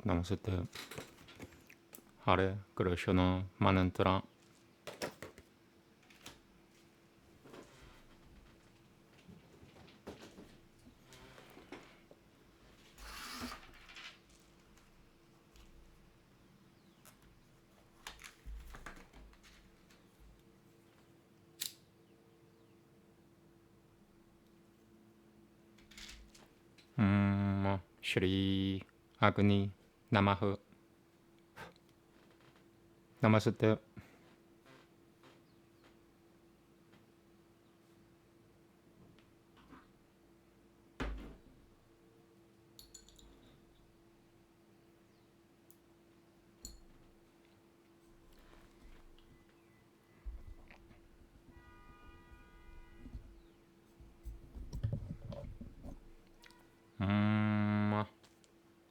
Namaste. Hare Krishna Manantra. Shri Agni Namaha. Namaste.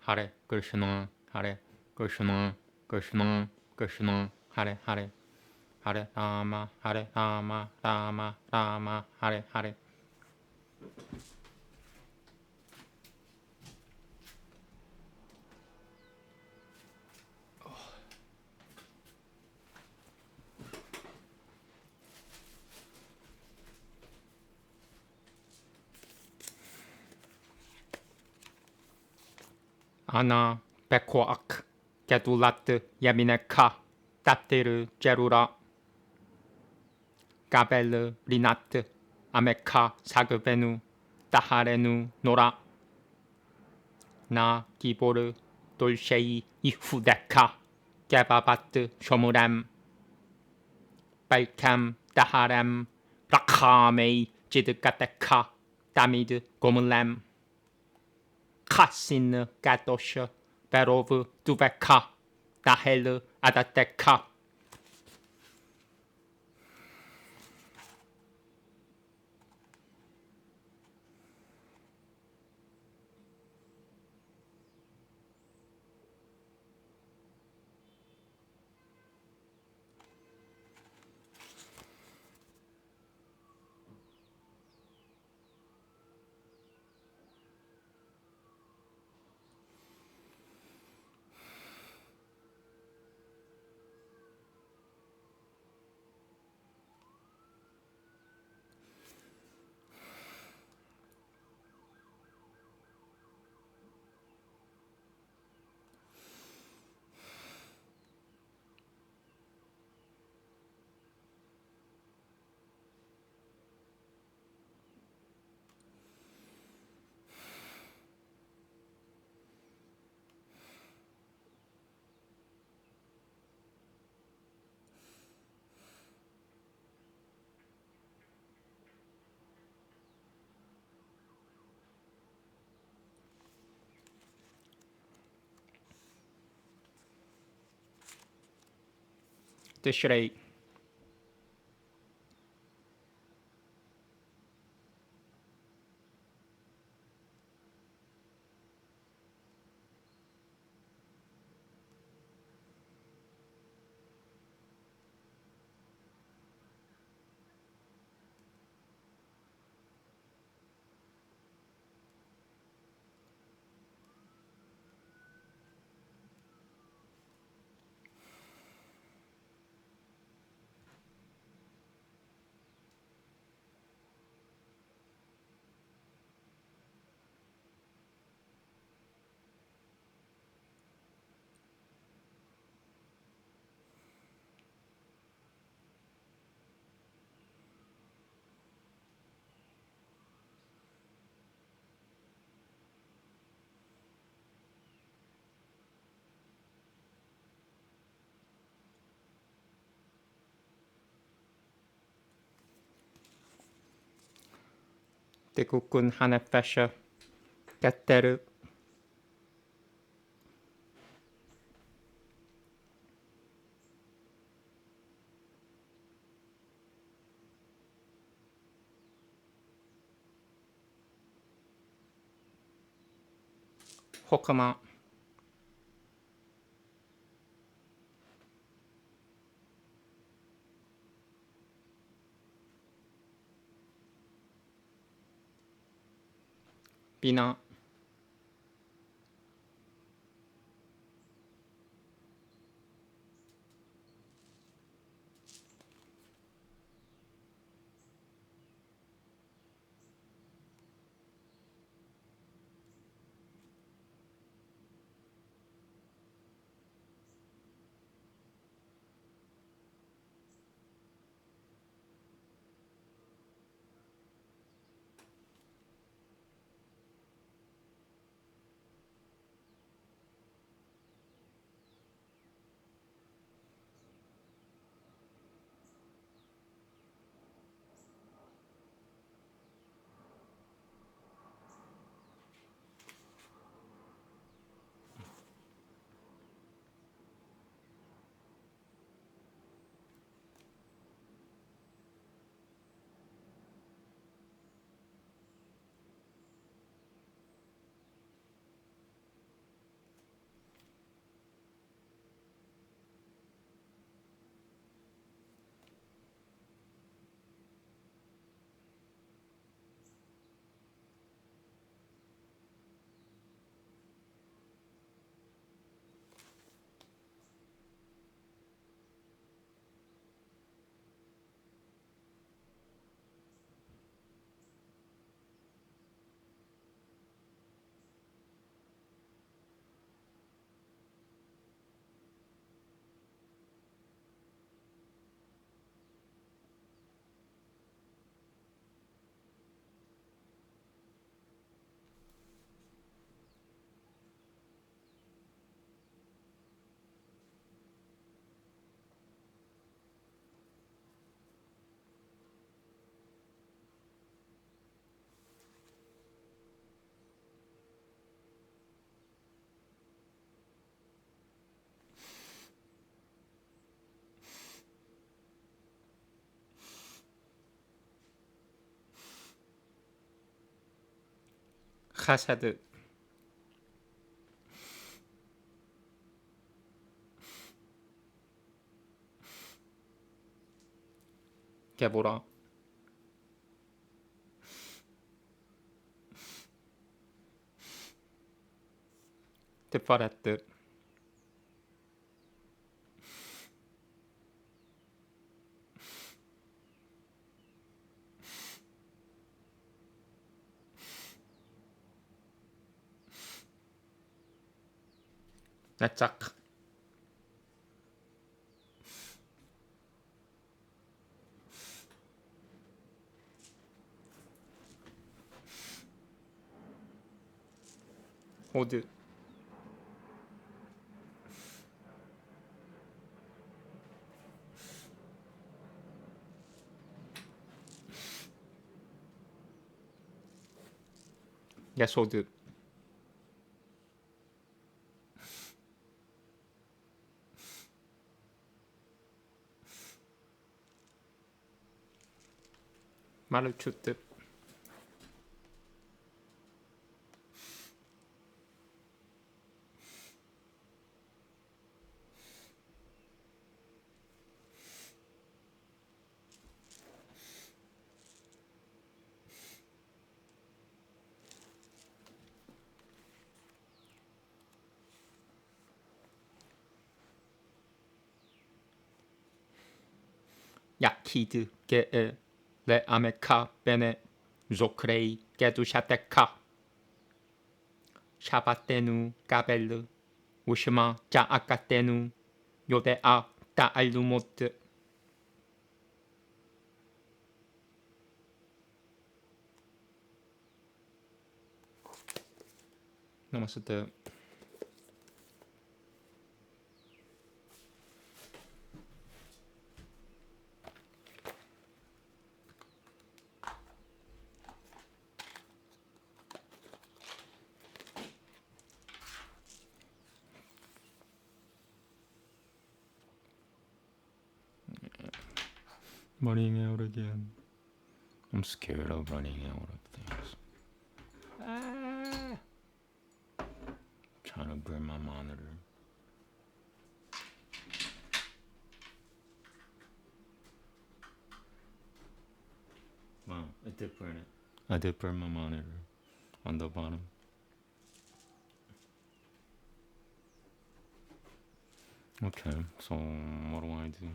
Hare Krishna, Hare Krishna, Krishna Krishna, Hare Hare, Hare Rama, Rama Rama, Hare Hare. Ana Pekoak Kedulat Yamineka Tatir Jerura Gabel Rinat Ameka Sagvenu Taharenu Nora Na Gibor Dolshei Ihudeka Gababat Shomuram Balkam Daharam Rakhamei Jidgateka Damid Gomulam Kasin Gadosh Berov Duveka Dahel Adateka. Tishrei. Tekukun Hanefesha Keteru Hokama Bina 카사드. 게보라. 트파레트. 나짝. 호드. 야소드. 마르추트. 야키드. 게에. 레 아메카. 베네. 조크레이. 게두샤테카. 샤바테누. 까벨르. 우시마. 자아카테누. 요데아. 따알루모트. 나마스테. Running out again. I'm scared of running out of things. Trying to burn my monitor. Wow, I did burn it. I did burn my monitor on the bottom. Okay, so what do I do?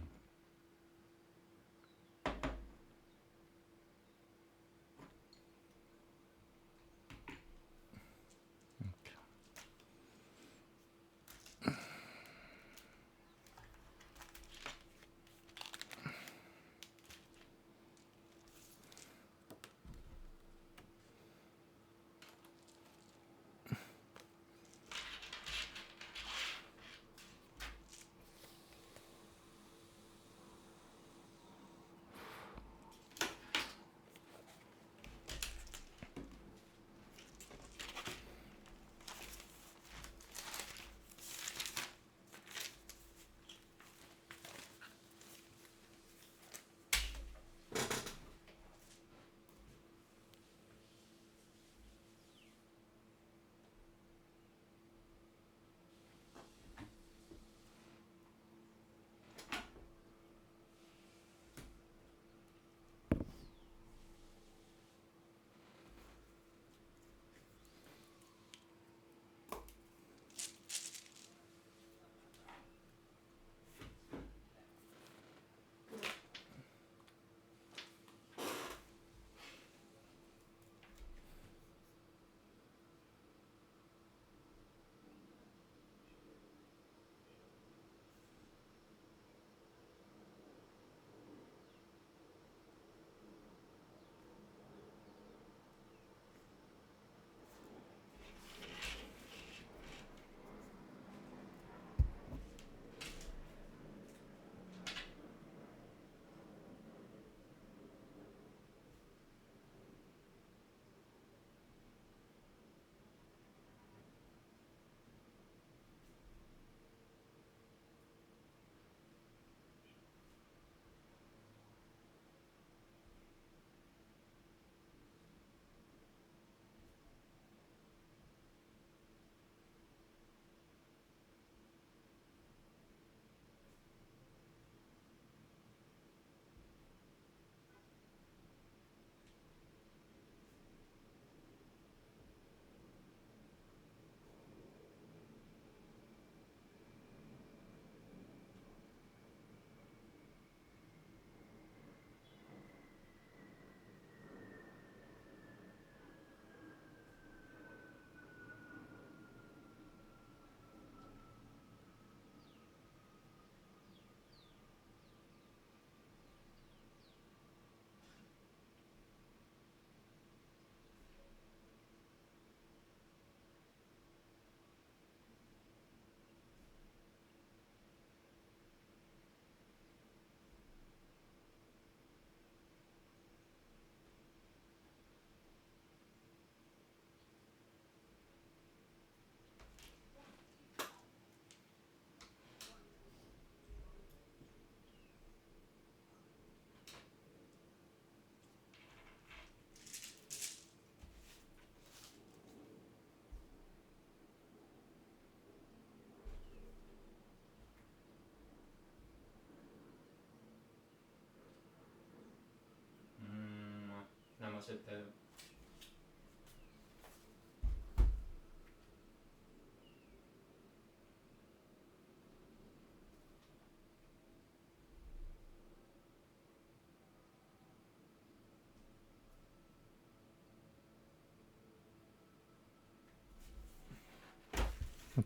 마실 때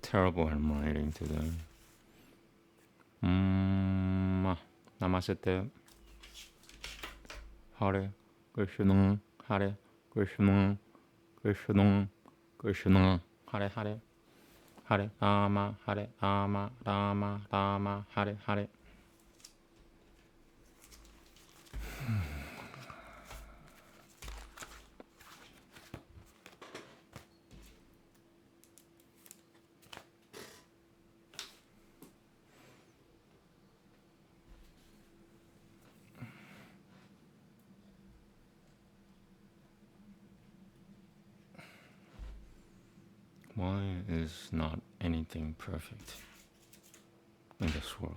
terrible at writing today. 나마스테 하레 크리슈나 하레 크리슈나 크리슈나 크리슈나 하레 하레 하레 라마 하레 라마 라마 라마 하레 하레. Why is not anything perfect in this world?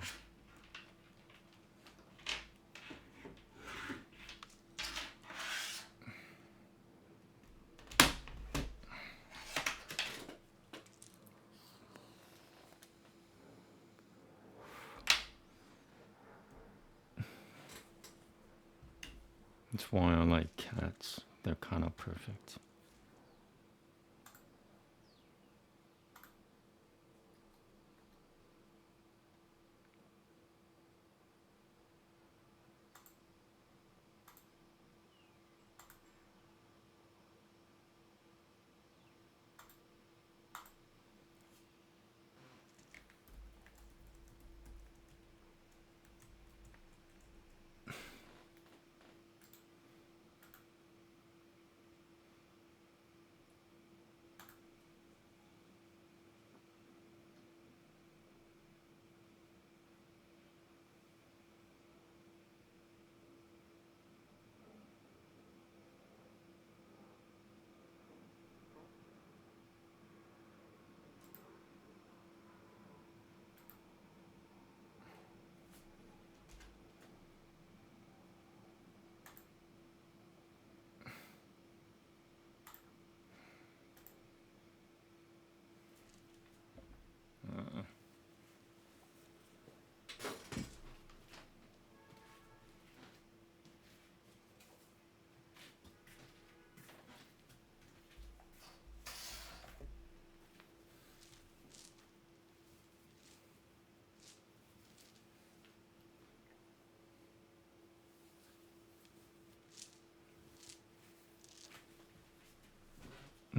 That's why I like cats. They're kind of perfect.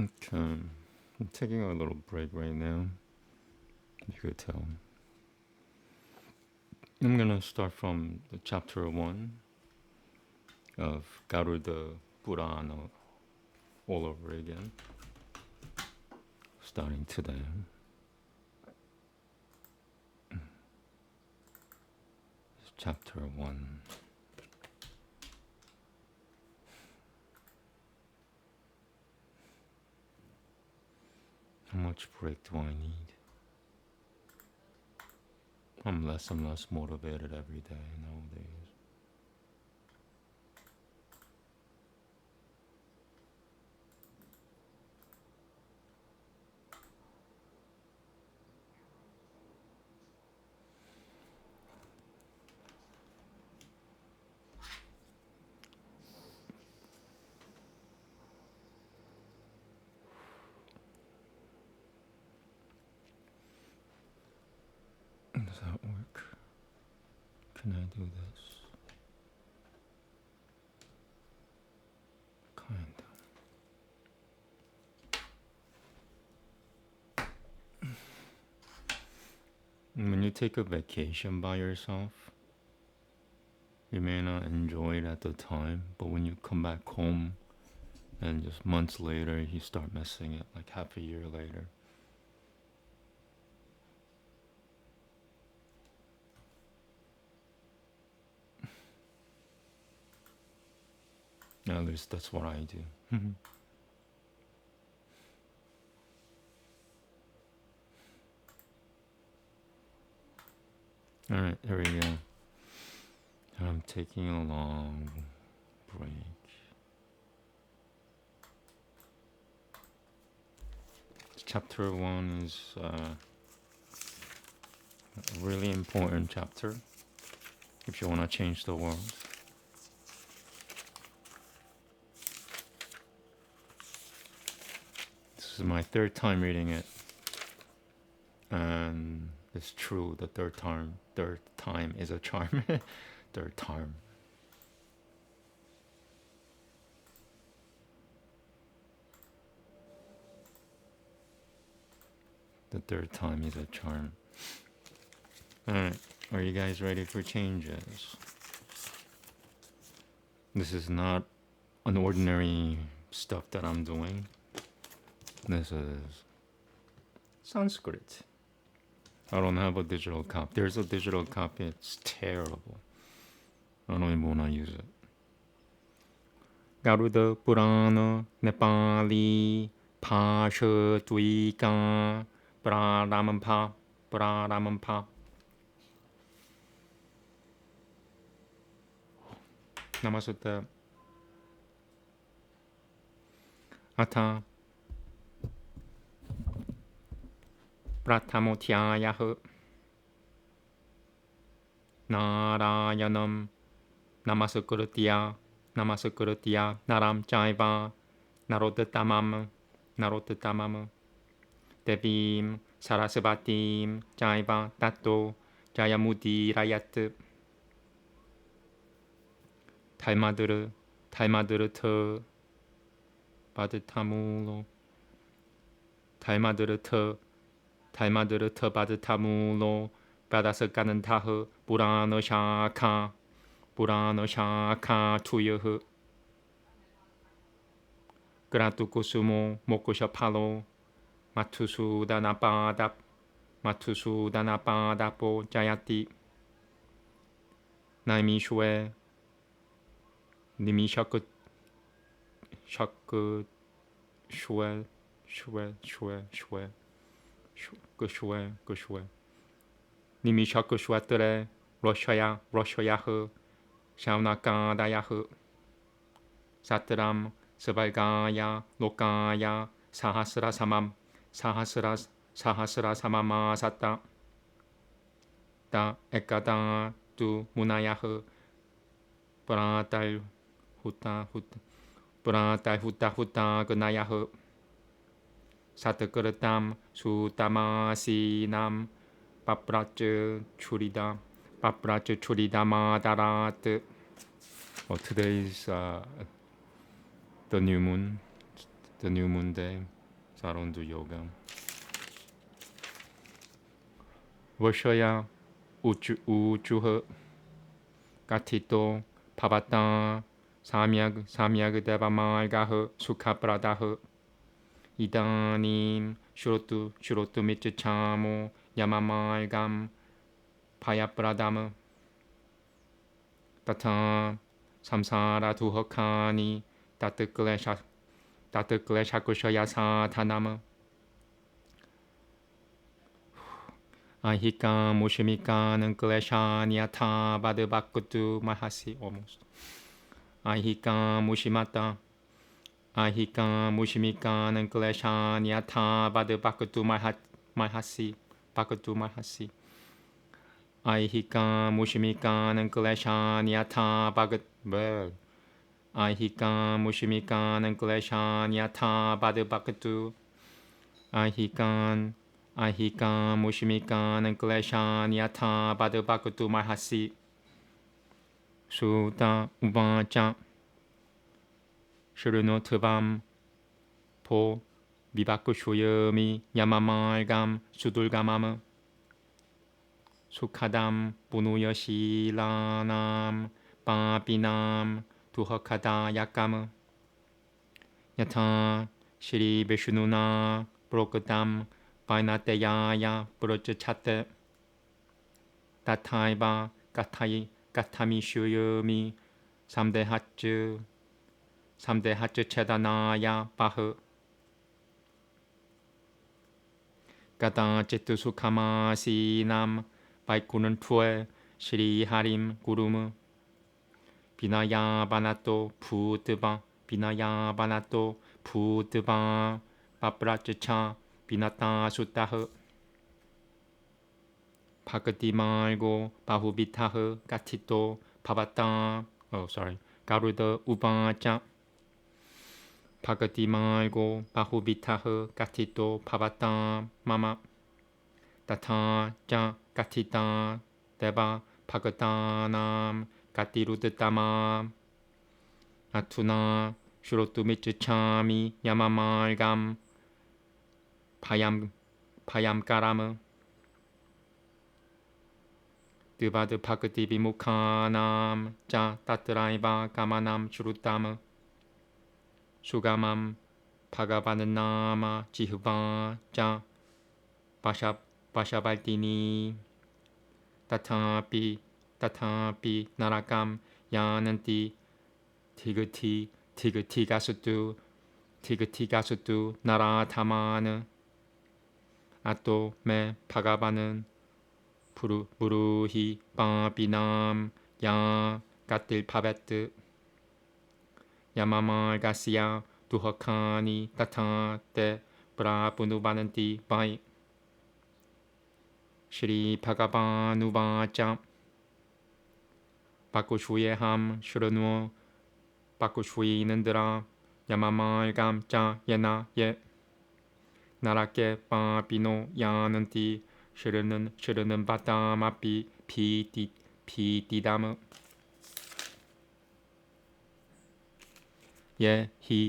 Okay, I'm taking a little break right now. You could tell. I'm gonna start from the chapter 1 of Garuda Purana all over again, starting today. Chapter 1. How much break do I need? I'm less and less motivated every day nowadays. Does that work? Can I do this? Kinda. When you take a vacation by yourself, you may not enjoy it at the time, but when you come back home and just months later, you start missing it, like half a year later. At least that's what I do. Alright, here we go. I'm taking a long break. chapter 1 is a really important chapter if you want to change the world. This is my third time reading it, and it's true, the third time is a charm. Third time. The third time is a charm. Alright, are you guys ready for changes? This is not an ordinary stuff that I'm doing. This is Sanskrit. I don't have a digital copy. There's a digital copy. It's terrible. I don't even want to use it. Garuda Purana Nepali Pasha Dvika Praramampa Praramampa Namasutta Atha Pratamotyayah Narayanam Namasakurutya Naram Jaiva Narodatamam Devim Sarasvatim Jaiva Tato Jayamudi Rayat Talmadırı tı Baditamulo Talmadırı tı Baditamulo Badasakanan tahı Burana Shaka Tuyahı Gratukusumo Mokushapalo Matusudanapadabo Jayati Naimishwe Nimi Shakut Shwe Nimi Shakushwatere Roshayah Shaunakadayah Satram Savalgaya Lokaya Sahasra Samama Sata Da Ekada Tu Munayah Pratal Huta Ganayah Satakaratam Sutamasinam Papracha Churida Madarat. Well, today is the new moon day, so I don't do yoga. Vashaya Uchuha Gatito Pavata Samyag Devamalgah Sukhapradaha Idanim Shurotu Michachamo Yamamalgam Payapradama Tata Samsara Tuhokani Tataklesha Kushaya Satanama Ahika Mushimika Nanklesha Nyata Badabakutu Mahasi almost. Ahika Mushimika Nanklesha Nyata Badabakutu Mahasi Bakutu Mahasi. Ahika Mushimika Nanklesha Nyata Bagat Ahika Mushimika Nanklesha Nyata Badabakatu Ahika Mushimika Nanklesha Nyata Badabakatu Mahasi Suta Ubacha Shurunotavam Po Vibakushuyami Yamamalgam Sudulgamama Sukhadam Punuyashilanam Papinam Tuhakada Yakam Yata Shri Vishnuna Prokadam Painateyaya Prachate Tataiba Katami Samdehatchu Chedanaya Pahu Gata Chetu Sukhamasinam Baikunan Tue Shri Harim Gurumu Binaya Banato Putba Papracha 비나타 수타흐 파크티 말고 바후비타흐 까티토 파바타 가루더 우바짜 파크티 말고 바후비타흐 까티토 파바타 마마 따타 짜 까티타 데바 파크타남 까티루드타마 아투나 슈로투미츠차미 야마말감 파얌까라무 드바드 파크티비 무카남 짜 따트라이바 까마남 슈루타무 수가맘 파가바는나마 지흐바 짜 바샤발티니 따타피 나라감 야는티 티그티 가수뚜 나라타마는 아또 메 파가바는 부루히 바비남 야 까틸 파베트 야마말 가시야 두허카니 따타테 브라부누바는티 바이 Shri भगवानुवाच पाकुष्वेऽहं शृण्वो पाकुष्वेनन्द्रा यममार्गां च येन ये नरके पापिनो यान्ति शरणं बातामपि भीतिदम् ये हि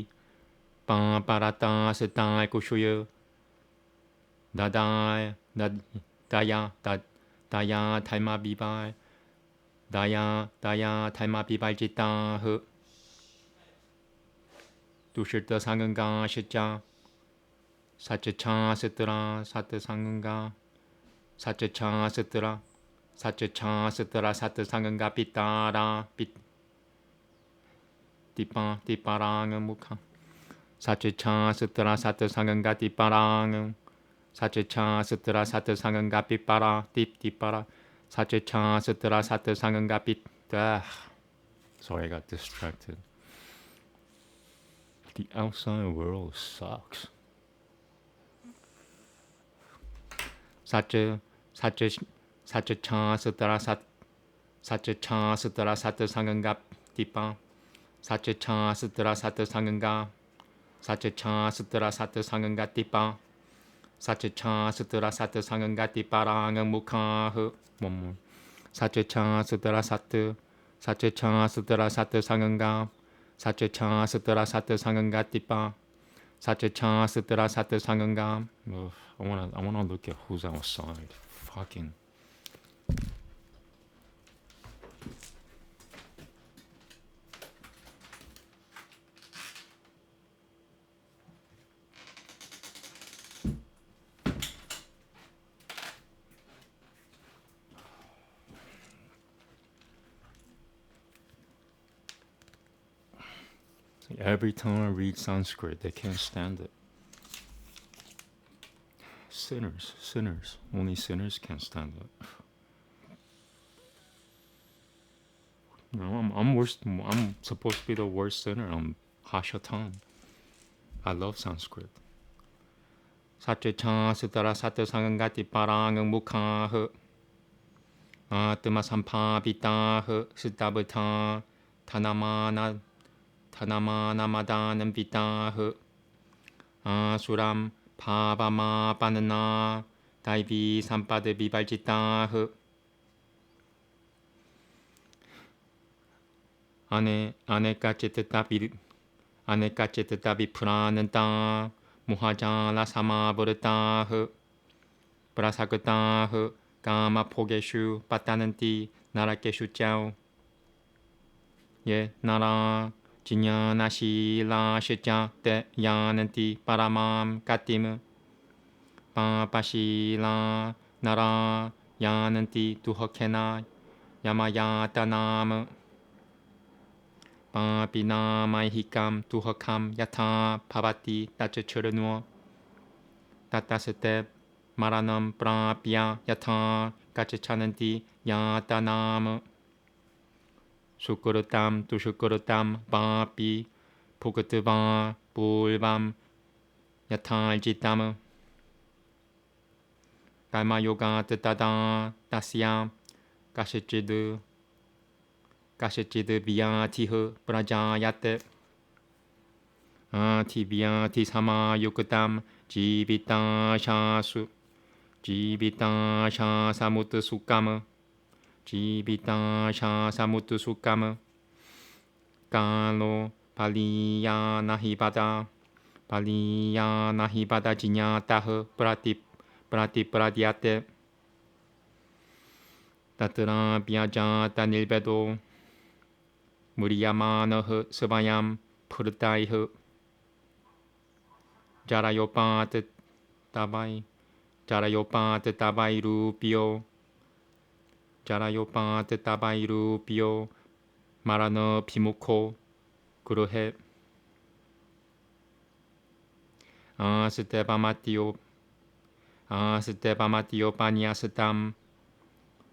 पापरतास्ताय कुशुय 다야 탈마비발지타흐 두실더 상은가 시자 사츠차 스트라 사트 상은가 사츠차 스트라 사트 상은가 삐따라 띠빠랑은 무카 사츠차 스트라 사트 상은가 띠빠랑은 사츠차 스트라 사트 상은가 삐빠라 띠빠라 사츠차 스트라 사트 상은가 Sorry, I got distracted. The outside world sucks. 사츠차 스트라 사트 상은가 띠빠 사츠차 스트라 사트 상은가 띠빠 사츠차 스트라 사트 상은가 띠빠랑은 무카흐 몸물 사츠차 스트라 사트 상은가 사츠차 스트라 사트 상은가 띠빠 사츠차 스트라 사트 상은가 I wanna look at who's outside. Fucking every time I read Sanskrit, they can't stand it. Sinners. Only sinners can't stand it. No, I'm worse. I'm supposed to be the worst sinner. I'm Hashatan. I love Sanskrit. 사츠차 스트라 사트 상은가 띠빠랑은 무카흐 아뜨마 삼파비타흐 스타브타 타나마나마다는 비타흐 아수람 파바마바느나 다이비 삼파드 비발지타흐 아네까체트타비 프라는따 무하자라 사마브르타흐 브라사그타흐 까마포게슈 빠따는띠 나라케슈짜우 예 나라 지냐나시라 시자 때 야는띠 빠라맘 까띠무 빠빠시라 나라 야는띠 두허케나 야마야따나무 빠비나마이히감 두허캄 야타 파바티 따츠츠르누어 따따스텝 마라남 프라피야 야타 까츠차는띠 야따나무 수꾸르땀 두수꾸르땀 바피 포그트바 불밤 야탈지땀 Kalma yoga tetadan tasya kashechid via tihu prajayate tibia tisama yukutam jivita shasu jivita shasamut sukam jivita shasamut sukam kalo paliya nahibada jinyatah pratipradyate tatra vyajata nilbedo muriyamanah svayam purtaih jarayopat tabai rupyo marana pimukho kuruhe Astepamatiyo panyastam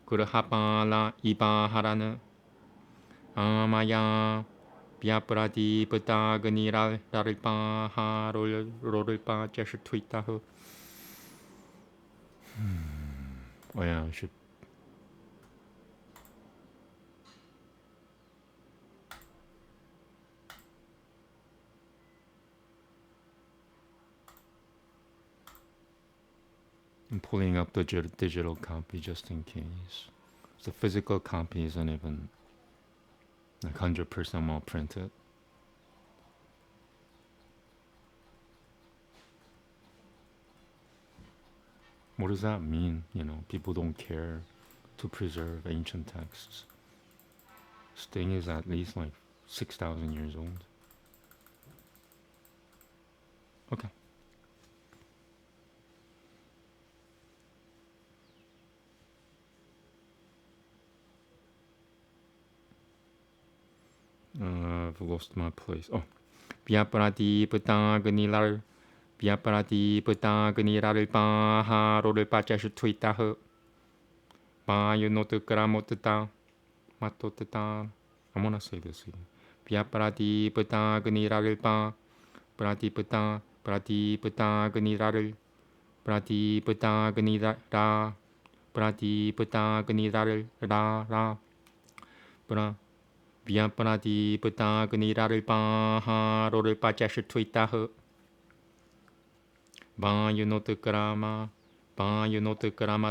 kurhapala ibaharana amaya vyapradipatagniral rarilpa rolpa jashtwitaho. Oh yeah, I should. I'm pulling up the digital copy just in case. The physical copy isn't even like 100% well printed. What does that mean? You know, people don't care to preserve ancient texts. This thing is at least like 6,000 years old. Okay. I've lost my place. Oh. Vyapradipatagniral paharo를 빠자슈투이타흐 마유노트그라모트타 마토트타. I wanna say this again. Vyapradipatagniral pradipatagniral Vyapradipatagniral paharo를 빠자슈투이타흐 바유노트그라마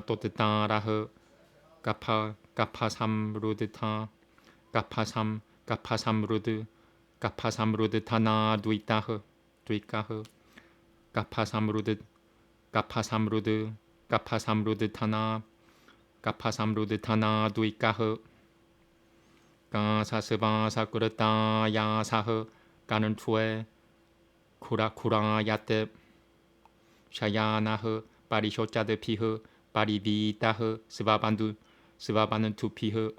토트타라흐 가파삼루드 타나 두이카흐 가파삼루드 타나 두이카흐 가사스바 사쿠르타 야사흐 가는 투에 쿠라 야테 샤야나흐 파리쇼짜드 피흐 파리비타흐 스바바는 투피흐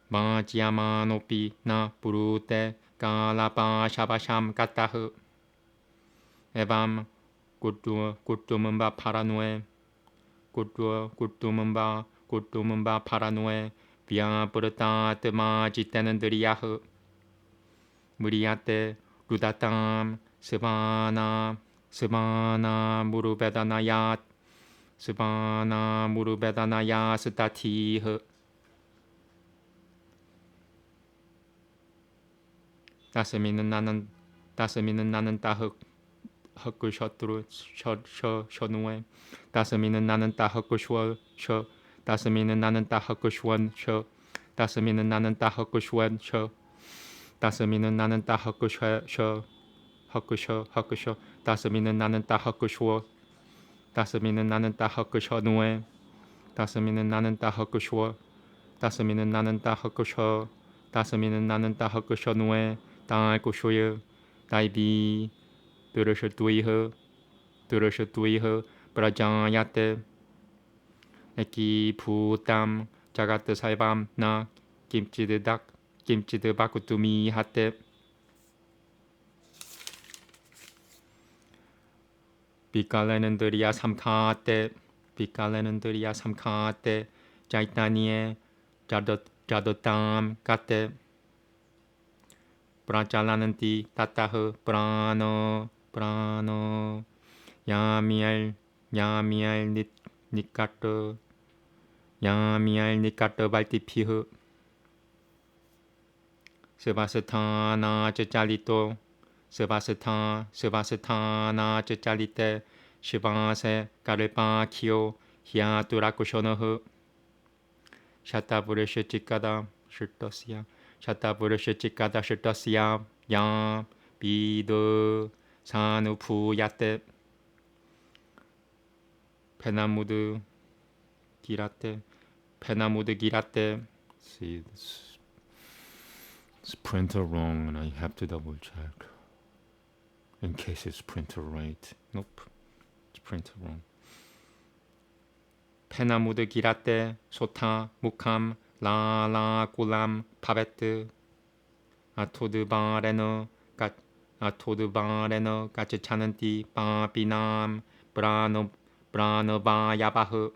마지야마노피 나 부루테 까라파 샤바샴 까타흐 에밤 굿두문바 파라누에 굿두문바 파라누에 비아브르타 뜨마지테는 드리야흐 무리야테 루다탐 스바나 무르베다나야 스타티흐 다스미는 나는 따흑 헛글 셔뚜루 셔누에 다스미는 나는 따 헛글 셔 다스미는 나는 따 헛글 셔 다스미는 나는 따 헛글 셔 다스미는 나는 따 헛글 셔 헛그셔 다스미는 나는 따 헛그쇼 다스미는 나는 따 헛그셔 누에 다스미는 나는 따 헛그쇼 다스미는 나는 따 헛그셔 다스미는 나는 따 헛그셔 누에 땅알고쇼여 다이비 들으셔 두이허 브라장야테 에키 부담 자가트 살밤 나 김치드 바쿠투미 하테 비칼레는 드리야 삼카테 자이타니에 자도탐 카테 브라잘라는티 타타흐 브라노 야미엘 야미알 니까르 야미알 니까르 발티피흐 스바스타나 쯔짤리또 스바스타나 쯔짤리테 시바세 까르파 키오 히아뚜라쿠쇼너흐 샤타부르시 찌까다 슈터시야 샤타부르시 찌까다 슈터시야 야 비드 사누푸야테 페나무드 기라테 페나무드 기라테. See this printer wrong and I have to double check in case it's printer right. Nope, it's printer wrong. 페나무드 기라테 소타 무캄 라라 꿀람 파베트 아토드바레너 까치 차는띠 바비남 브라노바야바흐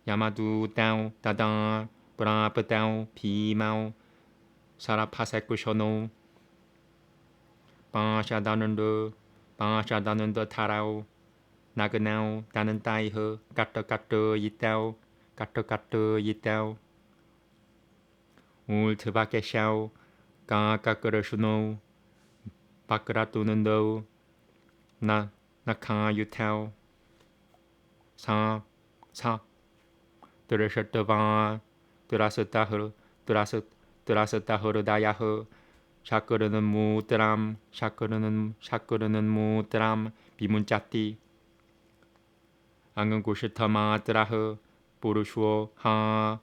야마두 다우 다다 브라브다우 비마우 사라파세쿠쇼노 바샤다는드 타라우 나그나우 다는 따이흐 까뜨 이따우 울트바케샤우 까까끄르슈노 바크라뚜는도 나카유타우 사 드르셔트바 드라스타흐르다야흐 샤끄르는 무드람 비문짜띠 앙근구시타마드라흐 부르슈오 하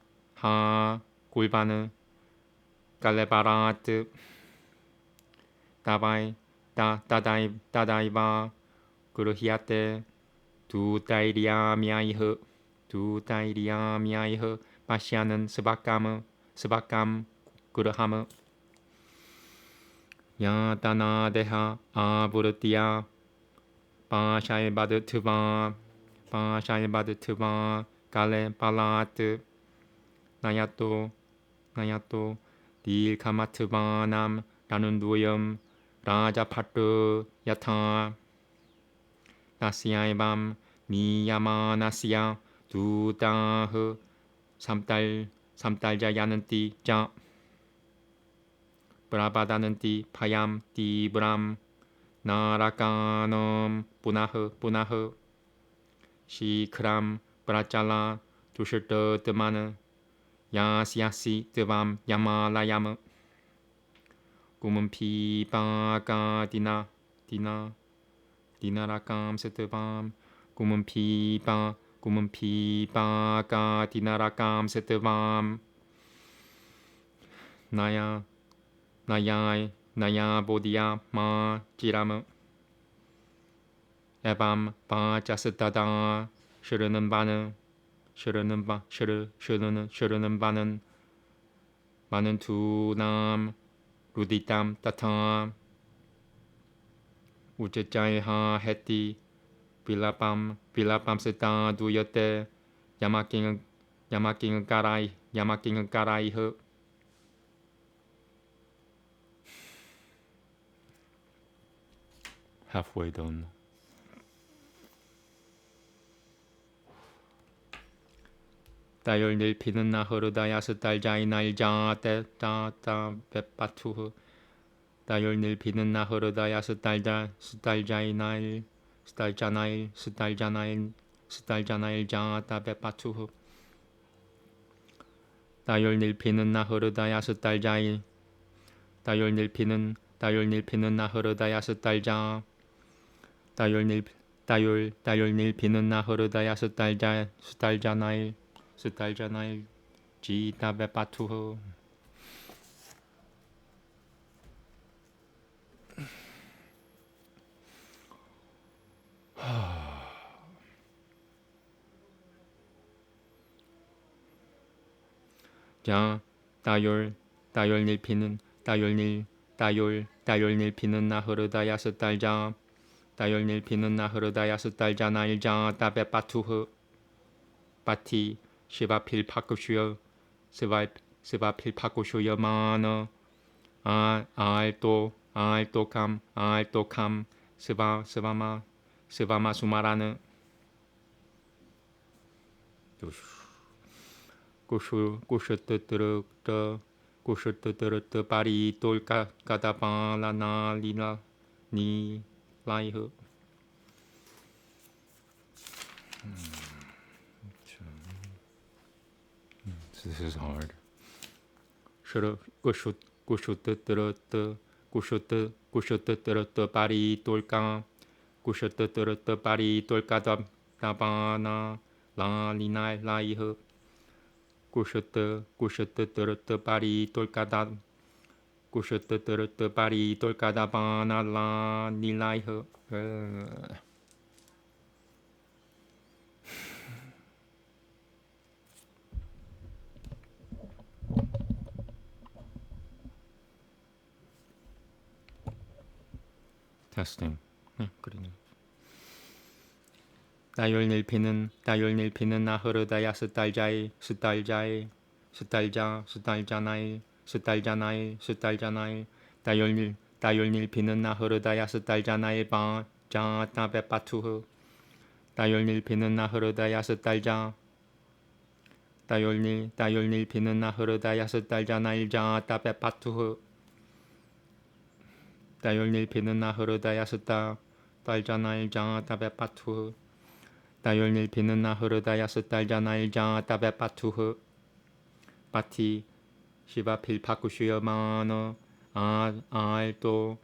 굴바느 깔레바라트 따다이바 그르히아테 두타이리아미아이흐 바시아는 스바감 그르하므 야다나데하 아부르티아 바샤일바드트바 갈레발라트 나야또 딜카마트바남 라눈두염 라자파트 야타 나시아이밤 미야마나시아 두다흐 삼달자야는띠 자 브라바다는띠 파얌 띠브람 나라카놈 뿌나흐 시크람 브라짤라 두실트 뜨마느 야시야시 뜨밤 야마라야므 꿈은 피바가 디나라감 세뜨밤 꿈은 피바가 디나라감 세뜨밤 나야 보디야 마 지라므 에밤 바자스다다 슈르는 바는 많은 두남 루디땀 따탐 우체짜이하 헤띠 빌라밤 스타 두여테 야마킹은 까라이흐 halfway done. 다율닐 피는 나흐르다야 스달자이 날자 때따따 베빠투흐 다율닐 피는 나흐르다야 스달자이 날 스달자나일 자따 베빠투흐 다율닐 피는 나흐르다야 스달자이 다율닐 피는 나흐르다야 스달자 다율닐 피는 나흐르다야 스달자나일 지따 베빠투흐 자 다율닐 피는 나흐르다야 스달자 다율닐 피는 나흐르다야 스달자나일 자따 베빠투흐 바티 시바필파쿠슈여 스바필파쿠슈여 마너 알토캄 스바마 스바마 수마라는 꾸슈뜨뜨르뜨 꾸슈뜨뜨르뜨 바리 똘까 까다바라나 리나 니 라이흐. This is hard. 꾸슈뜨뜨르뜨 꾸슈뜨뜨르뜨 바리 똘까 꾸슈뜨뜨르뜨 바리 똘까다바나 라 리나 라이흐. 꾸슈뜨뜨르뜨 바리 똘까다 꾸슈뜨뜨르뜨 바리 똘까다바나 라 닐라이흐. Testing. 그러네. 따율닐피는 나흐르다야 스달자나일 따율닐피는 나흐르다야 스달자나일 바자 따베파투흐. 따율닐피는 나흐르다야 스달자 따율닐피는 나흐르다야 스달자나일 자 따베파투흐. 따율닐피는 나흐르다야 스달자나일 자 따베파투흐. 따율닐피는 나흐르다야 스달자나일 자 따베파투흐. 바티 시바 필파쿠슈여 마너 알토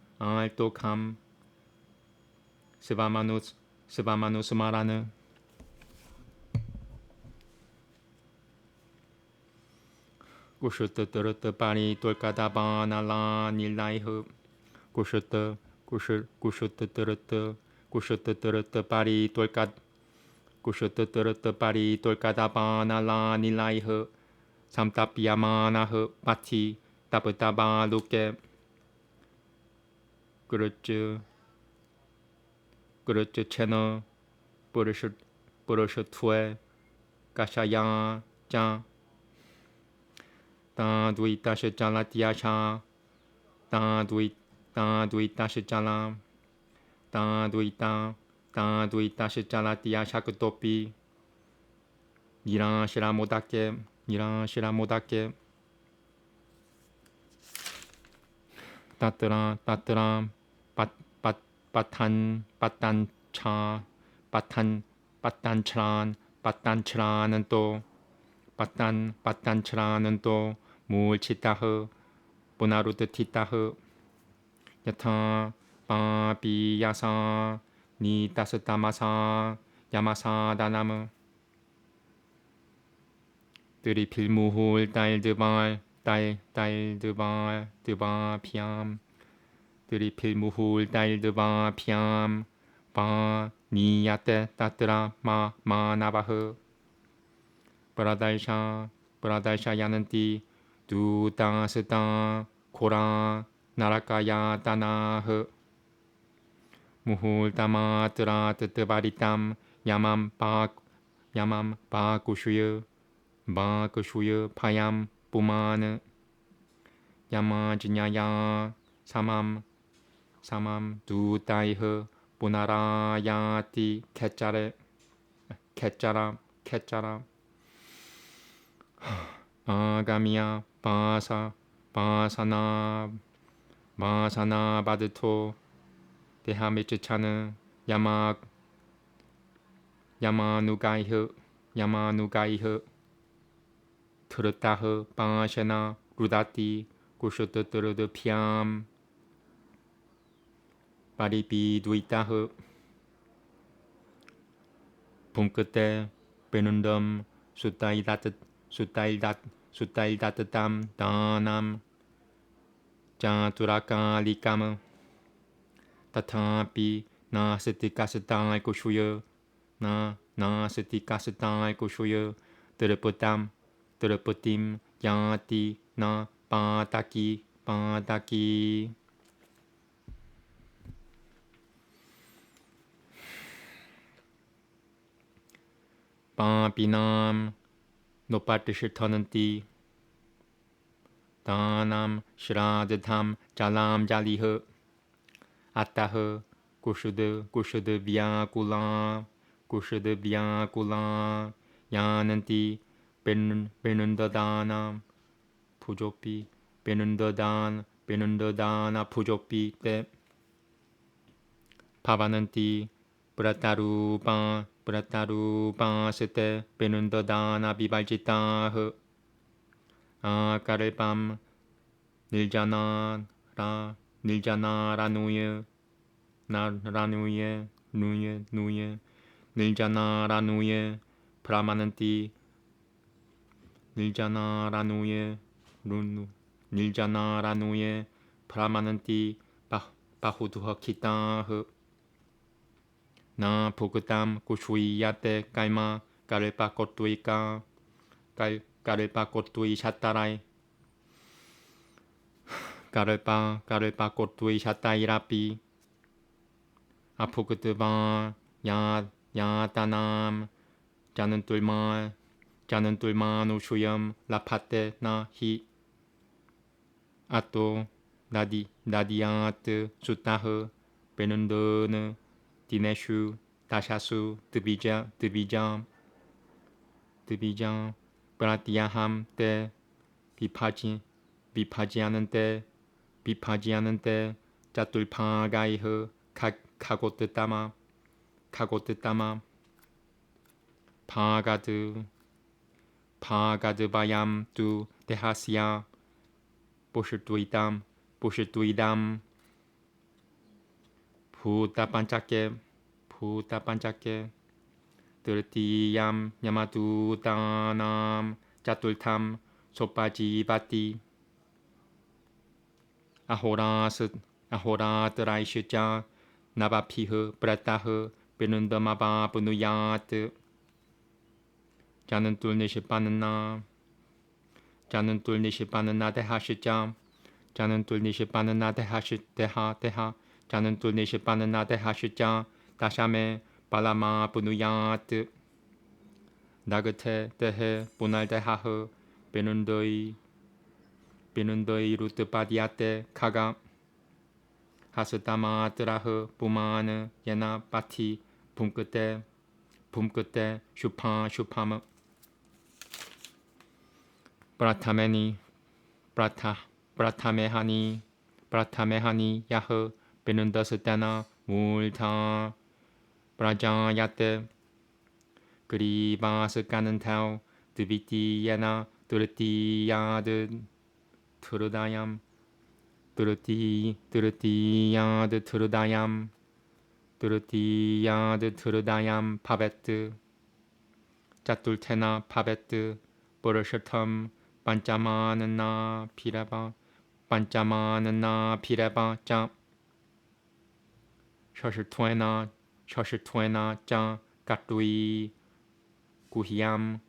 감 스바마누스 마라느. 꾸슈뜨뜨르뜨 바리 똘까다바나 라 닐라이흐. 꾸슈뜨뜨르뜨 바리 똘까다바나 라 닐라이흐. 삼타피야마나흐 바티 따브타바루케. 그렇지 채너 뿌르슈투에 가샤야 짱 따두이따시잘라티야샤 따두이따시잘라 따두이따시잘라티야샤크토피. 니라시라모다케 따뜨라 빠탄차라는 또 물치타흐 보나루드티타흐. 야타 바비야사 니타스타마사 야마사다나무. 드리필무훌 딸드발 피암. 드리필무훌 딸드바 피암 바 니야테 따뜨라 마나바흐. 브라달샤 야는띠 두다스다 코라 나라카야 다나흐. 무훌 따마뜨라 뜨뜨바리땀 야맘 바쿠슈여 파얌 부마느. 야마지냐야 사맘 두다이흐 보나라야티 캣짜라 아가미야 바사나 바드토 데하미츠차는 야마누가이흐 트르타흐 바샤나 루다티 꾸슈뜨뜨르드 피암 바리비두이타흐. 봄끝에 베눈덤 수타일다트담 다남 자투라카 리까무. 타타피 나스티카스타일 고슈여 나스티카스타일 고슈여. 드르뿌팀 야티 나 바타키 바비남 노파트시터는띠 다남 시라드탐 잘람 잘리흐 아따흐 Kushada Vyakula, Kushada Vyakula, Yananti, Benundadana, Pujopi, Benundadana, Pujopi, Te, Pavananti, Bratarupa, Sete, Benundadana, Vivaljita, Karepam, Niljana, Ranuye, Nuye, Niljana Ranuye, Pramananti, Niljana Ranuye, Niljana Ranuye, Pramananti, Pahuduha Kita, Na Pukutam, Kushuyate, Kaima, Karepa Kotuika, Karepa Kotui Shatarai, Karepa Kotui Shatairapi, Apukutva, Yatanam, Janantulma, Ushuyam, Lapate, Nahi, Ato, Dadiat, Sutahe, Benundone, Dineshu, Tashasu, Dvijam, Pratyaham, Te, Viphajianante, Jatulpagaihe, Kagotama, Pagadu Bayam tu Dehasya, Bushtuidam, Puta Panchake, Dirtiyam, Yamatutanam, Jatultam, Sopajivati, Ahorataraishja, Navapihe, Bratahe, Benundamaba Bunuyat, Janantul Nishipanana Dehashija, Janantul Nishipanana Deha, Janantul Nishipanana Dehashija, Dashame, Balama Bunuyat, Dagate Dehe, Bunal Dehahe, Benundoi Rutapadiate, Kaga, Hasutama Terahe, Bumane, Yana Bati, Pumkute, Shupama, Bratamehani, Yahe, Benundasutana, Multa, Brajayate, Griba Sukanantau, Dviti Yana, Durtiyad, Turudayam, Turudayam, Pavet, Jatultena, Pavet, Boroshatam, Panchamanana, Piraba, Jam, Shoshatwena, Jam, Katui, Guhiam,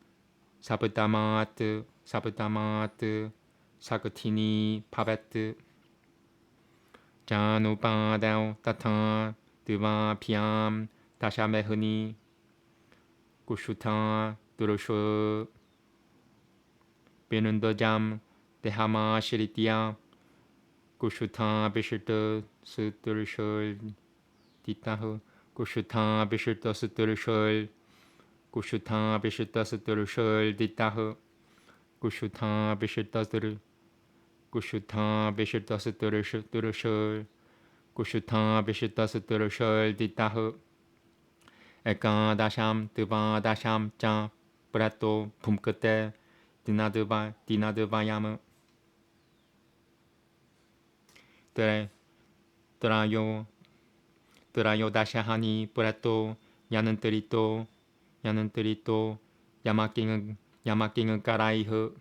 Sabutamat, Sakatini, Pavet, Janupadau, Tata, Diva Piam, Tashamehuni, Kushuta, Durushu, Benundajam, Dehama Shiritia, Kushuta, Bishita, Suturishul, Titahu, Kushuta, Bishita, Suturishul, Ditahu, Kushuta, Bishita, Suturishul, Ditahu, Eka Dasham, Diva Dasham, Jam, Prato, Pumkate, Dinadevayama, Trayo Dashahani, Prato, Yananterito, Yamaking Karaihe,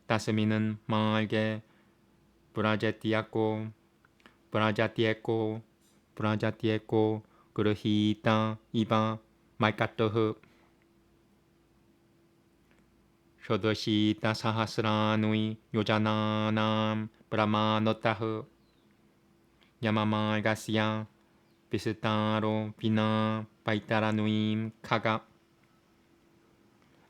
Tasaminan Malge, Brajatieko, Grahita, Iba, Maikatohe, Shodoshita Sahasranui, Yojananam, Brahmanotahe, Yamama Gasya, Visitaro, Pina, Paitaranuim, Kaga,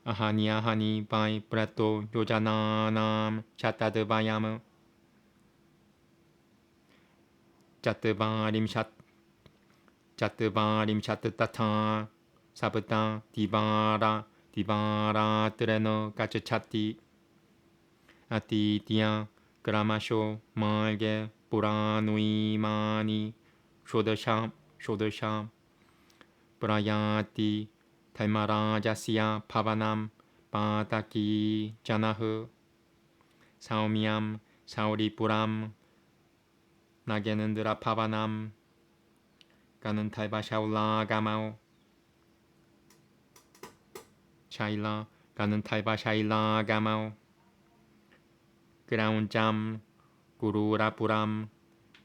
Ahani, Bai, Prato, Yojananam, Chatadevayama, Chatevarim Chat, Chatvarim Chatata Sabata Divara Treno Gachati Atitya Gramasho Malge Puranui Mani Shodasham Prayati Taimarajasya Pavanam Pataki Janahu Saumyam Sauripuram Nagenandra Pavanam Ganantaiba Shaula Gamau Shaila Ganantaiba Shaila Gamau Graunjam Gururapuram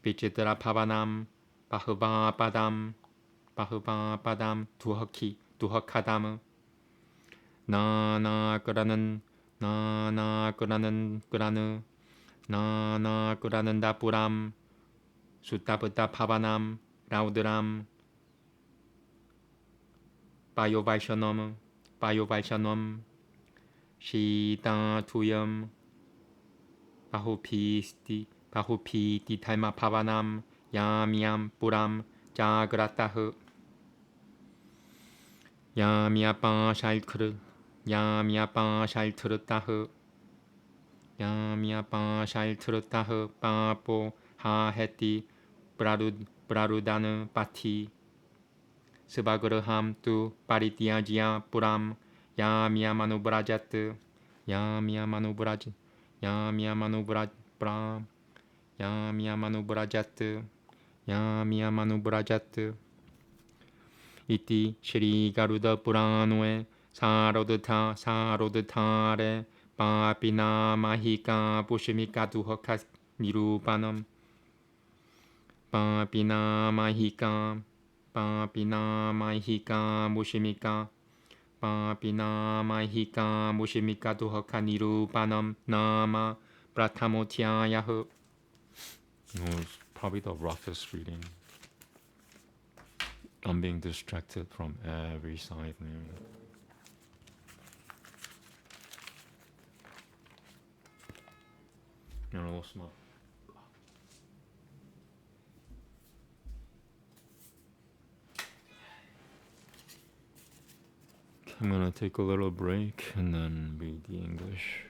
Vichitra Pavanam Bahuba Padam Tuhakadam Nana Kuranan Kuranu Nana Kuranandapuram Sutaputa Pavanam Rauduram Bayovaishanam Shita Tuyam Bahupiti Taima Pavanam Yam Puram Jagratahu Yamyapa Shaltrutahu Papo Haheti Brarudanu Pati Subaguraham tu Parityajiya Puram Yamyamanubrajat Yamyamanubrajat Iti Shri Garuda Puranoe Sarodhare Papina Mahika Pushimika Duhoka Nirupanam Papina Mahika Mushimika Duhoka Nirupanam Nama Pratamotyayahu. It was probably the roughest reading. I'm being distracted from every side now. And I lost my... I'm gonna take a little break and then read the English.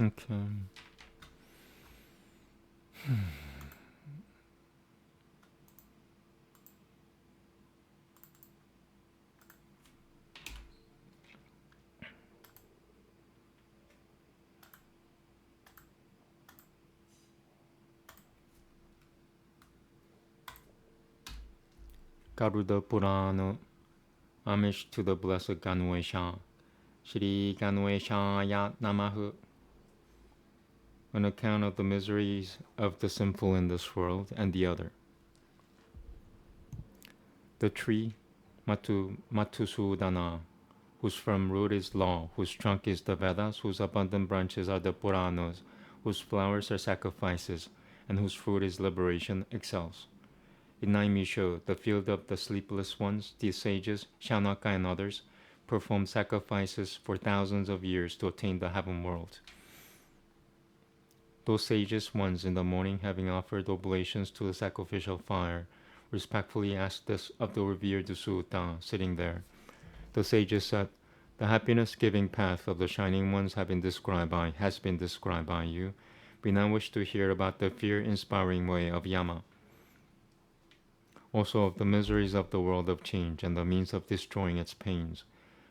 Okay. Garuda Purana. Homage to the Blessed Ganesha. Shri Ganeshaya Namahu. On account of the miseries of the sinful in this world and the other. The tree, Matusudana, whose firm root is law, whose trunk is the Vedas, whose abundant branches are the Puranas, whose flowers are sacrifices, and whose fruit is liberation, excels. In Naimisho, the field of the sleepless ones, the sages, Shaunaka and others, perform sacrifices for thousands of years to attain the heaven world. Those sages ones in the morning, having offered oblations to the sacrificial fire, respectfully asked this of the revered Sutta sitting there. The sages said, the happiness-giving path of the Shining Ones has been described by you. We now wish to hear about the fear-inspiring way of Yama, also of the miseries of the world of change and the means of destroying its pains.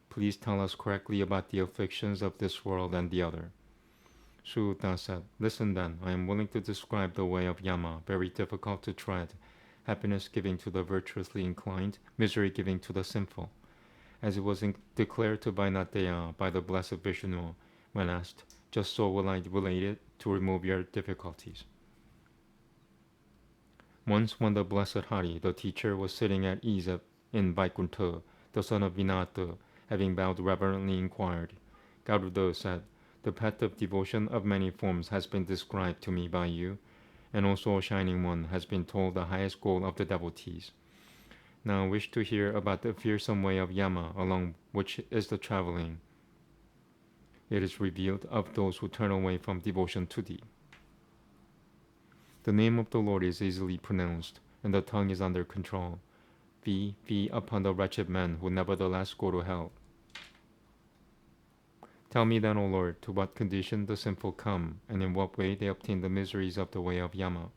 Please tell us correctly about the afflictions of this world and the other. Suuta said, listen then, I am willing to describe the way of Yama, very difficult to tread, happiness giving to the virtuously inclined, misery giving to the sinful. As it was declared to Vainateya by the blessed Vishnu when asked, just so will I relate it to remove your difficulties. Once when the blessed Hari, the teacher, was sitting at ease in Vaikuntha, the son of Vinata, having bowed reverently inquired, Garuda said, the path of devotion of many forms has been described to me by you, and also a Shining One has been told the highest goal of the devotees. Now I wish to hear about the fearsome way of Yama, along which is the traveling. It is revealed of those who turn away from devotion to thee. The name of the Lord is easily pronounced, and the tongue is under control. Fie upon the wretched men who nevertheless go to hell. Tell me then, O Lord, to what condition the sinful come, and in what way they obtain the miseries of the way of Yama.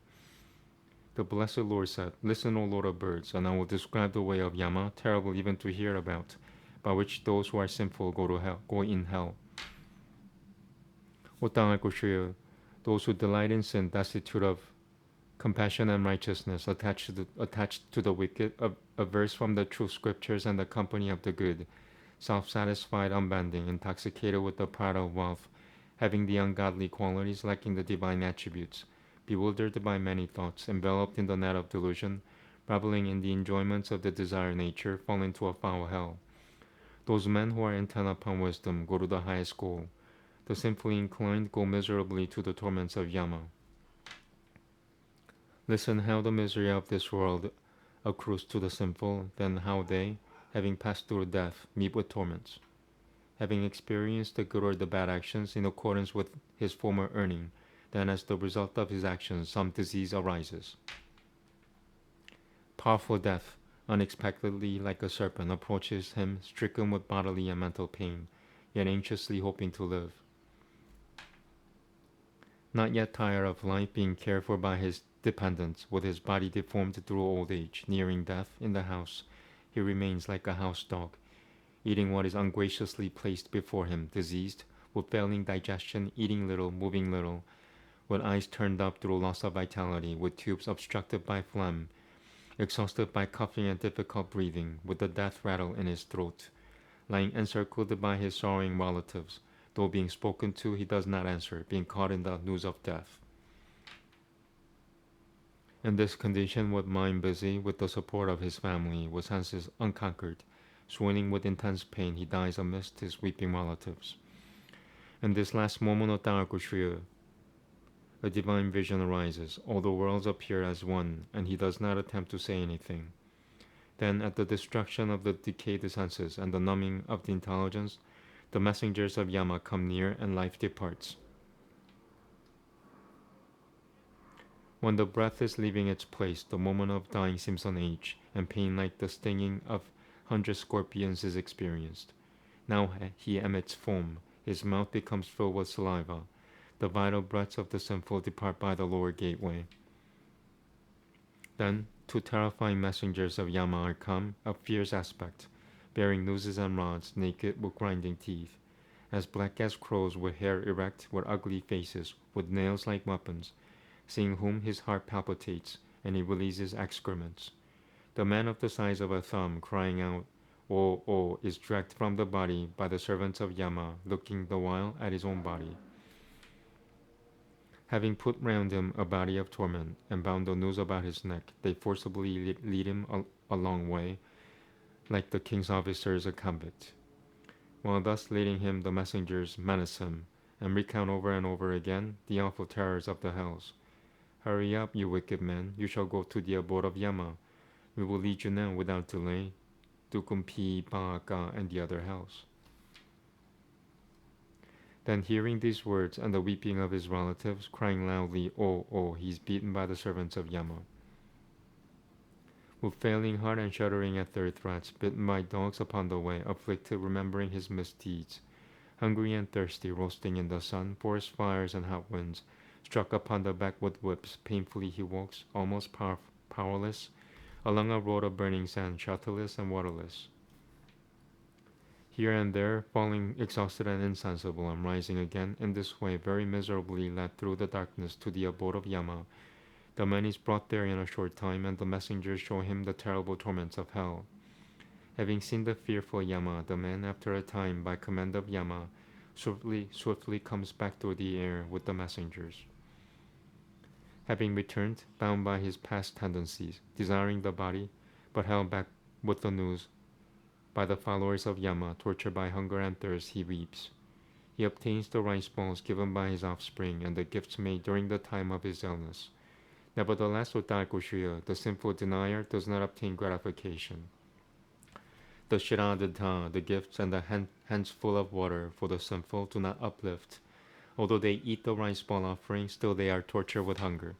The blessed Lord said, listen, O Lord of birds, and I will describe the way of Yama, terrible even to hear about, by which those who are sinful go in hell. O Tangakoshuya, those who delight in sin, destitute of compassion and righteousness, attached to the wicked, averse from the true scriptures and the company of the good, self-satisfied, unbending, intoxicated with the pride of wealth, having the ungodly qualities, lacking the divine attributes, bewildered by many thoughts, enveloped in the net of delusion, reveling in the enjoyments of the desired nature, fall into a foul hell. Those men who are intent upon wisdom go to the highest goal. The sinfully inclined go miserably to the torments of Yama. Listen how the misery of this world accrues to the sinful, then how they, having passed through death, meet with torments. Having experienced the good or the bad actions in accordance with his former earning, then as the result of his actions some disease arises. Powerful death, unexpectedly like a serpent, approaches him stricken with bodily and mental pain, yet anxiously hoping to live. Not yet tired of life, being cared for by his dependents, with his body deformed through old age, nearing death in the house, he remains like a house dog, eating what is ungraciously placed before him, diseased, with failing digestion, eating little, moving little, with eyes turned up through loss of vitality, with tubes obstructed by phlegm, exhausted by coughing and difficult breathing, with the death rattle in his throat, lying encircled by his sorrowing relatives, though being spoken to he does not answer, being caught in the news of death. In this condition, with mind busy with the support of his family, with senses unconquered, swooning with intense pain, he dies amidst his weeping relatives. In this last moment of Tangakoshuya, a divine vision arises. All the worlds appear as one, and he does not attempt to say anything. Then, at the destruction of the decayed senses and the numbing of the intelligence, the messengers of Yama come near and life departs. When the breath is leaving its place, the moment of dying seems an age, and pain like the stinging of 100 scorpions is experienced. Now he emits foam, his mouth becomes filled with saliva. The vital breaths of the sinful depart by the lower gateway. Then, two terrifying messengers of Yama are come, of fierce aspect, bearing nooses and rods, naked with grinding teeth, as black as crows, with hair erect, with ugly faces, with nails like weapons, seeing whom his heart palpitates, and he releases excrements. The man of the size of a thumb, crying out, "Oh, oh," is dragged from the body by the servants of Yama, looking the while at his own body. Having put round him a body of torment, and bound a noose about his neck, they forcibly lead him a long way, like the king's officers a convict. While thus leading him, the messengers menace him, and recount over and over again the awful terrors of the hells. Hurry up, you wicked men, you shall go to the abode of Yama. We will lead you now without delay, to Kumpi, Baka, and the other hells. Then hearing these words and the weeping of his relatives, crying loudly, "Oh, oh," he is beaten by the servants of Yama. with failing heart and shuddering at their threats, bitten by dogs upon the way, afflicted, remembering his misdeeds, hungry and thirsty, roasting in the sun, forest fires and hot winds, struck upon the back with whips, painfully he walks, almost powerless, along a road of burning sand, shelterless and waterless. Here and there, falling exhausted and insensible, and rising again, in this way, very miserably led through the darkness to the abode of Yama. The man is brought there in a short time, and the messengers show him the terrible torments of hell. Having seen the fearful Yama, the man, after a time, by command of Yama, swiftly comes back through the air with the messengers. Having returned, bound by his past tendencies, desiring the body, but held back with the news by the followers of Yama, tortured by hunger and thirst, he weeps. He obtains the rice balls given by his offspring and the gifts made during the time of his illness. Nevertheless, with Daikushya, the sinful denier does not obtain gratification. The Shiradata, the gifts, and the hands full of water for the sinful do not uplift. Although they eat the rice ball offering, still they are tortured with hunger.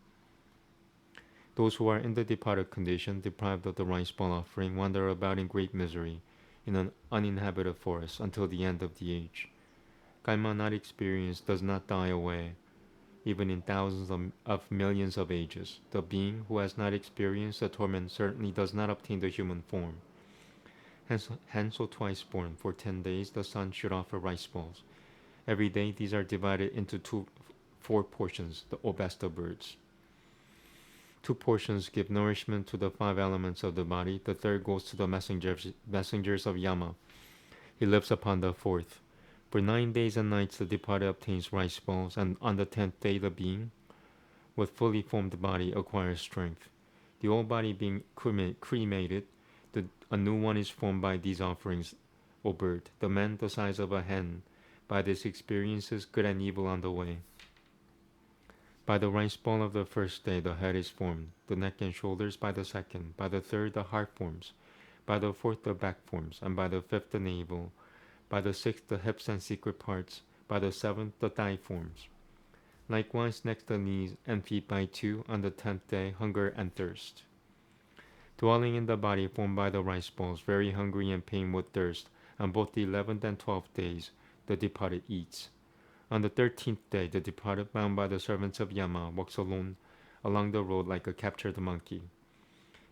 Those who are in the departed condition, deprived of the rice ball offering, wander about in great misery, in an uninhabited forest, until the end of the age. Karma not experienced does not die away, even in thousands of millions of ages. The being who has not experienced the torment certainly does not obtain the human form. Hence or twice born, for 10 days the sun should offer rice balls. Every day these are divided into 4 portions, or best of birds. 2 portions give nourishment to the 5 elements of the body. The third goes to the messengers of Yama. He lives upon the 4th. For 9 days and nights the departed obtains rice balls, and on the 10th day the being, with fully formed body, acquires strength. The old body being cremated, a new one is formed by these offerings, O bird. The man the size of a hen, by this experiences good and evil on the way. By the rice ball of the first day the head is formed, the neck and shoulders by the second, by the third the heart forms, by the fourth the back forms, and by the fifth the navel, by the 6th the hips and secret parts, by the 7th the thigh forms. Likewise next the knees and feet by 2, on the 10th day hunger and thirst. Dwelling in the body formed by the rice balls, very hungry and pained with thirst, on both the 11th and 12th days the departed eats. On the 13th day the departed, bound by the servants of Yama, walks alone along the road like a captured monkey.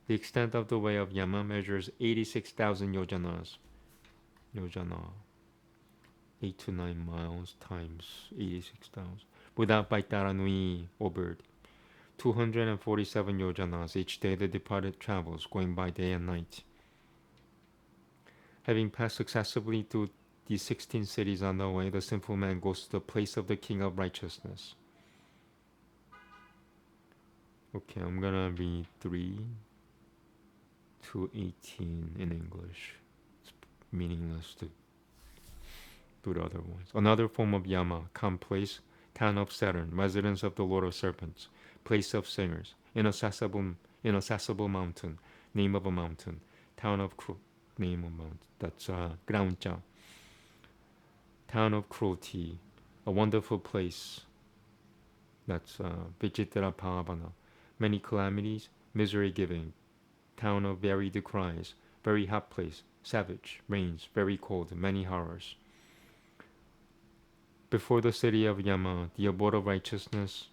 The extent of the way of Yama measures 86,000 yojanas. 8 to 9 miles times 86,000. Without Baitaranui, O bird. 247 yojanas. Each day the departed travels, going by day and night. Having passed successively through the 16 cities on the way, the sinful man goes to the place of the King of Righteousness. Okay, I'm gonna read 3 to 18 in English. It's meaningless to do the other ones. Another form of Yama, calm place, town of Saturn, residence of the Lord of Serpents, place of singers, inaccessible mountain, name of a mountain, town of name of mountain, that's Grauncha. Town of cruelty, a wonderful place, that's Vichitra Pavana, many calamities, misery giving, town of varied cries, very hot place, savage, rains, very cold, many horrors. Before the city of Yama, the abode of righteousness,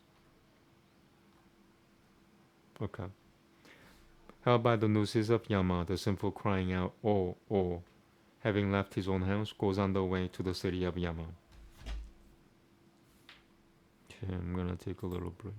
okay. Held by the nooses of Yama, the sinful crying out, oh, oh, having left his own house, goes on the way to the city of Yama. Okay, I'm gonna take a little break.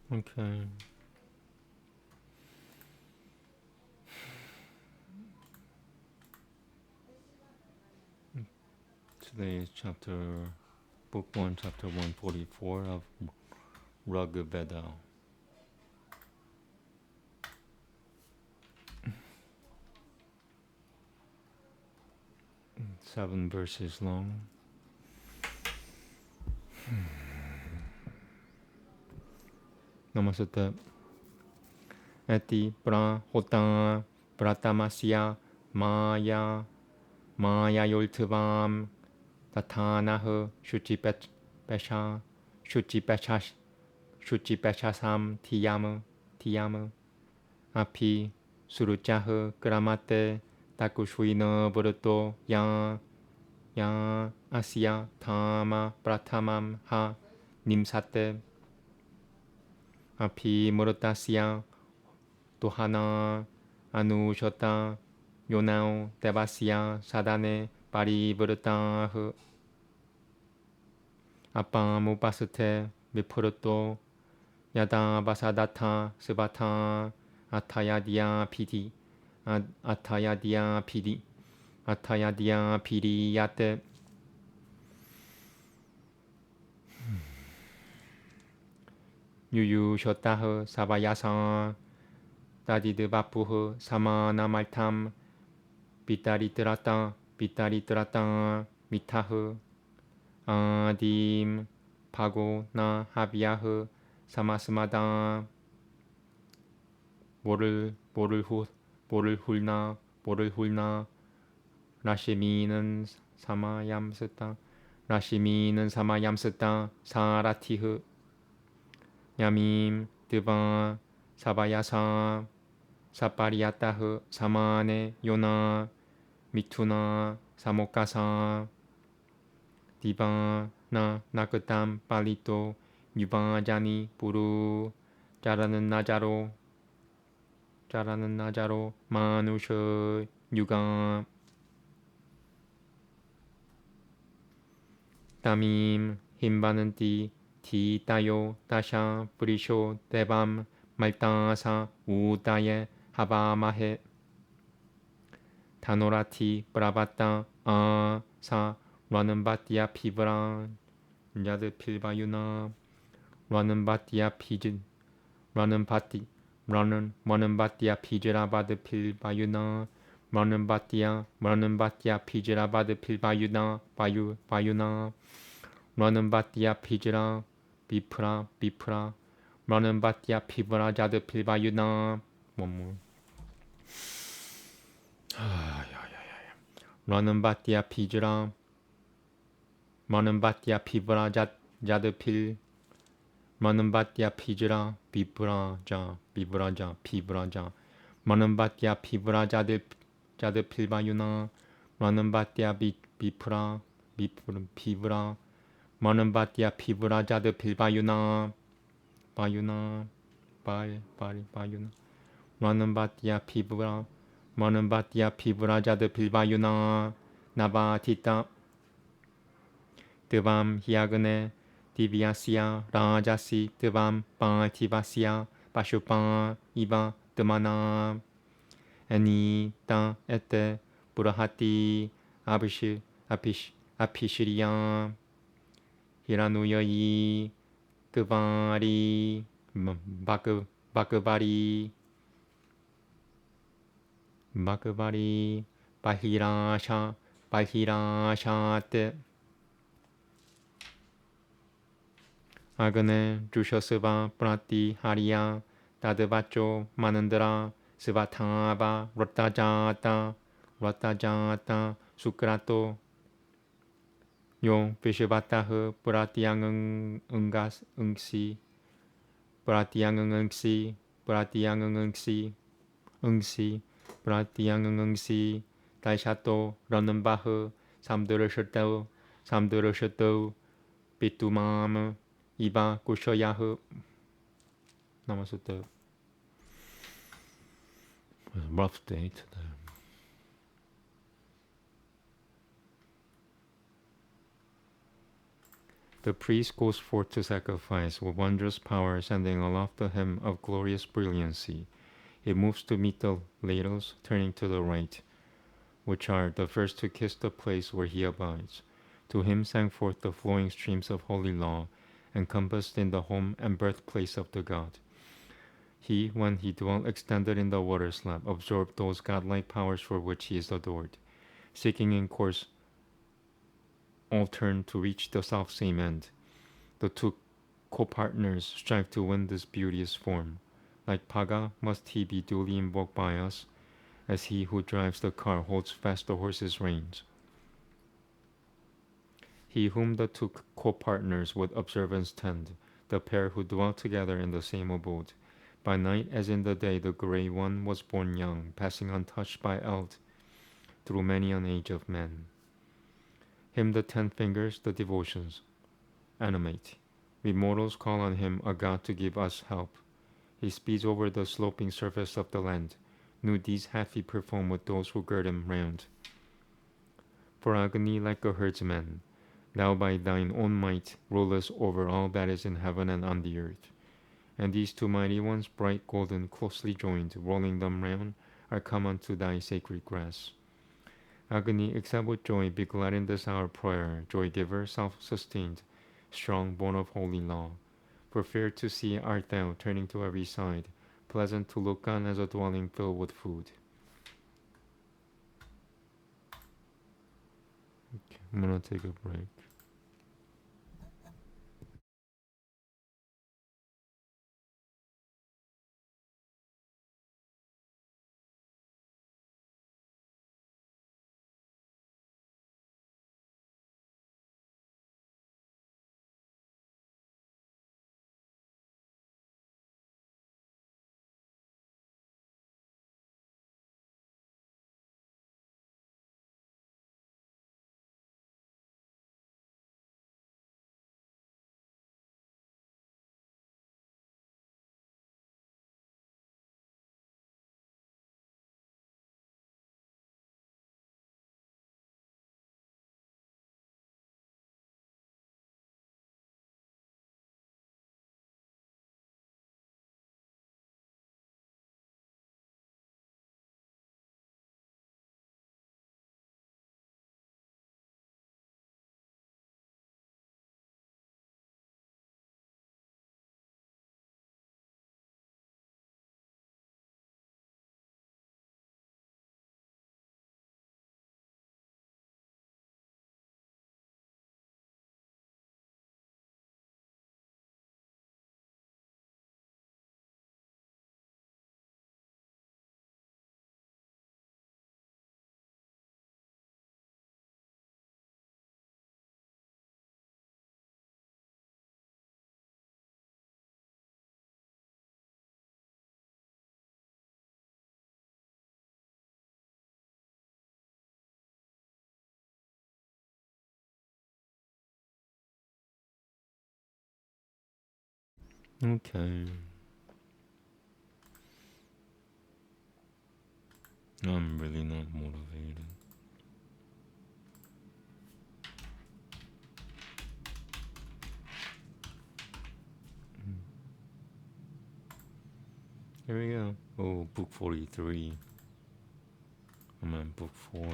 Okay. Today is book 1, chapter 144 of Raghaveda. 7 verses long. Namaste. Eti pra hota pratamasya maya yultivam tatanaha shuchi pechasam tiyama api suruchaha gramate takushvina buruto ya asya tama pratamam ha nimsate api murutasya tohana anushota yonao devasya sadane parivrutaha apamupasate vipuruto yada vasadata sivata atayadya pidi yate yuyu shotaha savayasa tadidivapuha samanamaltam pitaritrata mitaha adim pago na havyaha samasmada 모를 훌나 라시미는 사마얌스다 사라티흐 야밈 드바 사바야사 사파리아타흐 사마네 요나 미투나 사모카사 디바 나 나그담 팔리토 유바자니 부루 자라는 나자로 마누셔 유가 담임 힘바는 티 따요 따샤 브리쇼 대밤 말따사 우다예 하바마헤 다노라티 브라바따 아사 라는바티아 피브라 야드 필바유나 라는바티아 피진 라는바티아 피즈라바드 필바유나 라는바티아 피즈라바드 필바유나 바유나 라는바티아 피즈라 비프라 라는바티아 피브라 자드 필바유나 뭐뭐 라는바티아 피즈라 라는바티아 피브라 자드 필 마는바티아 피즈라 비브라자 마는바티아 피브라자드 필바유나 마는바티아 비브라 마는바티아 피브라자드 필바유나 바유나 마는바티아 피브라자드 필바유나 나바티타 드밤 히야그네 디비아시아 라자시 드밤 파티바시아 바슈파 이바 드마나 애니 따 에테 부라하티 아피시리아 히라누여이 그바리 바크바리 바히라샤테 아그네 주셔스바 프라티 하리야 다드바쪼 마는드라 스바타바 로타자타 수크라토 용 피시바타흐 브라티앙응시 다이샤토 러는바흐 삼드르셔토 비투마무 이바 구셔야흐 Namaste. It was a rough day today. The priest goes forth to sacrifice with wondrous power, sending aloft a hymn of glorious brilliancy. He moves to meet the ladles, turning to the right, which are the first to kiss the place where he abides. To him sang forth the flowing streams of holy law, encompassed in the home and birthplace of the god. He, when he dwelt extended in the water slab, absorbed those godlike powers for which he is adored, seeking in course all turn to reach the self-same end. The two co-partners strive to win this beauteous form. Like Paga, must he be duly invoked by us, as he who drives the car holds fast the horse's reins. He whom the two co-partners with observance tend, the pair who dwell together in the same abode. By night as in the day the grey one was born young, passing untouched by eld through many an age of men. Him the 10 fingers, the devotions, animate. We mortals call on him, a god to give us help. He speeds over the sloping surface of the land. New deeds hath he performed with those who gird him round. For agony like a herdsman, thou by thine own might rulest over all that is in heaven and on the earth. And these two mighty ones, bright golden, closely joined, rolling them round, are come unto thy sacred grass. Agony, accept with joy, be glad in this our prayer, joy giver, self-sustained, strong, born of holy law. For fear to see art thou, turning to every side, pleasant to look on as a dwelling filled with food. Okay, I'm gonna take a break. Okay. I'm really not motivated. Here we go. Oh, book 43. I'm at book 4.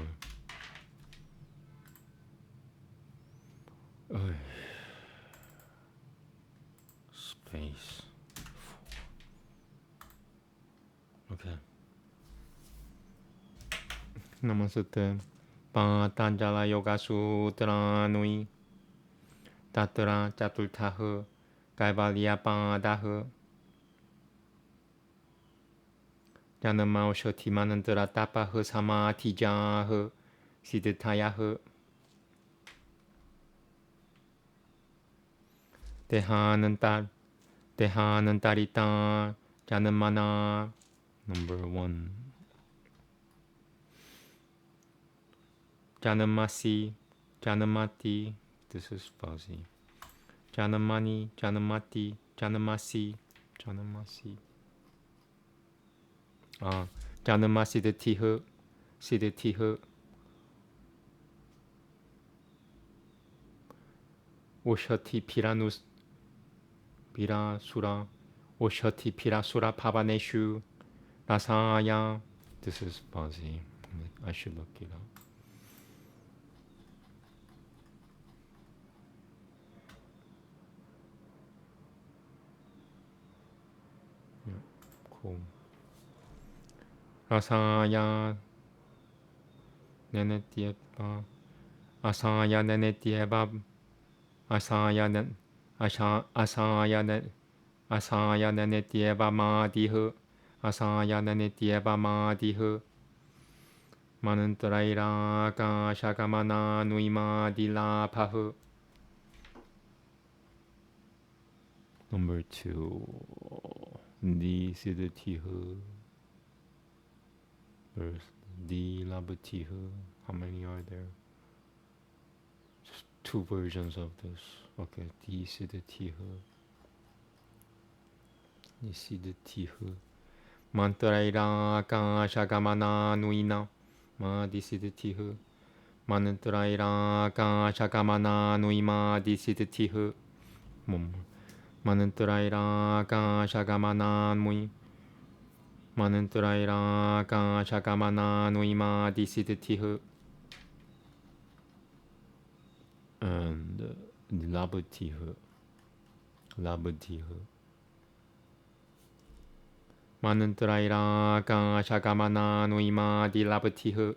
Space. Okay. Namaste. Patanjala Yoga Sutra Nui. Tatra Chaturtha Kaivalya Padaha. Janama Shoti Manandra Tapaha Samathijaha Siddhitayaha. Dehanantarita Janamana. Number 1. Janamasi, Janamati. This is fuzzy. Janamani, Janamati, Janamasi, Janamasi. Janamasi the Tiha, Siddhitiha. Oshati Pirasura Oshati Pirasura Pavaneshu Rasaya. This is fuzzy. I should look it up. Yeah, cool. Rasaya Nenetieba Asaya Nenetieba Asaya Nenetieba Madihu Asaya Nenetieba Madihu Manantraira Ka Shakamana Nuima Dilapahu. Number 2. Di Siddhatihu. There's Di Labatihu. How many are there? Just 2 versions of this. Okay, Di Siddhatihu. Di Siddhatihu. Mantraira Ka Shakamana Nuina. Ma Di Siddhatihu. Manantraira Ka Shakamana Nuima Di Siddhatihu. One more. Manantraira Ka Shakamana Nui. Manantraira Ka Shakamana Nuima Di Siddhatihu. And Labatihu. Manantraira Ka Shakamana Nuima Di Labatihu.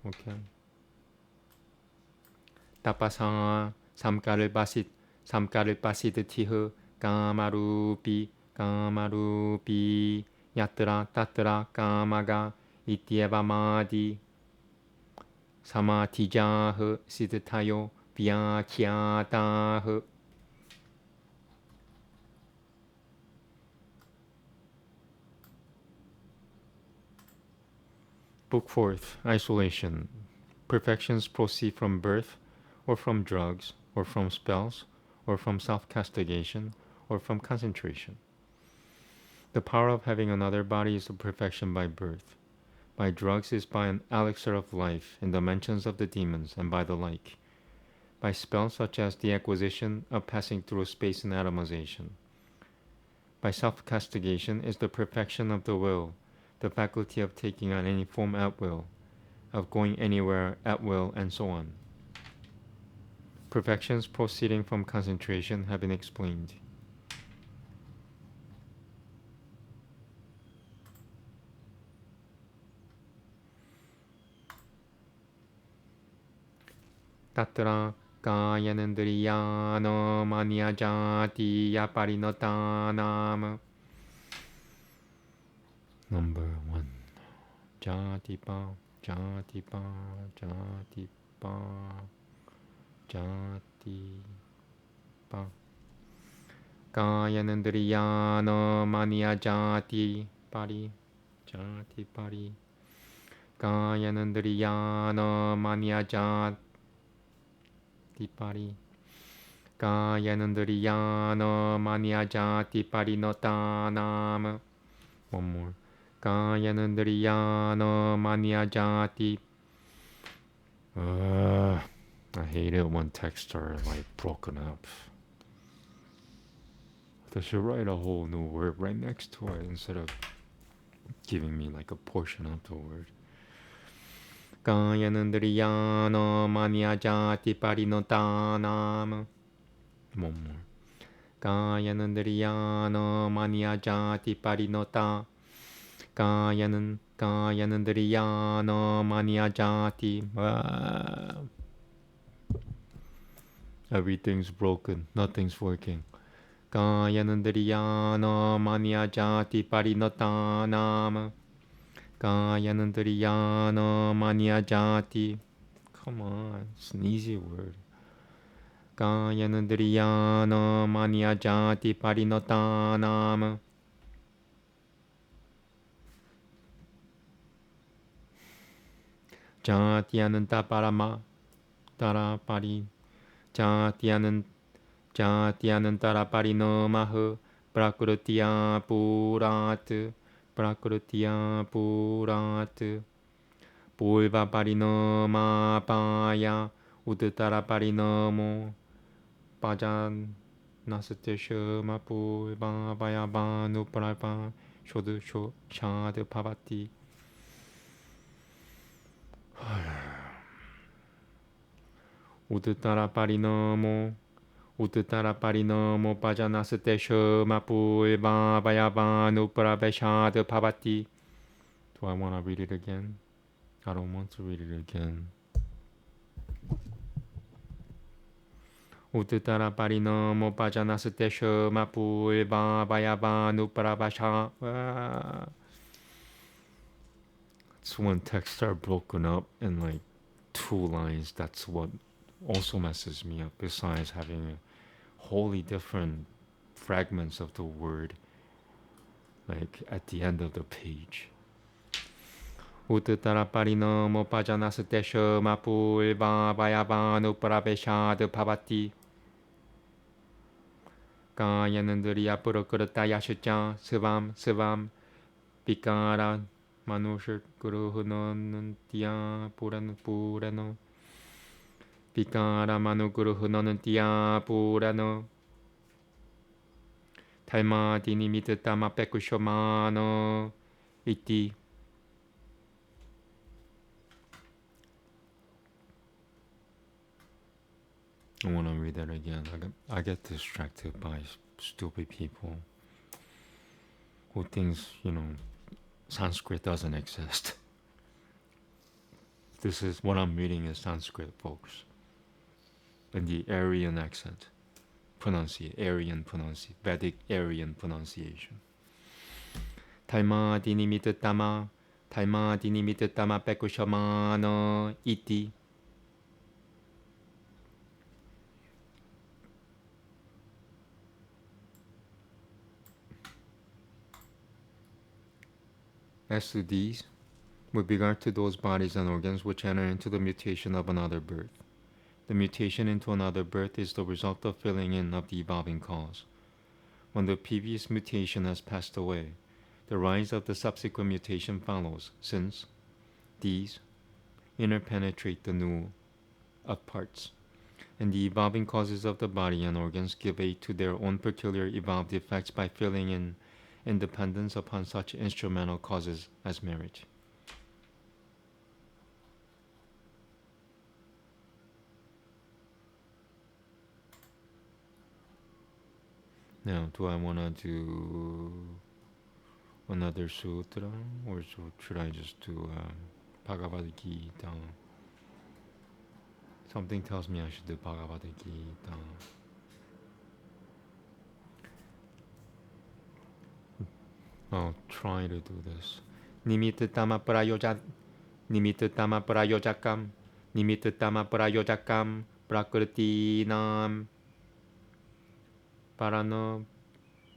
Okay. Tapasa Samkalpasiddhatihu Kamarupi Yatra Tatra Kamaga Ityavamadi Samatijahu Siddhatayo Vyakyatahu. Book 4th. Isolation. Perfections proceed from birth, or from drugs, or from spells, or from self-castigation, or from concentration. The power of having another body is the perfection by birth. By drugs is by an elixir of life in the mentions of the demons, and by the like. By spells such as the acquisition of passing through space and atomization. By self-castigation is the perfection of the will, the faculty of taking on any form at will, of going anywhere at will, and so on. Perfections proceeding from concentration have been explained. Tatra kayanandriyano maniyajati yaparinotanam. Number 1. Jatipa, Jatipa, Jatipa, Jatipa. Kayanandriyano maniyajati pari, Jati pari. Kayanandriyano maniyajati pari. Kayanandriyano maniyajati parinotanam. One more. Kayanandriyano maniyajati. I hate it when texts are like broken up. They should write a whole new word right next to it instead of giving me like a portion of the word. Kayanandriyano maniyajati parinotanam. One more. Kayanandriyano maniyajati parinota. Kayanandriyano maniyajati. Everything's broken. Nothing's working. Kayanandriyano maniyajati parinotanam. Kayanandriyano maniyajati. Come on, it's an easy word. Kayanandriyano maniyajati parinotanam. Jatyananta parama tarapari. Jatyanantara parino mahu. Prakrutya purat. Prakrutya purat. Pulva parino mapaya. Uttara parinomo. 빠잔 나스테셔 마pu 바 바야바 누프라바 쇼드 쇼 샤드 파바티 우드따라 파리너모 우드따라 파리너모 빠자나스테셔 마pu 바 바야바 누프라바 샤드 파바티. Do I want to read it again? I don't want to read it again. 우드따라 파리너모 빠자나스테셔 마pu 바 바야바 누프라바 샤. It's when texts are broken up in like 2 lines. That's what also messes me up, besides having wholly different fragments of the word like at the end of the page. 우뜨따라 파리너모 빠자나스테셔 마pu 바 바야바 누프라베 샤드 파바티. 가야는들이 앞으로 끌었다 야시자 스밤 스밤 비까라 마누실 그르흐너는 띠아 뿌라노 뿌라노 비까라 마누 그르흐너는 띠아 뿌라노 달마디니 미드따마 빼꾸쇼마노 이띠. I want to read that again. I get distracted by stupid people who thinks, Sanskrit doesn't exist. This is what I'm reading is Sanskrit, folks. In the Aryan accent. Vedic Aryan pronunciation. 달마디니 미드따마 빼꾸셔마너 이띠. As to these, with regard to those bodies and organs which enter into the mutation of another birth, the mutation into another birth is the result of filling in of the evolving cause. When the previous mutation has passed away, the rise of the subsequent mutation follows, since these interpenetrate the new of parts, and the evolving causes of the body and organs give aid to their own peculiar evolved effects by filling in independence upon such instrumental causes as marriage. Now, do I want to do another sutra, or should I just do Bhagavad Gita? Something tells me I should do Bhagavad Gita. I'll try to do this. Nimittama prayojakam prakritinam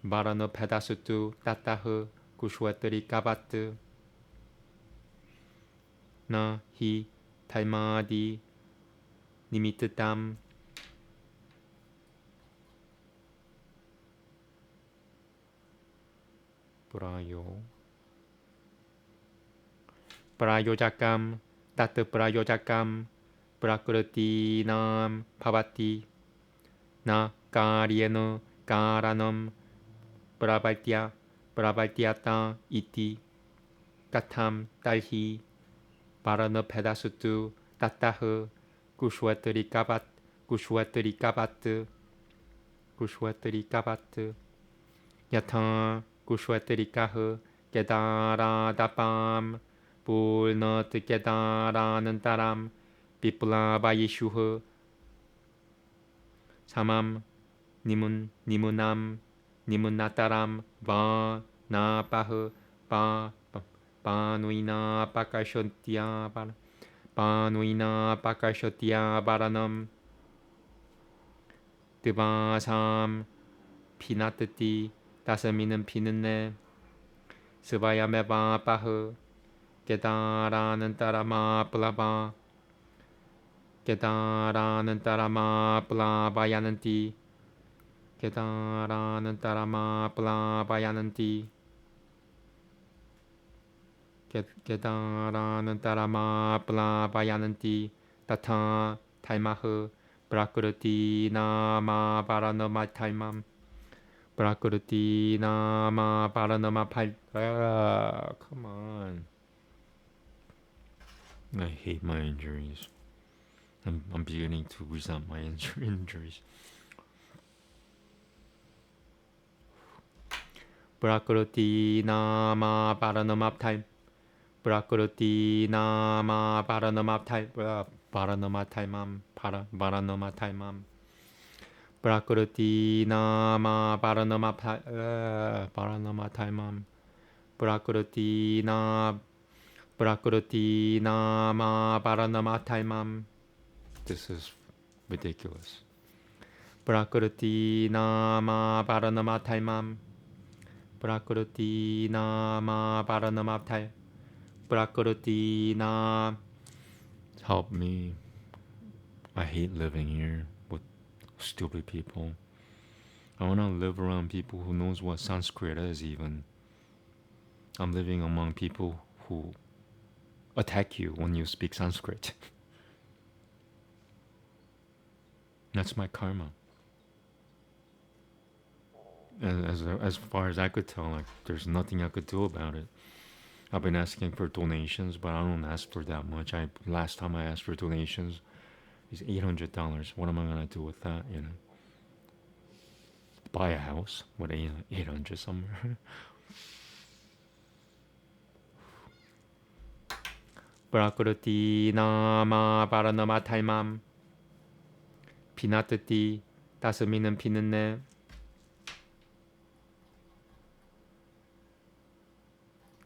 Varana pedasutu tataha kushwatari kavat na hi taimadi nimittam prayojakam tat prayojakam prakritinam bhavati na karyena karanam pravatyata iti katham talhi parana pedasutu tataha kushwatari kavat yatha kushwatari kaha kedaradapam purnat kedaranantaram viplava samam nimunataram va na paha panuina pakashotya varanam devasam pinatati 다스미는 피는네 스바야메바 파흐 게다라는 따라마 플라바 게다라는 따라마 플라바야는띠 게다라는 따라마 플라바야는띠 게다라는 따라마 플라바야는띠 타타 타이마흐 Prakriti nama paranama taimam. Prakriti nama paranama pai. Come on. I hate my injuries. I'm beginning to resent my injuries. Prakriti nama paranama taim. Prakriti nama paranama taim. Paranama taimam. Paranama taimam. Prakriti nama paranama taimam. Prakriti nama paranama taimam. This is ridiculous. Prakriti nama paranama taimam. Prakriti nama paranama taimam. Prakriti na. Help me. I hate living here with stupid people. I want to live around people who knows what Sanskrit is even. I'm living among people who attack you when you speak Sanskrit. That's my karma. As far as I could tell, like, there's nothing I could do about it. I've been asking for donations, but I don't ask for that much. Last time I asked for donations is $800. What am I gonna do with that? You know, buy a house with 800 somewhere. Prakriti nama paranama taimam. Pinatati 다스미는 피는네.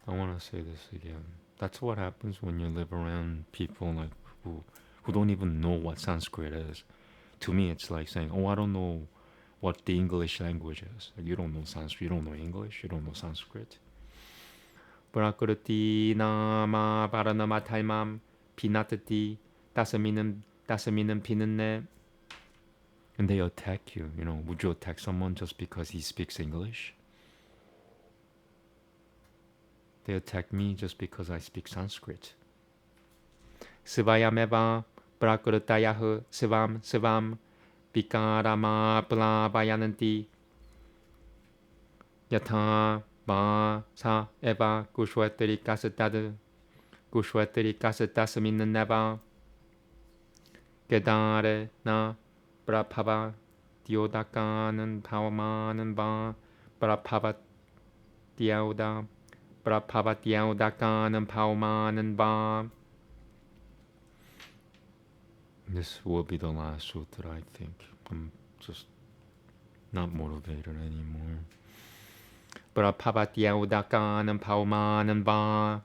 I want to say this again. That's what happens when you live around people like who don't even know what Sanskrit is. To me, it's like saying, "Oh, I don't know what the English language is." Like, you don't know Sanskrit, you don't know English, you don't know Sanskrit. Prakriti nama paranama taimam pinatati 다스미는 피는네. And they attack you. You know, would you attack someone just because he speaks English? They attack me just because I speak Sanskrit. Svayameva prakritayah svam vikarama plabayananti yatha ma sa eva kushvatri kastasmin neva kedare na prabhava diodakanan bhavaman va prabhava dioda prabhavatyaudakanam bhavaman va. This will be the last sutra, I think. I'm just not motivated anymore. Prabhavatyaudakanam bhavaman va.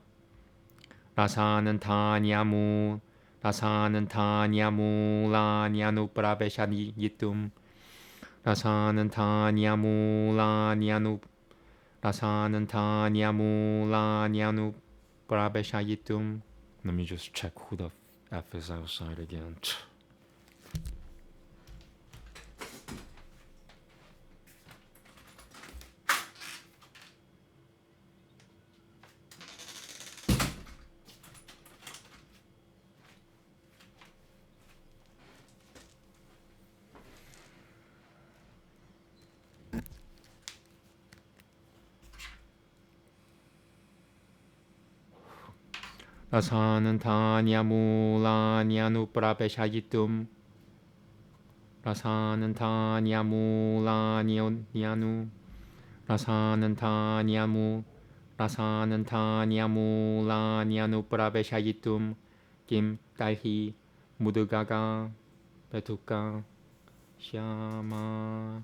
Rasanan tanyamu lanyanu praveshayitum. Rasanan tanyamu lanyanu praveshayitum. Let me just check who the F is outside again. Rasanan tanyamu lanyanu praveshayitum. Rasanan tanyamu lanyanu. Rasanan tanyamu lanyanu praveshayitum. Kim talhi mudugaga betuka shama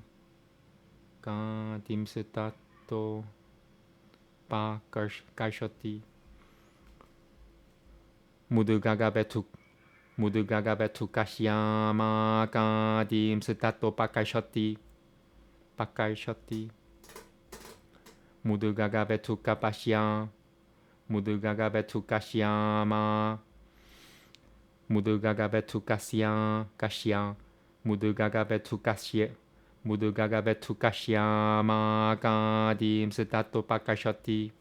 kadimsitato pa karshati. Mudugaga betuka shama kadimsitato pakashati. Mudugaga betuka pasya. Mudugaga betuka shama. Mudugaga betuka kasya. Mudugaga betuka shama kadimsitato pakashati.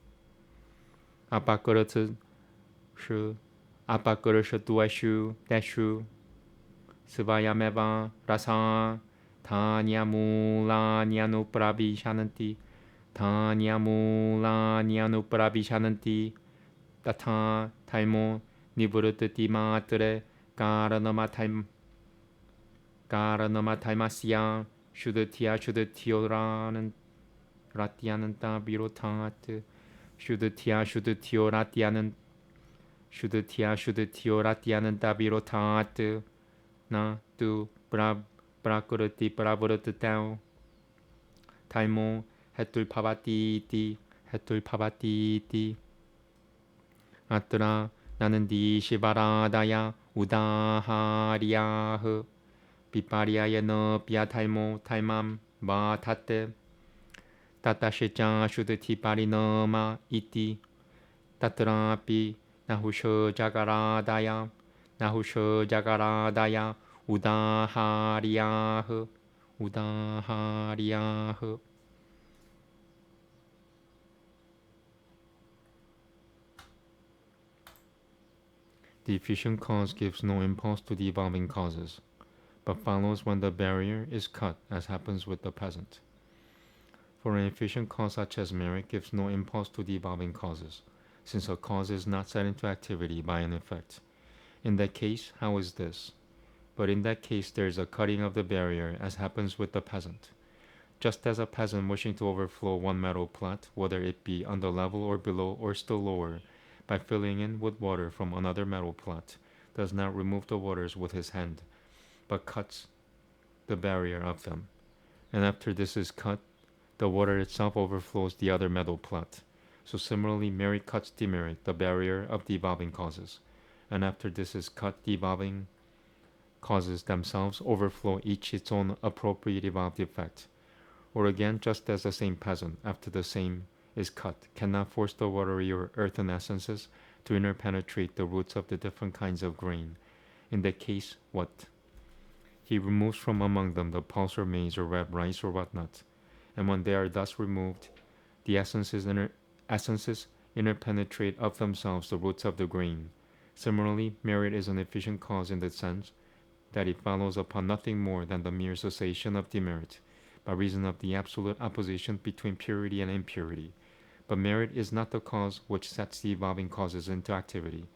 Apakuratu shu. Apakurusha duashu dashu. Svayameva rasa Tanyamulanyanu Tanyamulanyanu Tata taimo Nivrutati matre Karanama taimasya Shuddhatioranan Ratyananta Virotat Shuddhatioratyananta Virotat Na tu Prakurati Pravuratao Taimo Hetulpavati Atra Nanandi Shivaradaya Udaharyaha Piparyaya no Pyataimo Taimam Vatate Tatashecha Shuddhati Parinama Iti Tatrapi Nahusho Jagaradaya Udaharyaha The efficient cause gives no impulse to the evolving causes, but follows when the barrier is cut, as happens with the peasant. For an efficient cause such as merit gives no impulse to the evolving causes, since a cause is not set into activity by an effect. In that case, how is this? But in that case there is a cutting of the barrier, as happens with the peasant. Just as a peasant wishing to overflow one meadow plot, whether it be on the level or below or still lower, by filling in with water from another meadow plot, does not remove the waters with his hand, but cuts the barrier of them. And after this is cut, the water itself overflows the other meadow plot. So similarly, merit cuts demerit, the barrier of the evolving causes. And after this is cut, the evolving causes themselves overflow each its own appropriate evolved effect. Or again, just as the same peasant, after the same is cut, cannot force the watery or earthen essences to interpenetrate the roots of the different kinds of grain. In that case, what? He removes from among them the pulse or maize or red rice or whatnot. And when they are thus removed, the essences interpenetrate of themselves the roots of the grain. Similarly, merit is an efficient cause in the sense that it follows upon nothing more than the mere cessation of demerit, by reason of the absolute opposition between purity and impurity. But merit is not the cause which sets the evolving causes into activity.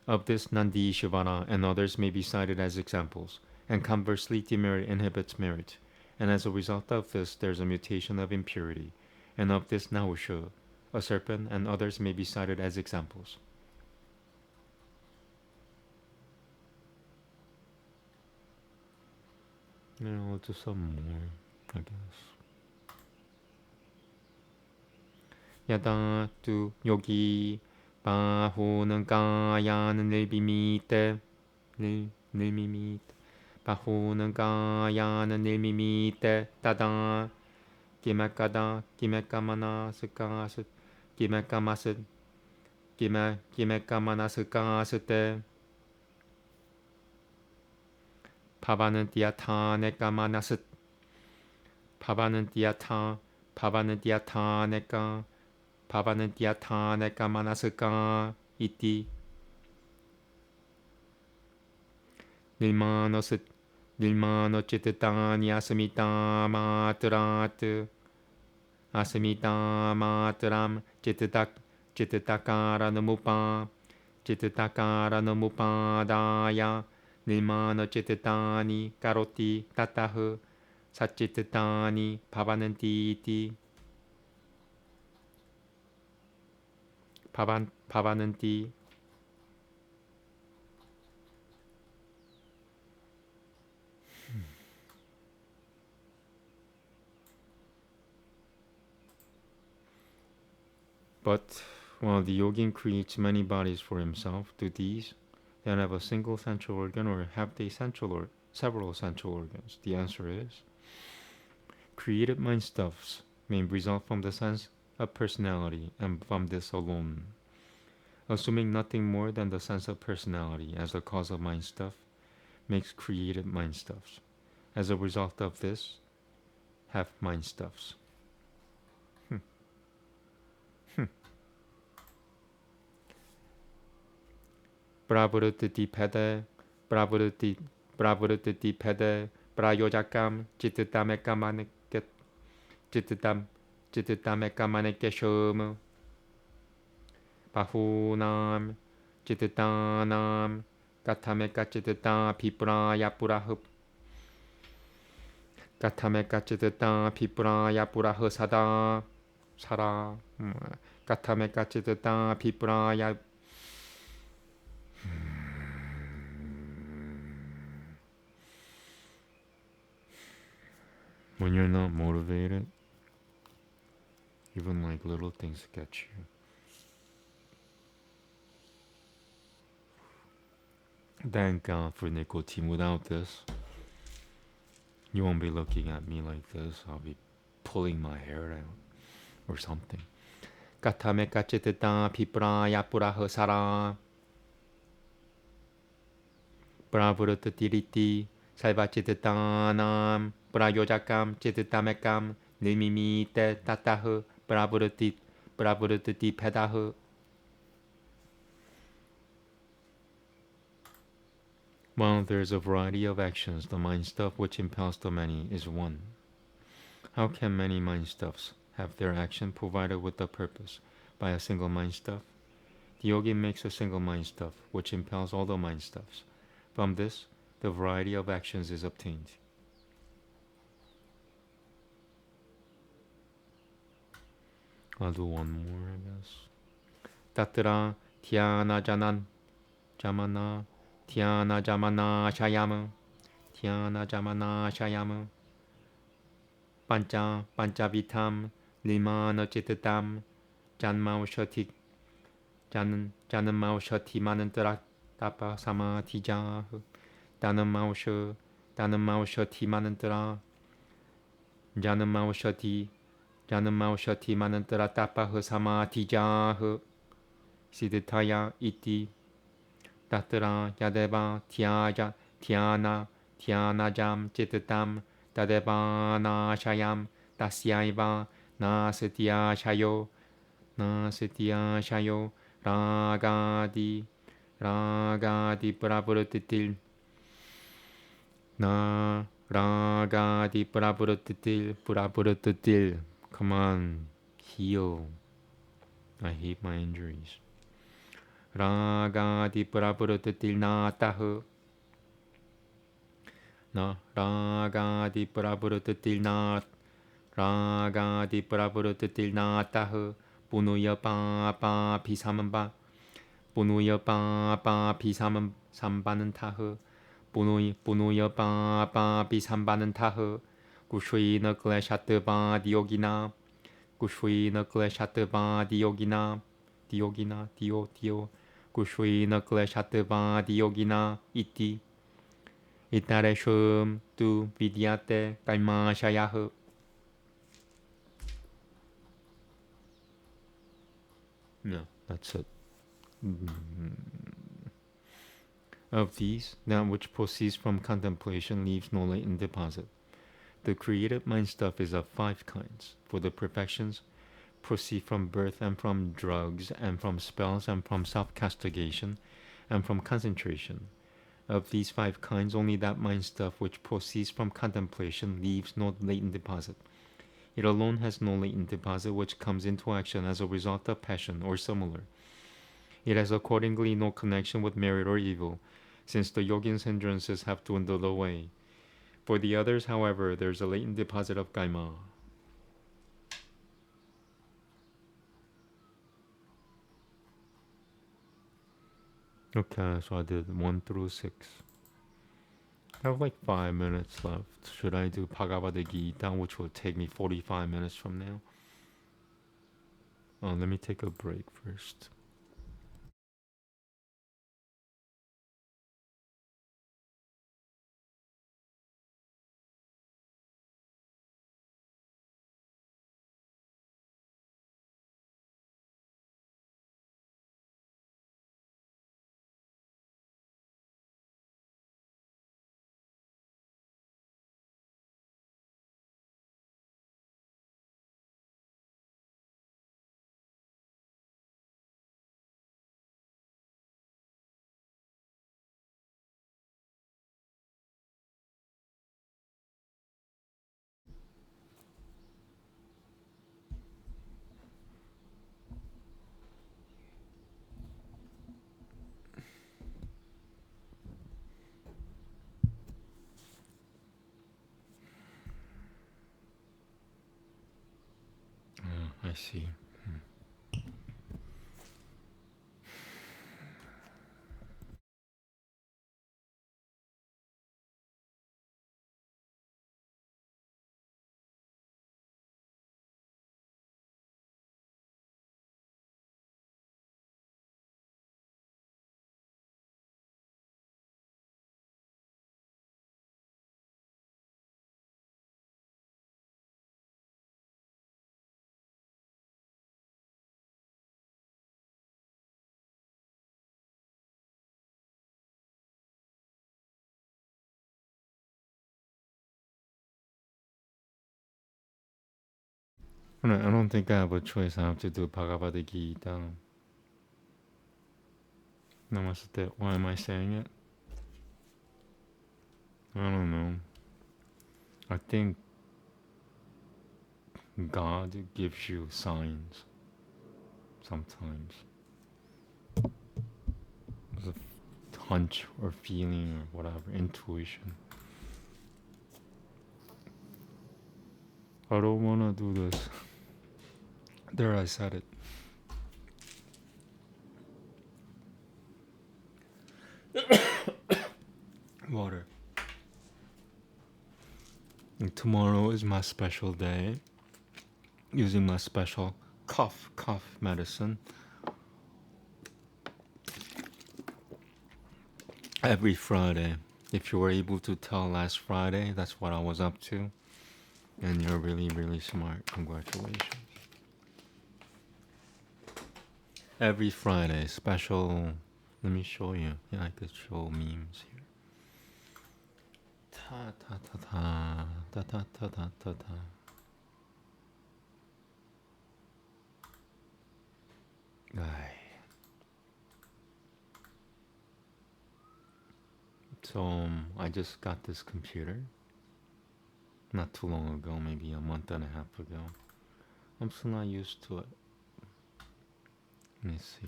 Of this, Nandi, Shivara, and others may be cited as examples, and conversely, demerit inhibits merit, and as a result of this, there is a mutation of impurity, and of this, Nahusha, a serpent, and others may be cited as examples. I'll do some more, I guess. Yada tu yogi bahunan kayan nilmimite bahunan kayan nilmimite tada kimekada kimekamanasukasut kimekamanasukasute Pavanantiyatha nekamanasut Pavanantiyatha nekamanasuka iti Nilmano chittani asamita matram chittakara namupadaya Nilmano chittani karoti tataha sachittani pavananti iti pavananti. But while the yogin creates many bodies for himself, do these then have a single central organ, or have they several central organs? The answer is, created mind stuffs may result from the sense of personality, and from this alone. Assuming nothing more than the sense of personality as the cause of mind stuff makes created mind stuffs. As a result of this, have mind stuffs. Brabruti pede, Brabruti pede, Brayojakam, Jititamekamaniket, Jititamekamaniket Bahunam, Jititanam, Gatameka Jitita, Pipraya Purahup, Gatameka Jitita, Pipraya Purahusada, Sara, Gatameka Jitita, Pipraya. When you're not motivated, even like little things get you. Thank God for nicotine. Without this, you won't be looking at me like this. I'll be pulling my hair out or something. Gatameka Jitita, Pipraya Purahusara. Bravurutitiriti, Salvachititanam, Brayojakam, Chititamekam, Nimimite Tatahu, Bravuriti Pedahu. While there is a variety of actions, the mind stuff which impels the many is one. How can many mind stuffs have their action provided with a purpose by a single mind stuff? The yogi makes a single mind stuff which impels all the mind stuffs. From this, the variety of actions is obtained. I'll do one more, I guess. Tatra Tiana Janan Jamana Tiana Jamana Shayama Tiana Jamana Shayama Panchavitam Limana Chitatam Janmaushati Janmaushati Manantara Tapa Samatija Danamaushati Manantara Janmaushati Manantara Tapa Samatija Siddhaya iti Tatra Yadeva Tiana Jam Chitatam Tadevana Shayam Tasyaiva Nasitya Shayo Ragadi Prabhuratitil Ragadi Prabhuratitil. Come on, heal. I hate my injuries. Ragadi Prabhuratitil Natahu Ragadi Prabhuratitil Ragadi Prabhuratitil Natahu Punuya Papa Pisamamba Punuya Papa Pisambanantahu Punuya Papa Pisambanantahu Kushwina Kleshatava Diogina Kushwina Kleshatava Diogina Dio Kushwina Kleshatava Diogina iti Itareshum tu Vidyate Kaima Shayahu. No, that's it. Of these, that which proceeds from contemplation leaves no latent deposit. The created mind stuff is of 5 kinds. For the perfections, proceed from birth and from drugs and from spells and from self-castigation and from concentration. Of these 5 kinds, only that mind stuff which proceeds from contemplation leaves no latent deposit. It alone has no latent deposit which comes into action as a result of passion or similar. It has accordingly no connection with merit or evil, since the yogin's hindrances have dwindled away. For the others, however, there is a latent deposit of kaima. Okay, so I did 1 through 6. I have like 5 minutes left. Should I do Bhagavad Gita, which will take me 45 minutes from now? Let me take a break first. I see. I don't think I have a choice. I have to do Bhagavad Gita. Namaste. Why am I saying it? I don't know. I think God gives you signs sometimes. There's a hunch or feeling or whatever, intuition. I don't want to do this. There, I said it. Water. And tomorrow is my special day. Using my special cough medicine. Every Friday. If you were able to tell last Friday, that's what I was up to. And you're really, really smart. Congratulations. Every Friday, special. Let me show you. Yeah, I could show memes here. Ta ta ta ta ta ta ta ta ta ta. Aye. So I just got this computer not too long ago, maybe a month and a half ago. I'm still not used to it. Let me see.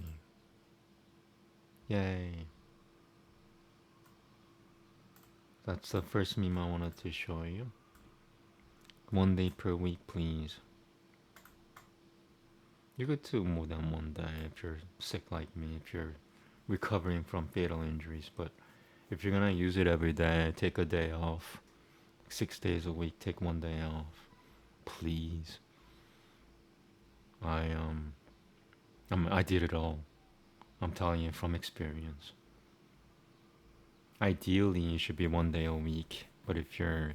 Yay. That's the first meme I wanted to show you. 1 day per week, please. You could do more than 1 day if you're sick like me, if you're recovering from fatal injuries. But if you're gonna use it every day, take a day off. 6 days a week, take 1 day off. Please. I did it all. I'm telling you from experience. Ideally, it should be 1 day a week. But if you're,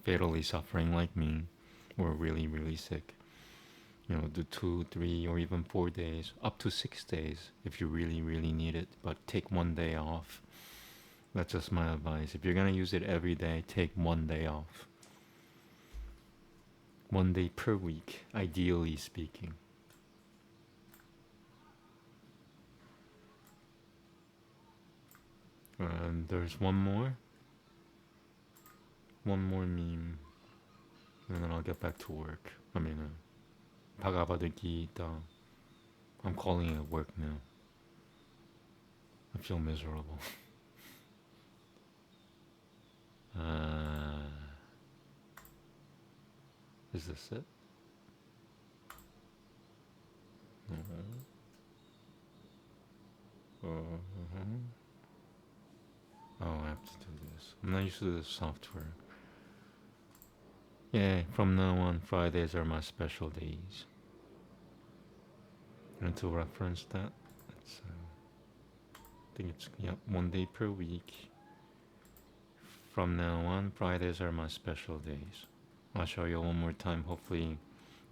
fatally suffering like me, or really, really sick, do 2, 3, or even 4 days, up to 6 days if you really, really need it. But take 1 day off. That's just my advice. If you're gonna use it every day, take 1 day off. 1 day per week, ideally speaking. And there's one more meme, and then I'll get back to work. Bhagavad Gita. I'm calling it work now. I feel miserable. Is this it? Oh, I have to do this. I'm not used to this software. Yeah, from now on, Fridays are my special days. And to reference that, it's, I think it's 1 day per week. From now on, Fridays are my special days. I'll show you one more time. Hopefully,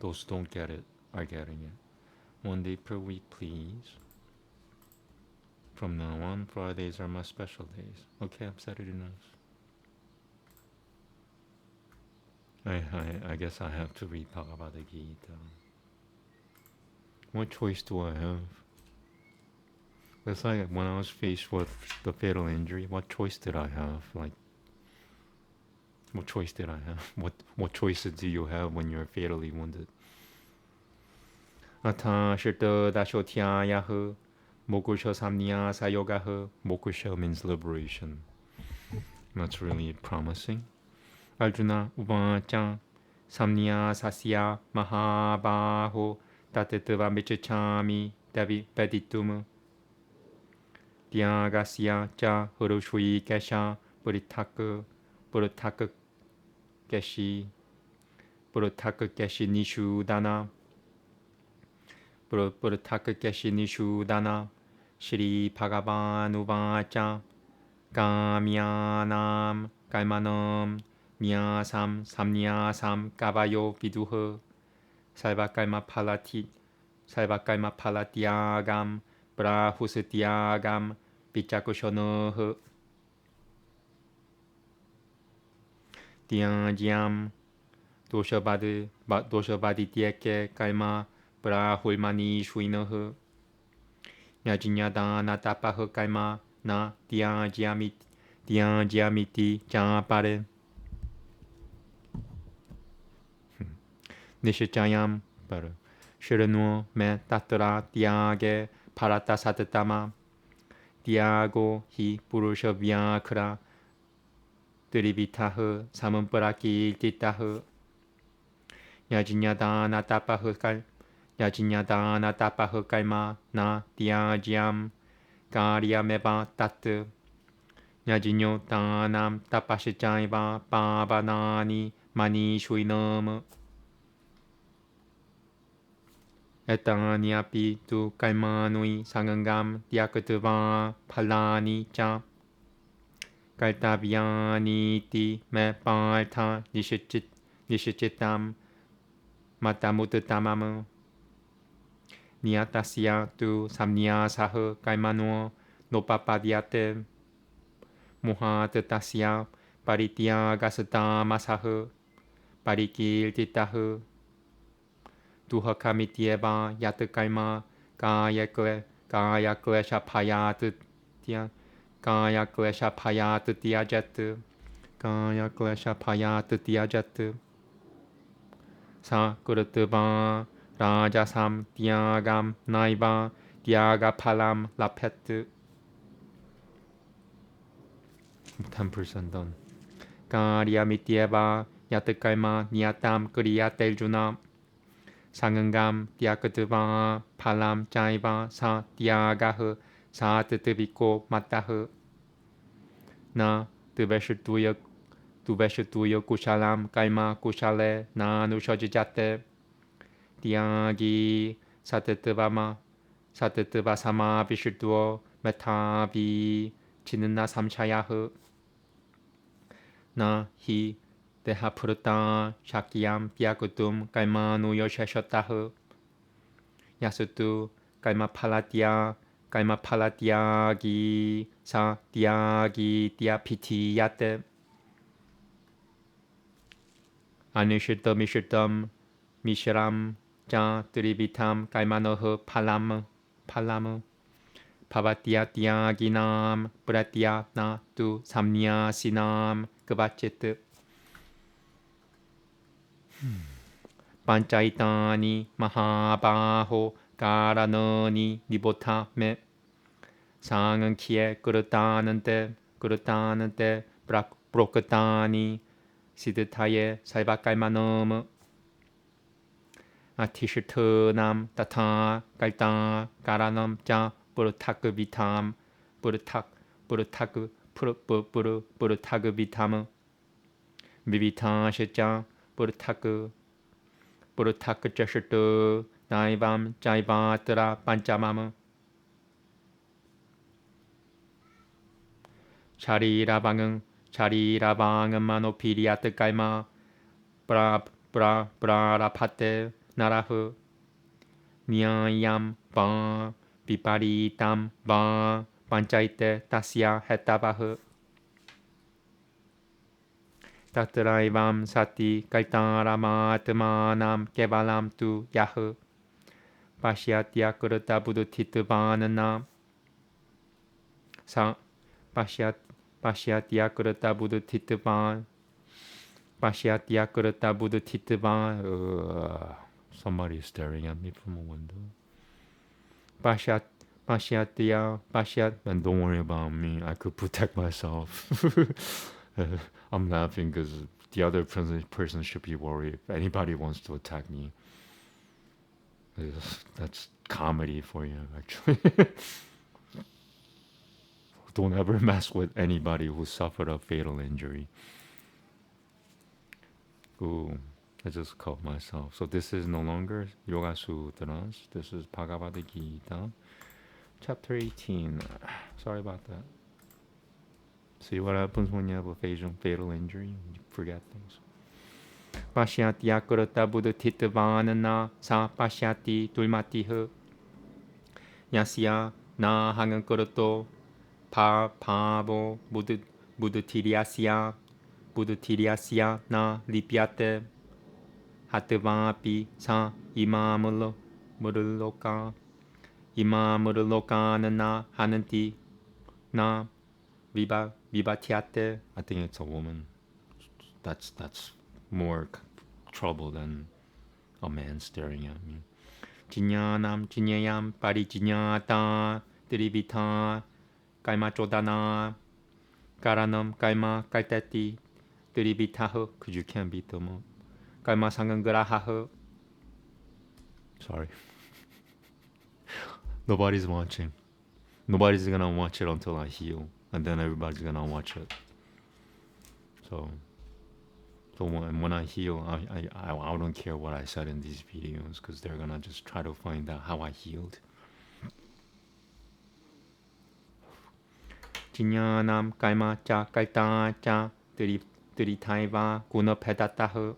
those who don't get it are getting it. 1 day per week, please. From now on, Fridays are my special days. Okay, I've said it enough. I guess I have to read Bhagavad Gita. What choice do I have? It's like when I was faced with the fatal injury, what choice did I have? Like, what choice did I have? What choices do you have when you're fatally wounded? Ata shirto dashotya yahu mokusho samnya sayogahu. Mokusho means liberation. That's really promising. Arjuna uvacha Samnya Sasya Mahabaho Tatetva Michachami Davi Peditum Dyagasya Cha Hurushui Kesha Burutak Geshi Nishudana Burutak Geshi Nishudana Shri Bhagavanuvacha Kamyanam Kalmanam Myasam Samnyasam Kavayo Viduha Salvakalma Palatiagam Brahusatiagam Vichakushonoh Dianjiam Doshabadi Tieke Kalma Brahulmani Shuinoh Yajinyadana Tapah Kalma Na Dianjiamiti Jampare Nishachayam Par Shiranu Me Tatra Diage Parata Satatama Diago Hi Purusha Vyakra Durivitaha Samumpuraki Titaha Yajinyadana Tapah Kalma Na Diajiam Karyameva Tat Yajinyo Tanam Tapashijaiva Pavanani Mani Shuinam Etaniapi tu Kalmanui Sangangam Diakatava Palani Cha Kartavyani Ti Me Partha Nishichitam Matamutatamam Niyatasya tu Samnyasaha Kalmano Nopapadyate Muhatatasya Parityagasatamasaha Parikirtitaha Duhakamitieva Yatakalma Kaya Klesha Payatutya Kaya Klesha Payatutyajat Kaya Klesha Payatutyajat Sa Kurutva Rajasam Tyagam Naiva Tyagapalam Lapet 10% done. Karyamitieva Yatakalma Niyatam Kuriyateljuna Sangangam Tyakatva Palam Jaiva Sa Tyagah Sa Tataviko Matah Na Tuveshatuya Kushalam Kalma Kushale Na Nushajate Tyagi Satatva Sama Vishudvo Metavi Chinna Samchayah Na Hi Dehapurta Shakyam Pyakutum Kalmanu Yoshashotah Yasutu Kalma Palatyagi Sa Tyagi Tyapiti Yate Anishitam Mishram Ja Trivitam Kalmanoh Palam Pavatyaginam Pratyatna tu Samnyasinam Kavachit Panchaitani Mahabaho Karanani Nibota Me Sangankye Kurutanante Prokatani Siddhataye Saivakalmanam Atishatanam Tata Kalta Karanam Ja Purutakavitam Purutakavitam Vivitashaja Purutaka Naivam Jaivatra Panchamam Charirabangam Manopiriat Kaima Prarapate Narahu Nyayam Va Viparitam Va Panchaite Tasya Hetavahu Tatraivam Sati Kaitaramatmanam Kevalam Tu Yahu Pashyatya Kurta Budutitvananam Sa Pashyatya Kurta Budutitvan Pashyatya Kurta Budutitvan Somebody is staring at me from a window. Pashyat, and don't worry about me. I could protect myself. I'm laughing because the other person should be worried if anybody wants to attack me. That's comedy for you, actually. Don't ever mess with anybody who suffered a fatal injury. Ooh, I just caught myself. So this is no longer Yoga Sutras. This is Bhagavad Gita, chapter 18. Sorry about that. See what happens when you have a fatal injury? You forget things. Pashyati akurata buddhititvanana sa pashyati dulmatiha yasya na hangan kuruto pavo buddhitiriasya na lipyate hatvapi sa imamurlokanana hananti na vibatyate. I think it's a woman. That's more trouble than a man staring at me. Jinyanam jinyayam parijinyata diribita kaima chodana karanam kaima kaitati diribitaho, because you can't beat them up. Kaima sangangrahaho. Sorry. Nobody's watching. Nobody's gonna watch it until I heal, and then everybody's gonna watch it. So when I heal, I don't care what I said in these videos, because they're gonna just try to find out how I healed. Jinyanam kaima cha kaita cha dirithaiva guna pedataha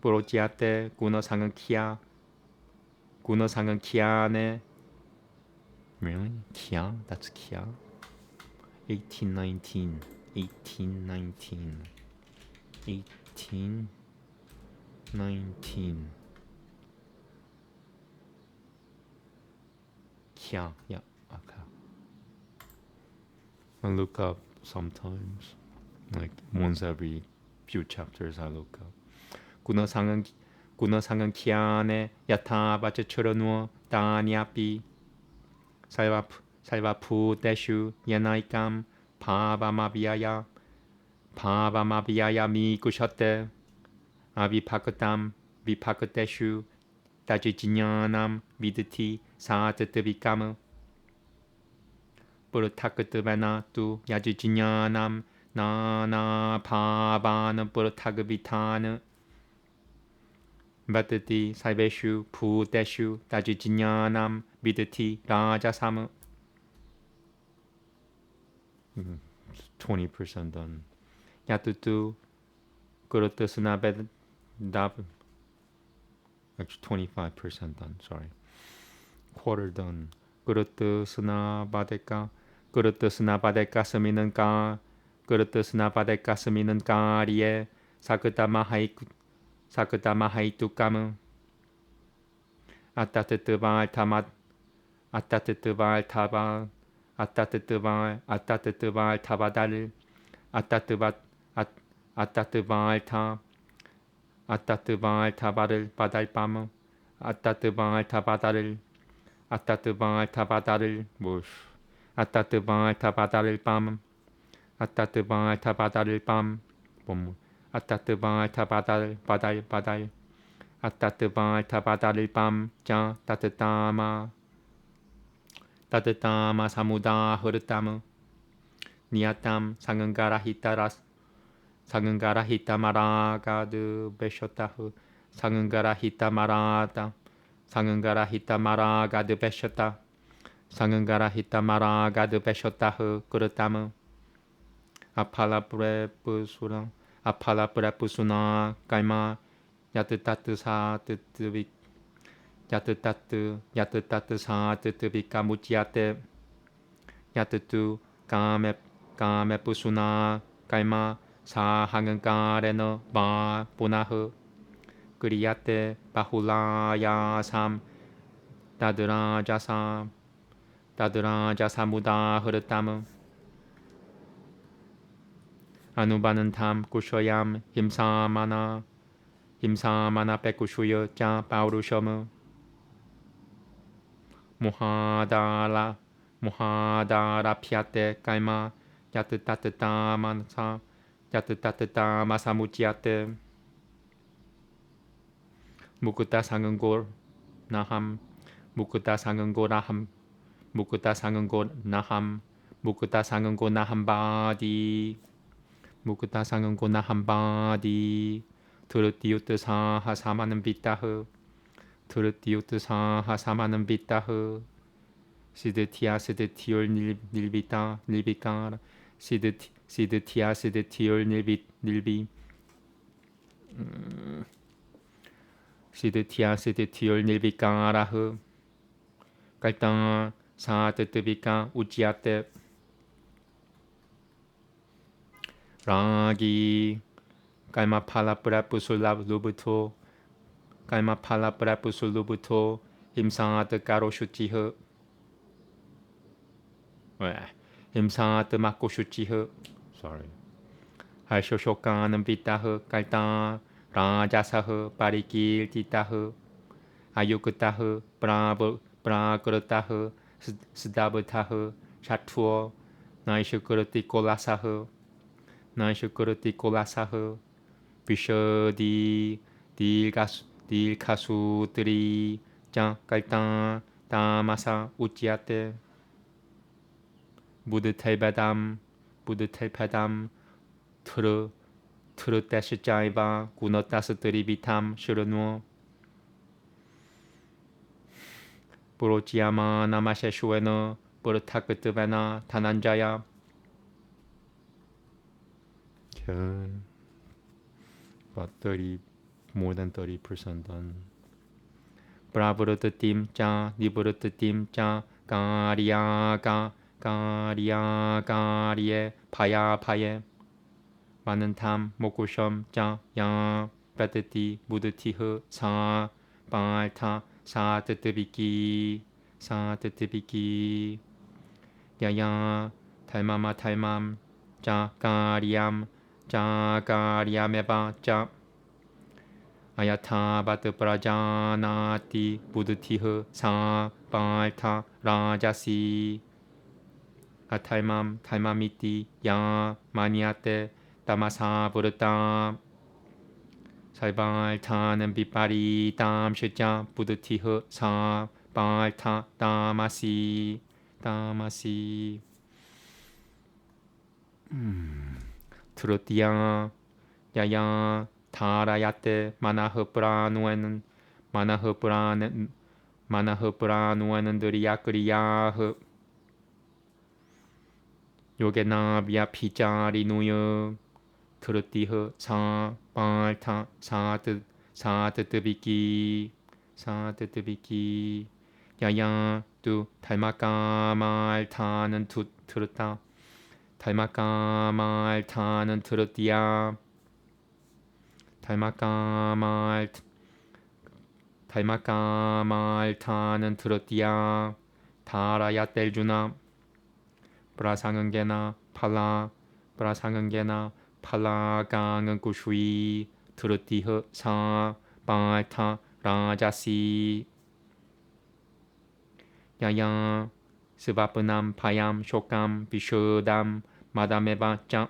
burojiate guna sangankiane. Really? Kya? That's kya? 1819. Kya, yeah, okay. I look up sometimes, like once every few chapters I look up. Guna sangan kiane yata bachachuranuo danyapi salvapu deshu yanaikam pavamabhyaya mi kushate vipakateshu dajijinyanam vidati satatavikam purutakatavana tu yajijinyanam nana pavana purutagavitana vadati saiveshu pudeshu dajijinyanam vidati rajasama. 20% done. Yatutu kurutasana bedab. Actually 25% done, sorry. Quarter done. Kurutasana badeka saminan karye sakutama haitukam atatatuval tabadal atatuval tabadal badalpam atatuval tabadal bush atatuval tabadalpam bum atatuval badal atatuval tabadalpam ja tatatama samuda hurtama niyatam sangangarahita maragadu beshotahu sangangarahita maragadu beshota sangangarahita maragadu beshotahu kurutama apala prepusuna kaima yatutatu sa tutubikamutyate yatutu kame pusuna kaima sa hangangareno va punahu kuriyate bahulayasam tadurajasam udahurtamu anubanantam kushoyam himsamana pekushuyo ja paurushamu muhadara pyate kaima yatutatamansa 야뜨따뜨따 마사무찌야떼 무끄따 상은골 나함 무끄따 상은골 나함 무끄따 상은골 나함 무끄따 상은골 나함바디 무끄따 상은골 나함바디 드르띠우뜨 사하 사마는 비따흐 드르띠우뜨 사하 사마는 비따흐 시드티아 시드티올 닐비따 닐비까라 시드티아 시드티올 닐비 시드티아 시드티올 닐비까라흐 깔땅 사뜨뜨비까 우찌아떼 라기 깔마팔라브라푸술라루부토 깔마팔라브라푸술루부토 힘상아뜨 까로슈찌흐 힘상아뜨 마코슈찌흐 sorry 할쇼쇼까는 비따흐 깔땅 라자사흐 파리길 티따흐 아유크따흐 브라그르따흐 스다브타흐 샤투어 나이슈크르티콜라사흐 나이슈크르티콜라사흐 비셔디 딜카수들이 짱 깔땅 다마사 우찌아떼 무드텔바담 트르떼시짜이바 구너따스트리비탐 슈르누어 브로치야마 나마셰슈에너 브르타크트베나 타난자야 Good. About 30, more than 30% done. 브라브르트 팀짜 니브르트 팀짜 가리아가 가리에 파야파예 많은 탐 모쿠셴 짜야 베트티 무드티흐 사 발타 사뜨뜨비기 야야 탈맘 짜가리암 짜가리암에바 짜 아야타 바트 프라자나티 부드티흐 사 발타 라자시 탈맘이티 야 마니아테 따마사 부르따 살발타는 빗발이 땀시자 부드티흐 사 발타 따마시 트로티야 야야 타라야테 마나흐브라누에는 드리야크리야흐 요게나비야 피자리누여 트로티흐 사 발타 사뜨뜨비기 야야 뚜 달마까말타는 트르타 달마까말타는 트르띠야 달마까말타는 트르띠야 다라야 뗄주나 브라상은게나 팔라강은 구슈이 트르띠흐 사 발타 라자시 야야 스바프남 파얌 쇼감 비쇼담 마담에바짜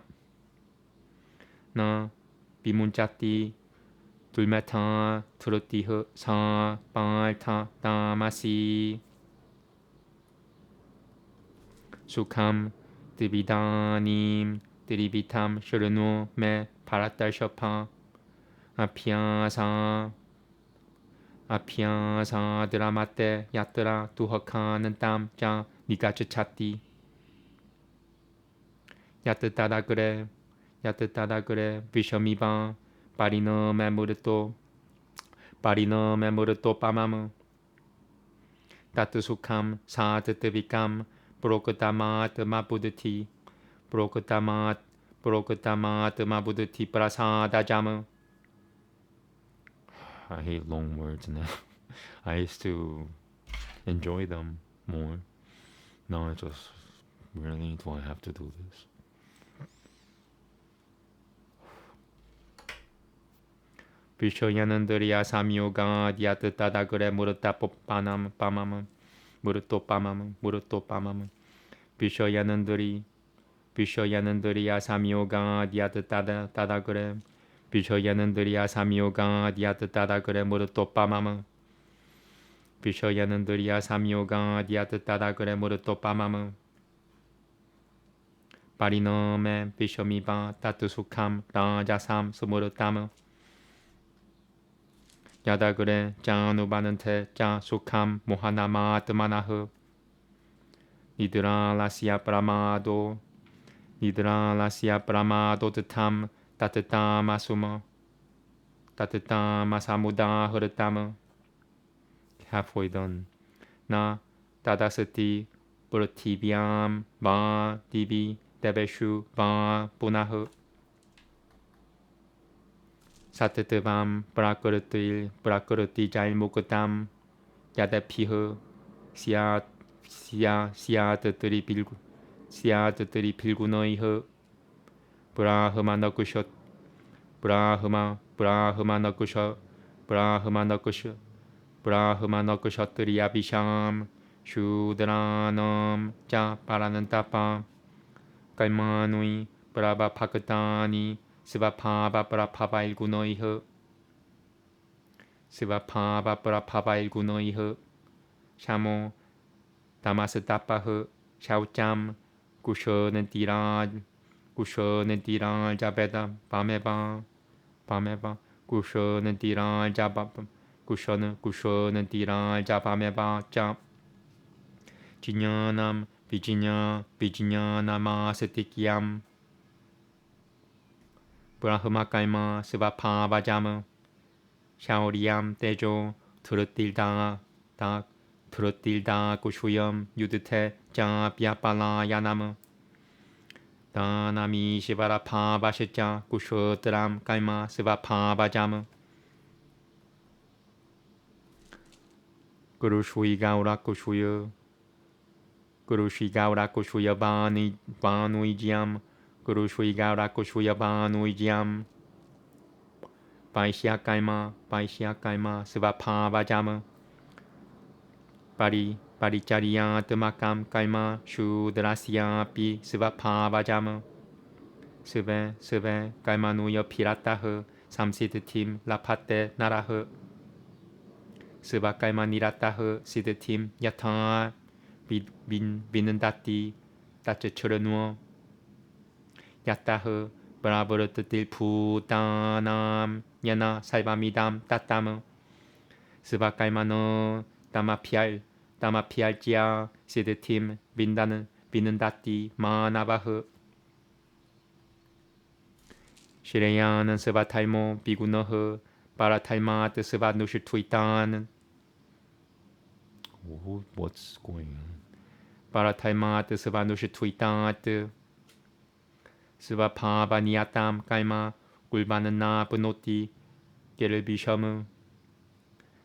나 비문짜띠 둘메타 트르띠흐 사 발타 다마시 수캄 드비다님 드리비탐 슈르누 메 파라탈쇼파 아피아사 드라마테 야트라 두허카는 땀짜 니가츠 차띠 야뜨따다 그래 비셔미바 파리너 메무르토 빠마무 따뜨수캄 사뜨뜨비캄 브로크타마트 마부드티 브로크타마트 마부드티 프라사다자무 I hate long words now. I used to enjoy them more. Now I just really do I have to do this? 비쇼야는들이야 사미오가 디아뜨따다 그래 무르따 뽀빠남 빠마무 무르또 빠마무 비쇼야는들이 비셔야는들이야 사미오가 디아드 따다 그래 비셔야는들이야 사미오가 디아드 따다 그래 무릇 또빠마무 비셔야는들이야 사미오가 디아드 따다 그래 무릇 또빠마무 바리너메 비셔미바 따뚜수캄 라자삼 스무르따무 야다 그래 짜누바는테 짜수캄 모하나마 뜨마나흐 니드라 라시아 브라마도 니드라 라시아 브라마도 드탐 따뜻따마수머 따뜻따마사무다 흐르따무 halfway done 나 따다스티 브르티비암 마 디비 데베슈 바 부나흐 사트트밤 브라크르티 잘무크담 야데피흐 시아드들이 빌구너이흐 브라흐마 너쿠셔 브라흐마 너쿠셔들이 야비샴 슈드라넘 자 바라는 따빠 깔마누이 브라바 파크타니 스바파바 브라파바 일구너이흐 스바파바 브라파바 일구너이흐 샤모 다마스 따빠흐 샤우짬 구셔는 디랄 자베다 밤에바 구셔는 디랄 자바 구셔는 디랄 자밤에바 짭 지냐남 비지냐나마 스티키암 브라흐마 깔마 스바파바자무 샤오리암 떼조 트르틸다 구슈염 유드테 자 비아팔라 야나무 다나미 시바라파바시자 구슈드람 깔마 스바파바자무 그루슈이가우라 구슈여 바누이지암 그루슈이가우라 바누이지암 바이시아 깔마 스바파바자무 바리짜리야 뜨마캄 깔마 슈드라시아 비 스바파바자무 스베 깔마누여 피라타흐 삼시드팀 라파테 나라흐 스바 깔마니라타흐 시드팀 야타 비는다띠 따츠처르누어 야타흐 브라브르뜨딜 푸다남 야나 살바미담 따따무 스바 깔마노 다마피알지야 시드팀 비는다띠 마나바흐 시레야는 스바탈모 비구너흐 바라탈마트 스바누시투이탄 What's going on? 바라탈마트 스바누시투이탄트 스바파바니아탐 깔마 꿀바는 나 브노티 게를 비셔무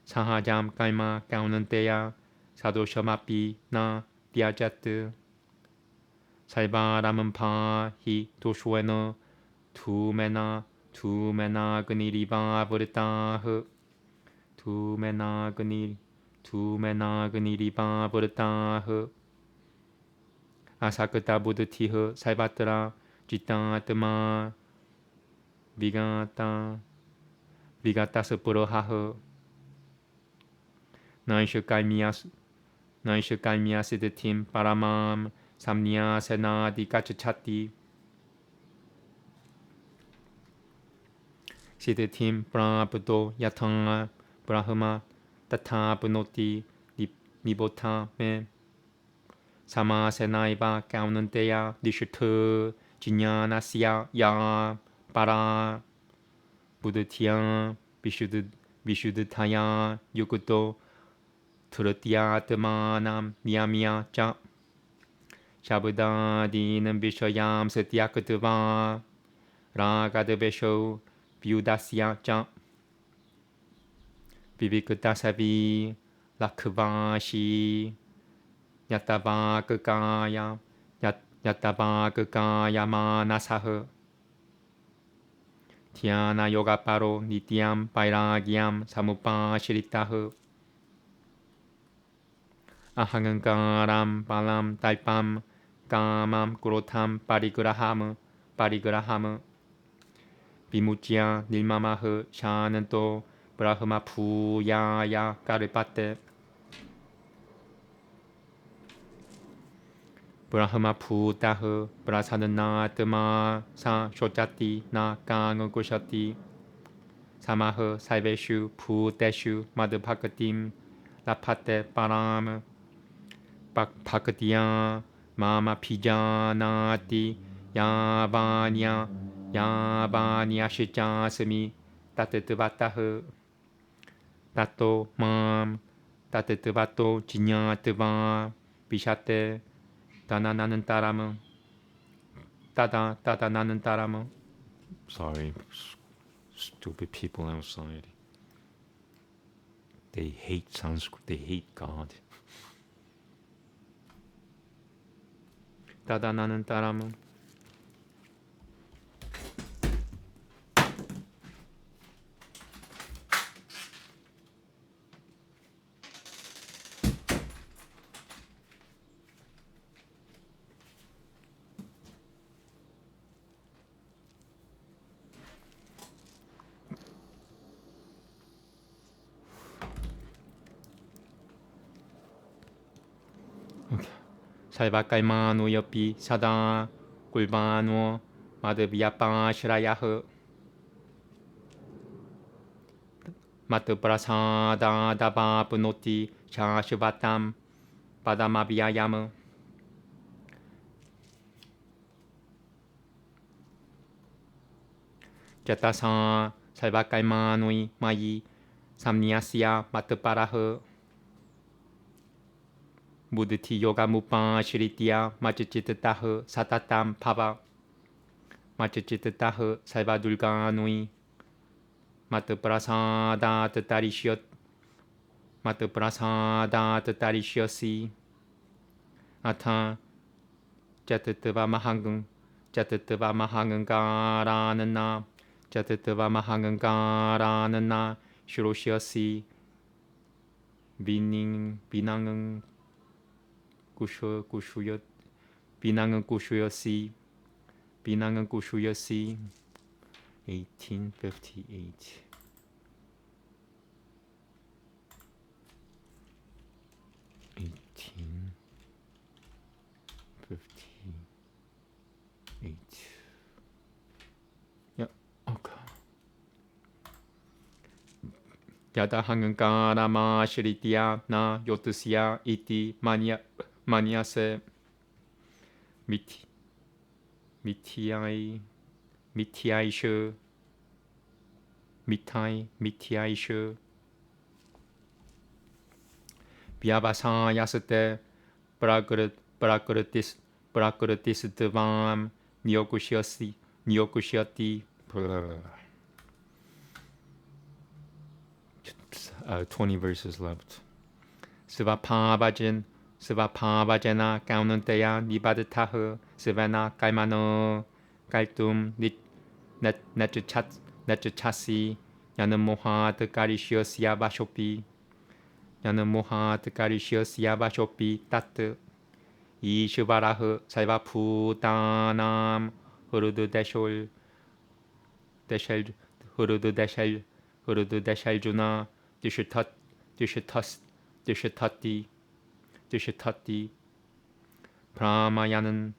사하잠 깔마 까우는 때야 사도셔마비 나 디아자트 살바람은 파히 도쇼에너 투메나 그니리바 브르타흐 투메나 그니리바 브르타흐 아사크타 부드티흐 살바트라 지타트마 비가타스 브로하흐 나이슈 깔미야 시드팀 바라맘 삼니아 세나 디카츠차티 시드팀 브라브도 야탕아 브라흐마 따타 브노티 니보타메 사마세나이바 까우는 때야 니슈트 지냐나시야 야 바라 부드티야 비슈드타야 유구도 트르티야 뜨마남 미야미야 짜 샤브다디는 비셔얌 스티야크트바 라가드베쇼 비우다시야 짜 비비크타사비 라크바시 야타바크가야 마나사흐 티아나 요가파로 니티암 바이라기암 사무파 시리타흐 아항은가람 발람 달밤 까맘 꾸로탐 파리그라하므 비무지야 닐마마흐 샤는 또 브라흐마 푸야야 까르빠떼 브라흐마 푸따흐 브라사는 나뜨마 사 쇼짜띠 나 깡은 꾸셔띠 사마흐 살베슈 푸떼슈 마드파크팀 라파떼 빠람 파크티야 마마 피자나띠 야바니아 시자스미 따뜻바따흐 따또 맘 따뜻바또 지냐뜨바 비샤떼 따나나는 따라무 따다 나는 따라무. Sorry, stupid people outside. They hate Sanskrit. They hate God. 따다 나는 따라무. 살바깔마노 옆이 사다 꿀바노 마드비아빠시라야흐 마트브라사다 다바브노티 샤슈바탐 바다마비아야무 제타사 살바깔마노이 마이 삼니아시아 마트바라흐 무드티 요가 무파 시리티아 마츠치트타흐 사타탐 파바 마츠치트타흐 살바둘가누이 마트브라사다 뜨타리시엇 마트브라사다 뜨타리시엇시 아타 짜뜨뜨바 마항은가라는 나 짜뜨뜨바 마항은가라는 나 슈로시엇시 비낭은 구슈였 비낭은 구슈였시 1858 야, 오케이. 야다항은 까라마 시리티아 나 요트시아 이티 마니아세 미티아이슈 비아바사야스테 브라크르티스 드밤 니오쿠시어티 20 verses left. 스바파바제나 까우는때야 니바드타흐 스베나 깔마노 깔툼 네츠차시 야는 모하 드까리시어시아 바쇼피 따뜨 이슈바라흐 살바푸다남 흐르드 데셜주나 드슈타티 브라마야는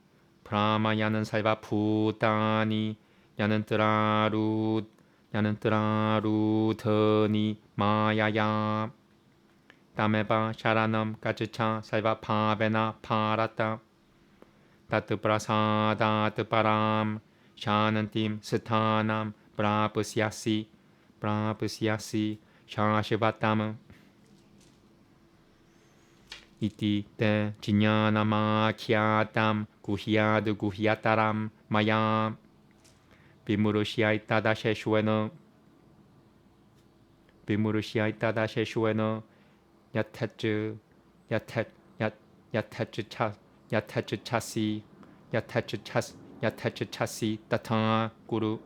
살바푸다니 야는 뜨라루더니 마야야 다메바 샤라남 까츠차 살바파베나 파라타 따뜨브라사다 뜨바람 샤는팀 스타남 브라프시아시 샤시바탐 이티 때 지냐나마키아탐 구히야타람 마야 비무르시아이타다 셰슈에너 야테츠 차시 따타 구루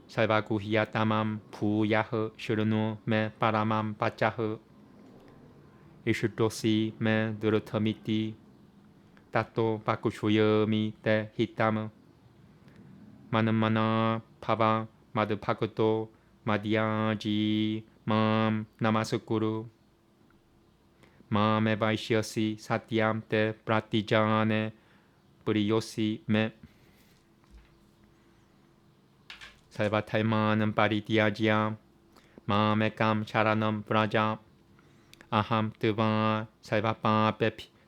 살바구히야타맘 부야흐 슈르누 메 파라맘 바짜흐 이슈토시 메 드르터미티 tato bakushuyomi te hitama manamana pava madhupakuto madhyaji mam namasukuru mam evaishyasi satyam te pratijane puriyosi me sarvataimanam parityaja mam ekam sharanam vraja aham tva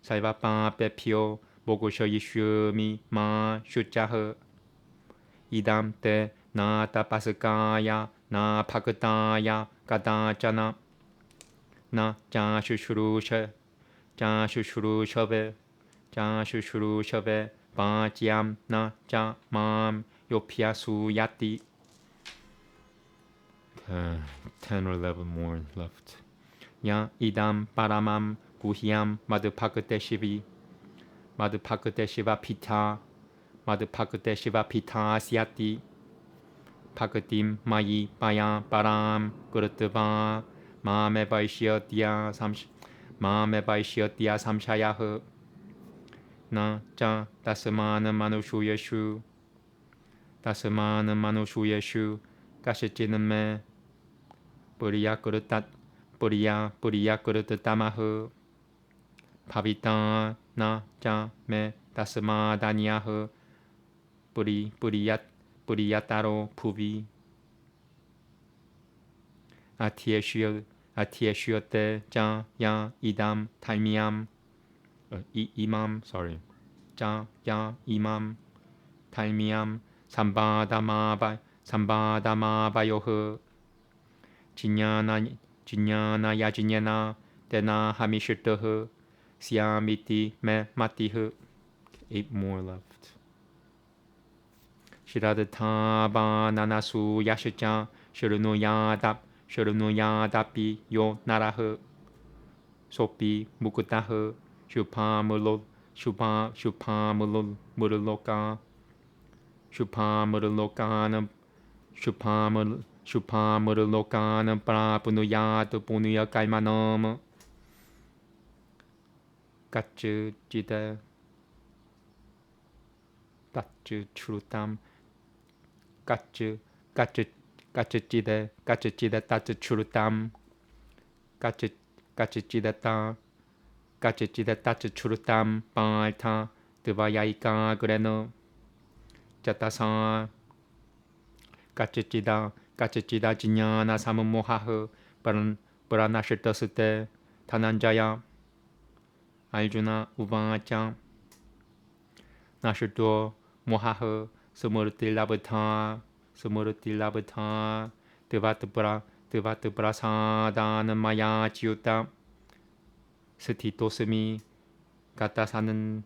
sarvapapepyo bogosho yishyami ma shuchaha idam te na tapasakaya na pakataya kadachana na shushurushave patyam na cha mam yopyasu yati. 10 or 11 more left. Ya idam paramam guhyam madhupakate shiva pita syati pakatim mayi paya param gurutva mame vaishyatya samshayah na cha tasamana manushuyeshu kashaciname puriya kurutamahu pavita na cha me tasamadanyah puriyataro puvi atyeshyate cha ya idam taimyam imam taimyam sambadamavayoh jinyana yajinyana tena hamishitah syamiti me matih. 8 more left. Shiradata nanasu yashacha sharunuyadapi yo narah sopi mukutah shupamurlokanam prapunuyat punuya kaimanam kachchita tachchrutam kachchita tachchrutam kachchita tachchrutam paitha tvayaika greno jatasa kachchita jinyana samamohah paranashitasute Dhananjaya Arjuna uvacha nashito mohah samurti labhatha devatprasadana maya chiyuta sthitosami katasanan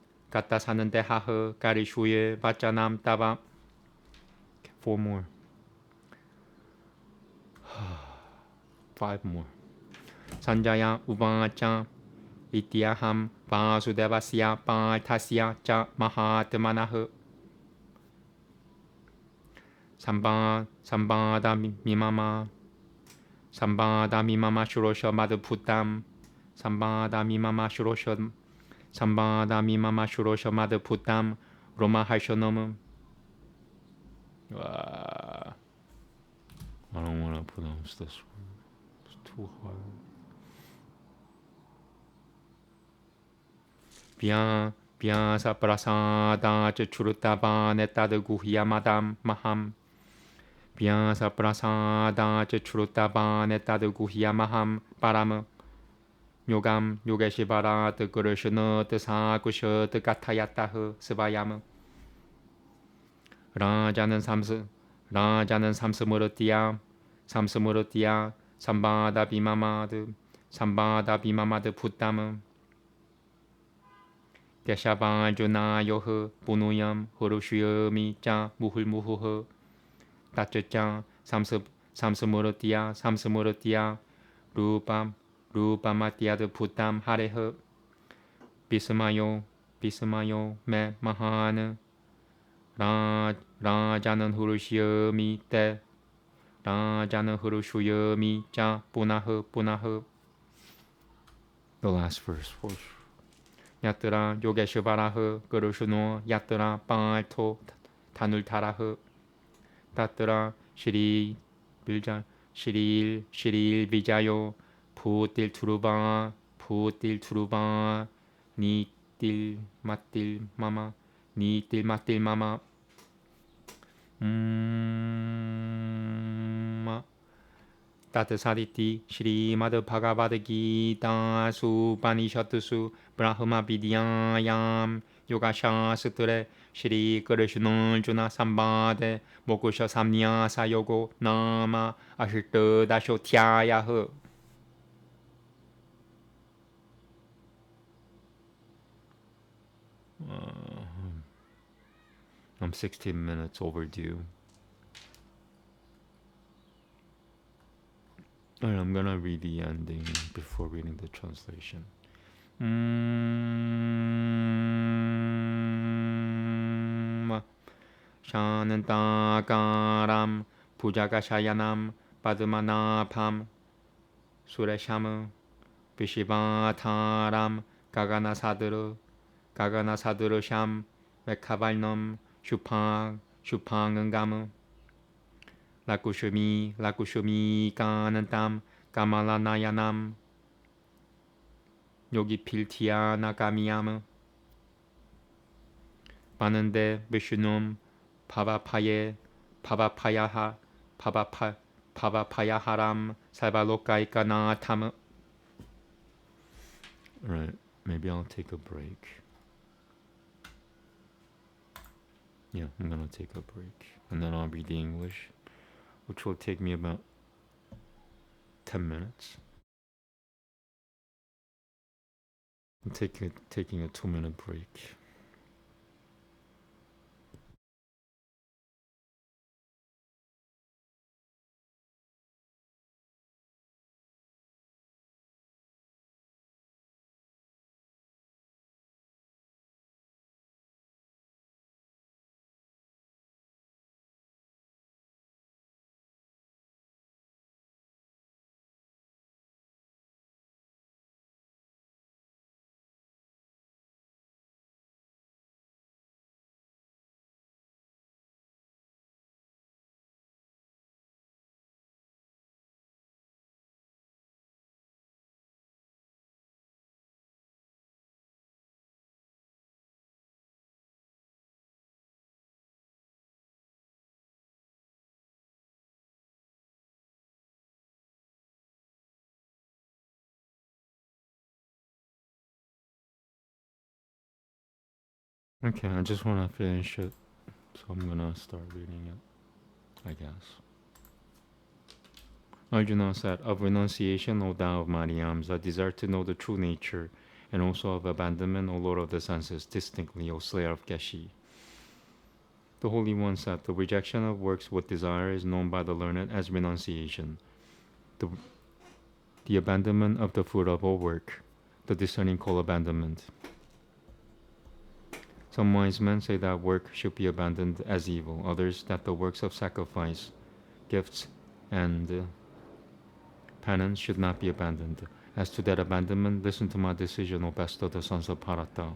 dehah karishuye vachanam tava. 4 more. 5 more. Sanjaya uvacha ityaham vasudevasya paithasya cha mahatmanah sambadamimama shurosha madhuputam sambadamimama shurosha madhuputam romahaishanam. I don't want to pronounce this one. It's too hard. Vyasa prasada churutava netad guhyamadam maham. Vyasa prasada churutava netad guhyamaham param. Yogam yogeshivarat gurushanat sakushat kathayatah svayam. Rajanan samsamuratiya sambada bimamad putam. Keshavanjunayoh punuyam hurushuyami cha muhulmuhuh tachacha samsamuratiya rupamatyad putam hareh bisamayo me mahan rajanan hurushuyami te rajanan hurushuyami cha punah. The last verse. 야뜨라 요게슈바라흐 그르슈노 야뜨라 빵알토 다눌타라흐 따뜨라 시리 빌자 시리일 시리일 비자요 부딜 투루바 부딜 투루바 니딜 맛딜 마마 니딜 맛딜 마마 तातसादिति श्रीमद्भगवद्गीतासु उपनिषत्सु ब्रह्मविद्यायां योगशास्त्रे श्रीकृष्णार्जुन संवादे मोक्षसंन्यासयोगो नाम अष्टादशोऽध्यायः. I'm 16 minutes overdue. Alright, I'm gonna read the ending before reading the translation. Shanantakaram Pujakashayanam Padmanabham Suresham Vishivataram Gaganasadrusham Vekavalnam Shupangangam Lakushumi Kanantam Kamalanayanam Yogi Piltia Nagamiyam Panande Vishnum Pavapayaharam Sarvalokaikanatam. Right, maybe I'll take a break. Yeah, I'm gonna take a break. And then I'll read the English, which will take me about 10 minutes. I'm taking a 2-minute break. Okay, I just want to finish it, so I'm gonna start reading it, I guess. Arjuna said, of renunciation, O thou of Mariams, a desire to know the true nature, and also of abandonment, O Lord of the senses, distinctly, O slayer of Geshi. The Holy One said, the rejection of works with desire is known by the learned as renunciation. The abandonment of the fruit of all work, the discerning call abandonment. Some wise men say that work should be abandoned as evil, others that the works of sacrifice, gifts, and penance should not be abandoned. As to that abandonment, listen to my decision, O best of the sons of Bharata.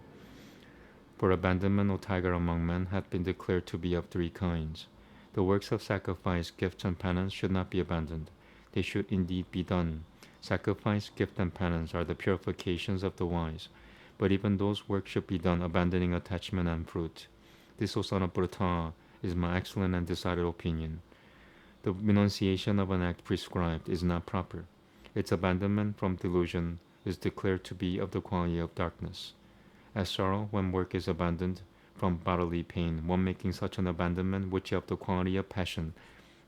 For abandonment, O tiger among men, hath been declared to be of 3 kinds. The works of sacrifice, gifts, and penance should not be abandoned. They should indeed be done. Sacrifice, gift, and penance are the purifications of the wise. But even those works should be done, abandoning attachment and fruit. This, O son of Pratha, is my excellent and decided opinion. The renunciation of an act prescribed is not proper. Its abandonment from delusion is declared to be of the quality of darkness. As sorrow, when work is abandoned from bodily pain, one making such an abandonment which of the quality of passion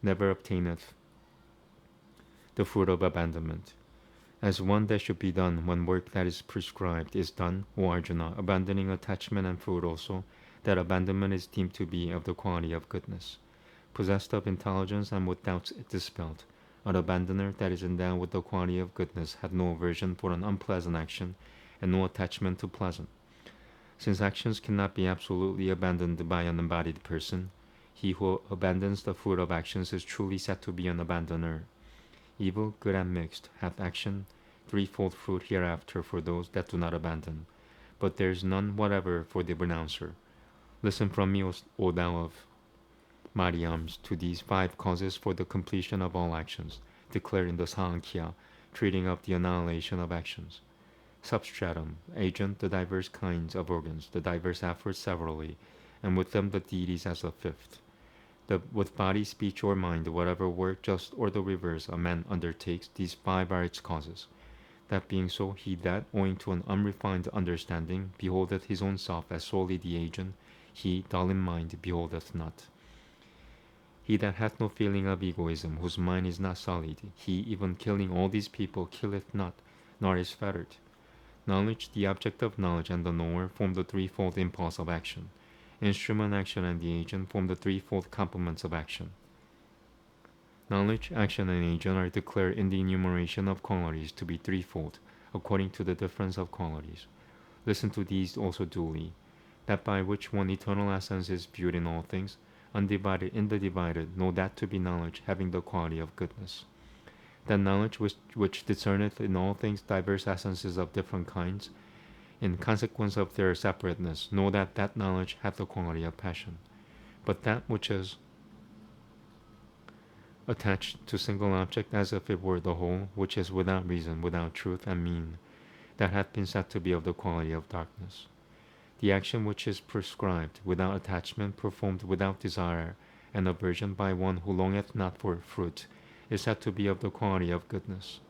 never obtaineth the fruit of abandonment. As one that should be done when work that is prescribed is done, O Arjuna, abandoning attachment and fruit also, that abandonment is deemed to be of the quality of goodness. Possessed of intelligence and with doubts dispelled, an abandoner that is endowed with the quality of goodness had no aversion for an unpleasant action and no attachment to pleasant. Since actions cannot be absolutely abandoned by an embodied person, he who abandons the fruit of actions is truly said to be an abandoner. Evil, good, and mixed hath action 3-fold fruit hereafter for those that do not abandon. but there is none whatever for the renouncer. Listen from me, O thou of Mariams, to these 5 causes for the completion of all actions, declared in the Sankhya, treating of the annihilation of actions. Substratum, agent, the diverse kinds of organs, the diverse efforts severally, and with them the deities as the 5th. With body, speech, or mind, whatever work, just or the reverse, a man undertakes, these 5 are its causes. That being so, he that, owing to an unrefined understanding, beholdeth his own self as solely the agent, he, dull in mind, beholdeth not. He that hath no feeling of egoism, whose mind is not sullied, he, even killing all these people, killeth not, nor is fettered. Knowledge, the object of knowledge, and the knower form the threefold impulse of action. Instrument, action, and the agent form the threefold complements of action. Knowledge, action, and agent are declared in the enumeration of qualities to be threefold, according to the difference of qualities. Listen to these also duly. That by which one eternal essence is viewed in all things, undivided in the divided, know that to be knowledge having the quality of goodness. That knowledge which discerneth in all things diverse essences of different kinds, in consequence of their separateness, know that that knowledge hath the quality of passion. But that which is attached to single object as if it were the whole, which is without reason, without truth and mean, that hath been said to be of the quality of darkness. The action which is prescribed without attachment, performed without desire and aversion by one who longeth not for fruit, is said to be of the quality of goodness.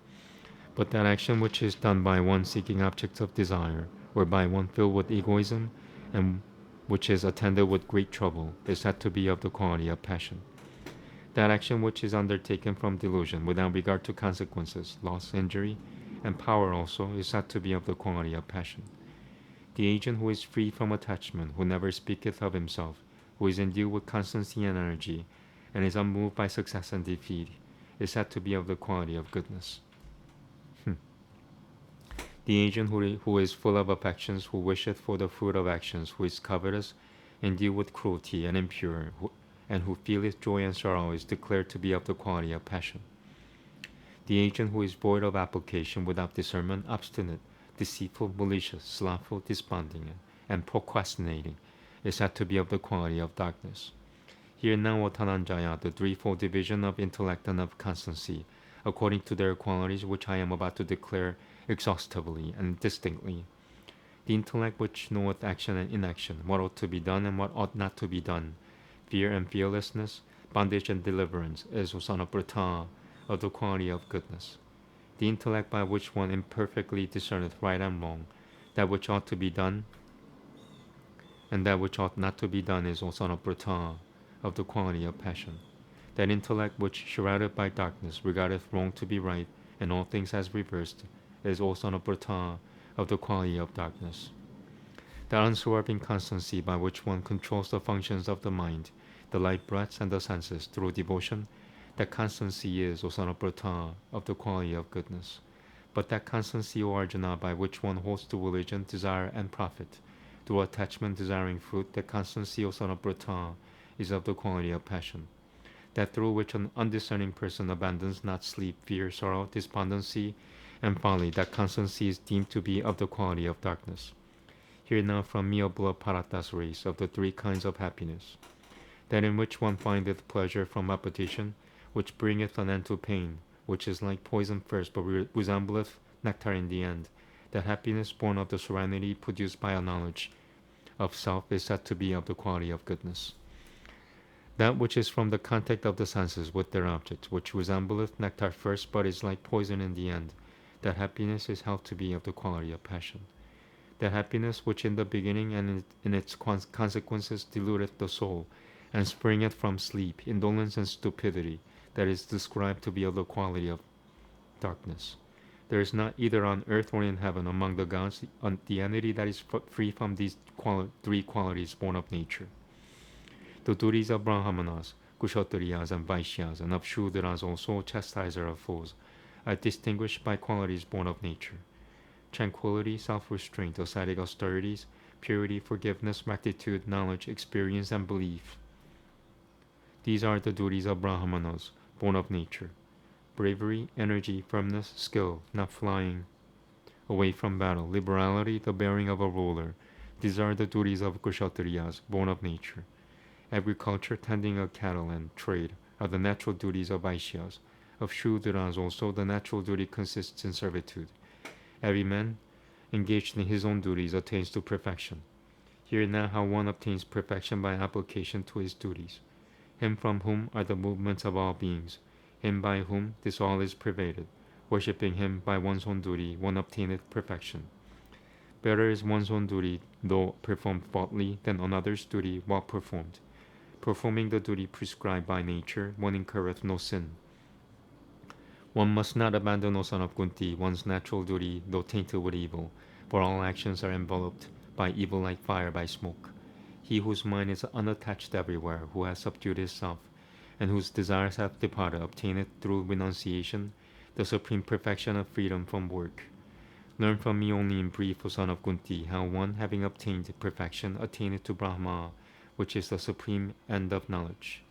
But that action which is done by one seeking objects of desire, or by one filled with egoism, and which is attended with great trouble, is said to be of the quality of passion. That action which is undertaken from delusion, without regard to consequences, loss, injury, and power also, is said to be of the quality of passion. The agent who is free from attachment, who never speaketh of himself, who is endued with constancy and energy, and is unmoved by success and defeat, is said to be of the quality of goodness. The agent who is full of affections, who wisheth for the fruit of actions, who is covetous, endued with cruelty, and impure, and who feeleth joy and sorrow, is declared to be of the quality of passion. The agent who is void of application, without discernment, obstinate, deceitful, malicious, slothful, desponding, and procrastinating, is said to be of the quality of darkness. Hear now, O Dhananjaya, the threefold division of intellect and of constancy, according to their qualities, which I am about to declare exhaustively and distinctly. The intellect which knoweth action and inaction, what ought to be done and what ought not to be done, fear and fearlessness, bondage and deliverance, is Usanaprata, of the quality of goodness. The intellect by which one imperfectly discerneth right and wrong, that which ought to be done and that which ought not to be done, is Usanaprata, of the quality of passion. That intellect which, shrouded by darkness, regardeth wrong to be right, and all things as reversed, is also an Usanaprata, of the quality of darkness. That unswerving constancy by which one controls the functions of the mind, the light breaths, and the senses through devotion, that constancy is Usanaprata, of the quality of goodness. But that constancy, O Arjuna, by which one holds to religion, desire, and profit, through attachment desiring fruit, that constancy, Usanaprata, is of the quality of passion. That through which an undiscerning person abandons not sleep, fear, sorrow, despondency, and folly, that constancy is deemed to be of the quality of darkness. Hear now from me, O beloved Bharata's race, of the 3 kinds of happiness. That in which one findeth pleasure from repetition, which bringeth an end to pain, which is like poison first, but resembleth nectar in the end. That happiness born of the serenity produced by a knowledge of self is said to be of the quality of goodness. That which is from the contact of the senses with their objects, which resembleth nectar first, but is like poison in the end, that happiness is held to be of the quality of passion. That happiness which in the beginning and in its consequences deludeth the soul, and springeth from sleep, indolence, and stupidity, that is described to be of the quality of darkness. There is not either on earth or in heaven among the gods the entity that is free from these 3 qualities born of nature. The duties of Brahmanas, Kshatriyas, and Vaishyas, and of Shudras also, chastiser of foes, are distinguished by qualities born of nature: tranquility, self-restraint, ascetic austerities, purity, forgiveness, rectitude, knowledge, experience, and belief. These are the duties of Brahmanas, born of nature: bravery, energy, firmness, skill, not flying away from battle, liberality, the bearing of a ruler. These are the duties of Kshatriyas, born of nature. Agriculture, tending of cattle, and trade are the natural duties of Vaishyas. Of Shudras also, the natural duty consists in servitude. Every man, engaged in his own duties, attains to perfection. Hear now how one obtains perfection by application to his duties. Him from whom are the movements of all beings, him by whom this all is pervaded. Worshipping him by one's own duty, one obtaineth perfection. Better is one's own duty, though performed faultily, than another's duty while performed. Performing the duty prescribed by nature, one incurreth no sin. One must not abandon, O son of Kunti, one's natural duty, though tainted with evil, for all actions are enveloped by evil like fire by smoke. He whose mind is unattached everywhere, who has subdued his self, and whose desires have departed, obtaineth through renunciation the supreme perfection of freedom from work. Learn from me only in brief, O son of Kunti, how one, having obtained perfection, attaineth to Brahma, which is the supreme end of knowledge.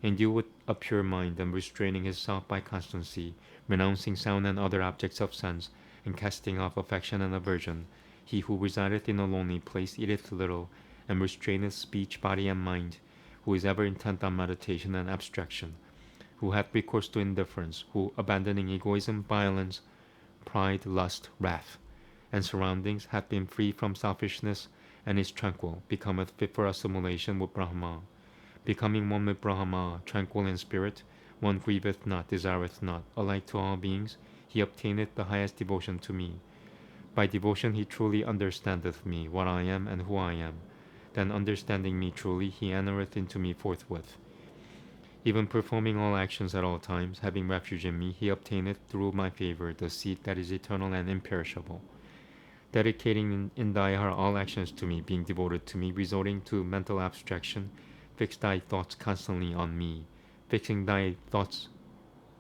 Endued with a pure mind and restraining his self by constancy, renouncing sound and other objects of sense, and casting off affection and aversion, he who resideth in a lonely place eateth little, and restraineth speech, body, and mind, who is ever intent on meditation and abstraction, who hath recourse to indifference, who, abandoning egoism, violence, pride, lust, wrath, and surroundings, hath been free from selfishness, and is tranquil, becometh fit for assimilation with Brahma. Becoming one with Brahma, tranquil in spirit, one grieveth not, desireth not, alike to all beings, he obtaineth the highest devotion to me. By devotion he truly understandeth me, what I am and who I am. Then understanding me truly, he entereth into me forthwith. Even performing all actions at all times, having refuge in me, he obtaineth through my favor the seed that is eternal and imperishable. Dedicating in thy heart all actions to me, being devoted to me, resorting to mental abstraction, fix thy thoughts constantly on me. Fixing thy thoughts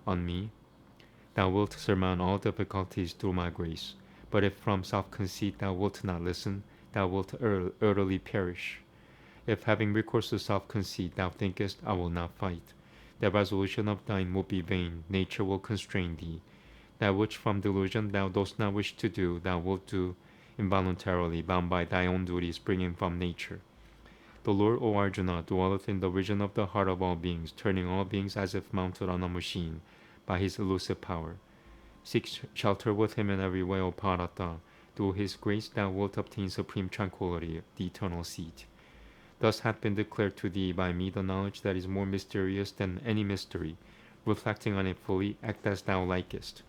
on me, thou wilt surmount all difficulties through my grace. But if from self-conceit thou wilt not listen, thou wilt utterly perish. If having recourse to self-conceit thou thinkest, I will not fight, the resolution of thine will be vain, nature will constrain thee. That which from delusion thou dost not wish to do, thou wilt do involuntarily, bound by thy own duties springing from nature. The Lord, O Arjuna, dwelleth in the region of the heart of all beings, turning all beings as if mounted on a machine by his elusive power. Seek shelter with him in every way, O Bharata. Through his grace thou wilt obtain supreme tranquility, the eternal seat. Thus hath been declared to thee by me the knowledge that is more mysterious than any mystery. Reflecting on it fully, act as thou likest.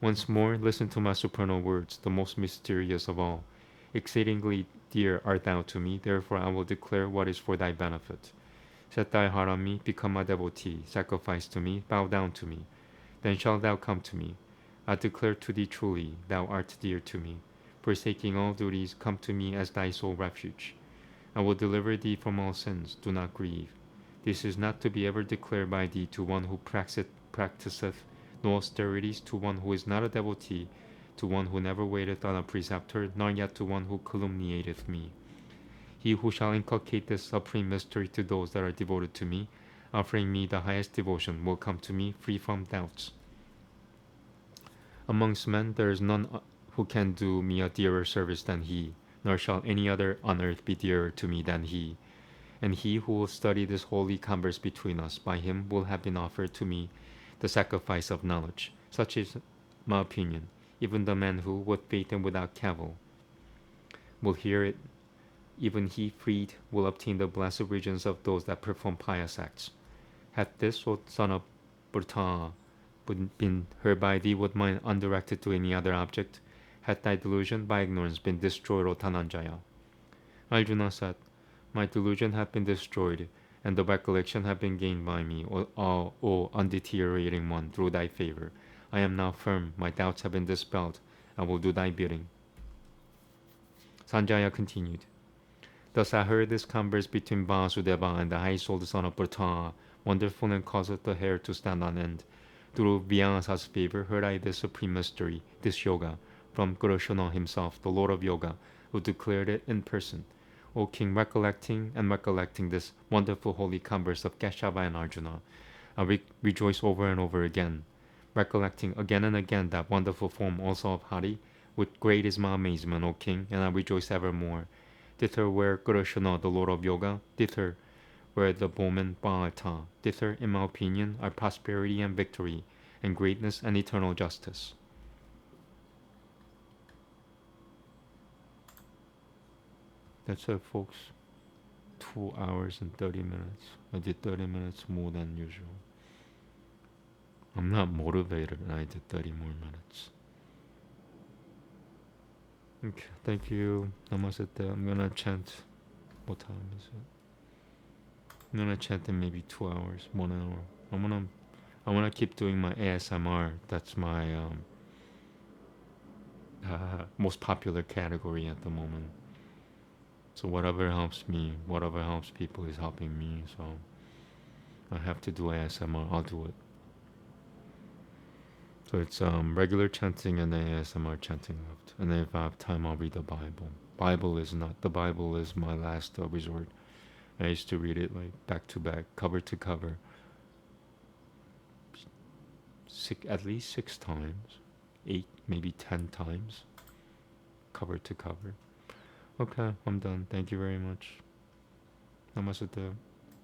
Once more, listen to my supernal words, the most mysterious of all. Exceedingly dear art thou to me, therefore I will declare what is for thy benefit. Set thy heart on me, become my devotee, sacrifice to me, bow down to me. Then shalt thou come to me. I declare to thee truly, thou art dear to me. Forsaking all duties, come to me as thy sole refuge. I will deliver thee from all sins, do not grieve. This is not to be ever declared by thee to one who practiseth no austerities, to one who is not a devotee, to one who never waiteth on a preceptor, nor yet to one who calumniateth me. He who shall inculcate this supreme mystery to those that are devoted to me, offering me the highest devotion, will come to me free from doubts. Amongst men there is none who can do me a dearer service than he, nor shall any other on earth be dearer to me than he. And he who will study this holy converse between us, by him will have been offered to me the sacrifice of knowledge. Such is my opinion. Even the man who, with faith and without cavil, will hear it, even he freed, will obtain the blessed regions of those that perform pious acts. Hath this, O son of Burta, been heard by thee with mind undirected to any other object? Hath thy delusion by ignorance been destroyed, O Dhananjaya? Arjuna said, my delusion hath been destroyed, and the recollection hath been gained by me, O undeteriorating one, through thy favor. I am now firm, my doubts have been dispelled, I will do thy bidding. Sanjaya continued. Thus I heard this converse between Vasudeva and the high-souled son of Pratha, wonderful and causeth the hair to stand on end. Through Vyasa's favor heard I this supreme mystery, this yoga, from Krishna himself, the Lord of Yoga, who declared it in person. O King, recollecting this wonderful holy converse of Keshava and Arjuna, I rejoice over and over again. Recollecting again and again that wonderful form also of Hari, With great is my amazement, O king, and I rejoice evermore. Thither where Krishna, the Lord of Yoga, thither where the Bowman Bhata, thither, in my opinion, are prosperity and victory, and greatness and eternal justice. That's it, folks. 2 hours and 30 minutes. I did 30 minutes more than usual. I'm not motivated and I did 30 more minutes. Okay, thank you. Namaste. I'm gonna chant. What time is it? I'm gonna chant in maybe 2 hours, 1 hour. I wanna keep doing my ASMR. That's my most popular category at the moment. So whatever helps me, whatever helps people is helping me. So I have to do ASMR. I'll do it. So it's regular chanting and then ASMR chanting left. And then if I have time, I'll read the Bible. The Bible is my last resort. I used to read it like back to back, cover to cover, at least 6 times, 8, maybe 10 times, cover to cover. Okay, I'm done. Thank you very much. Namaste.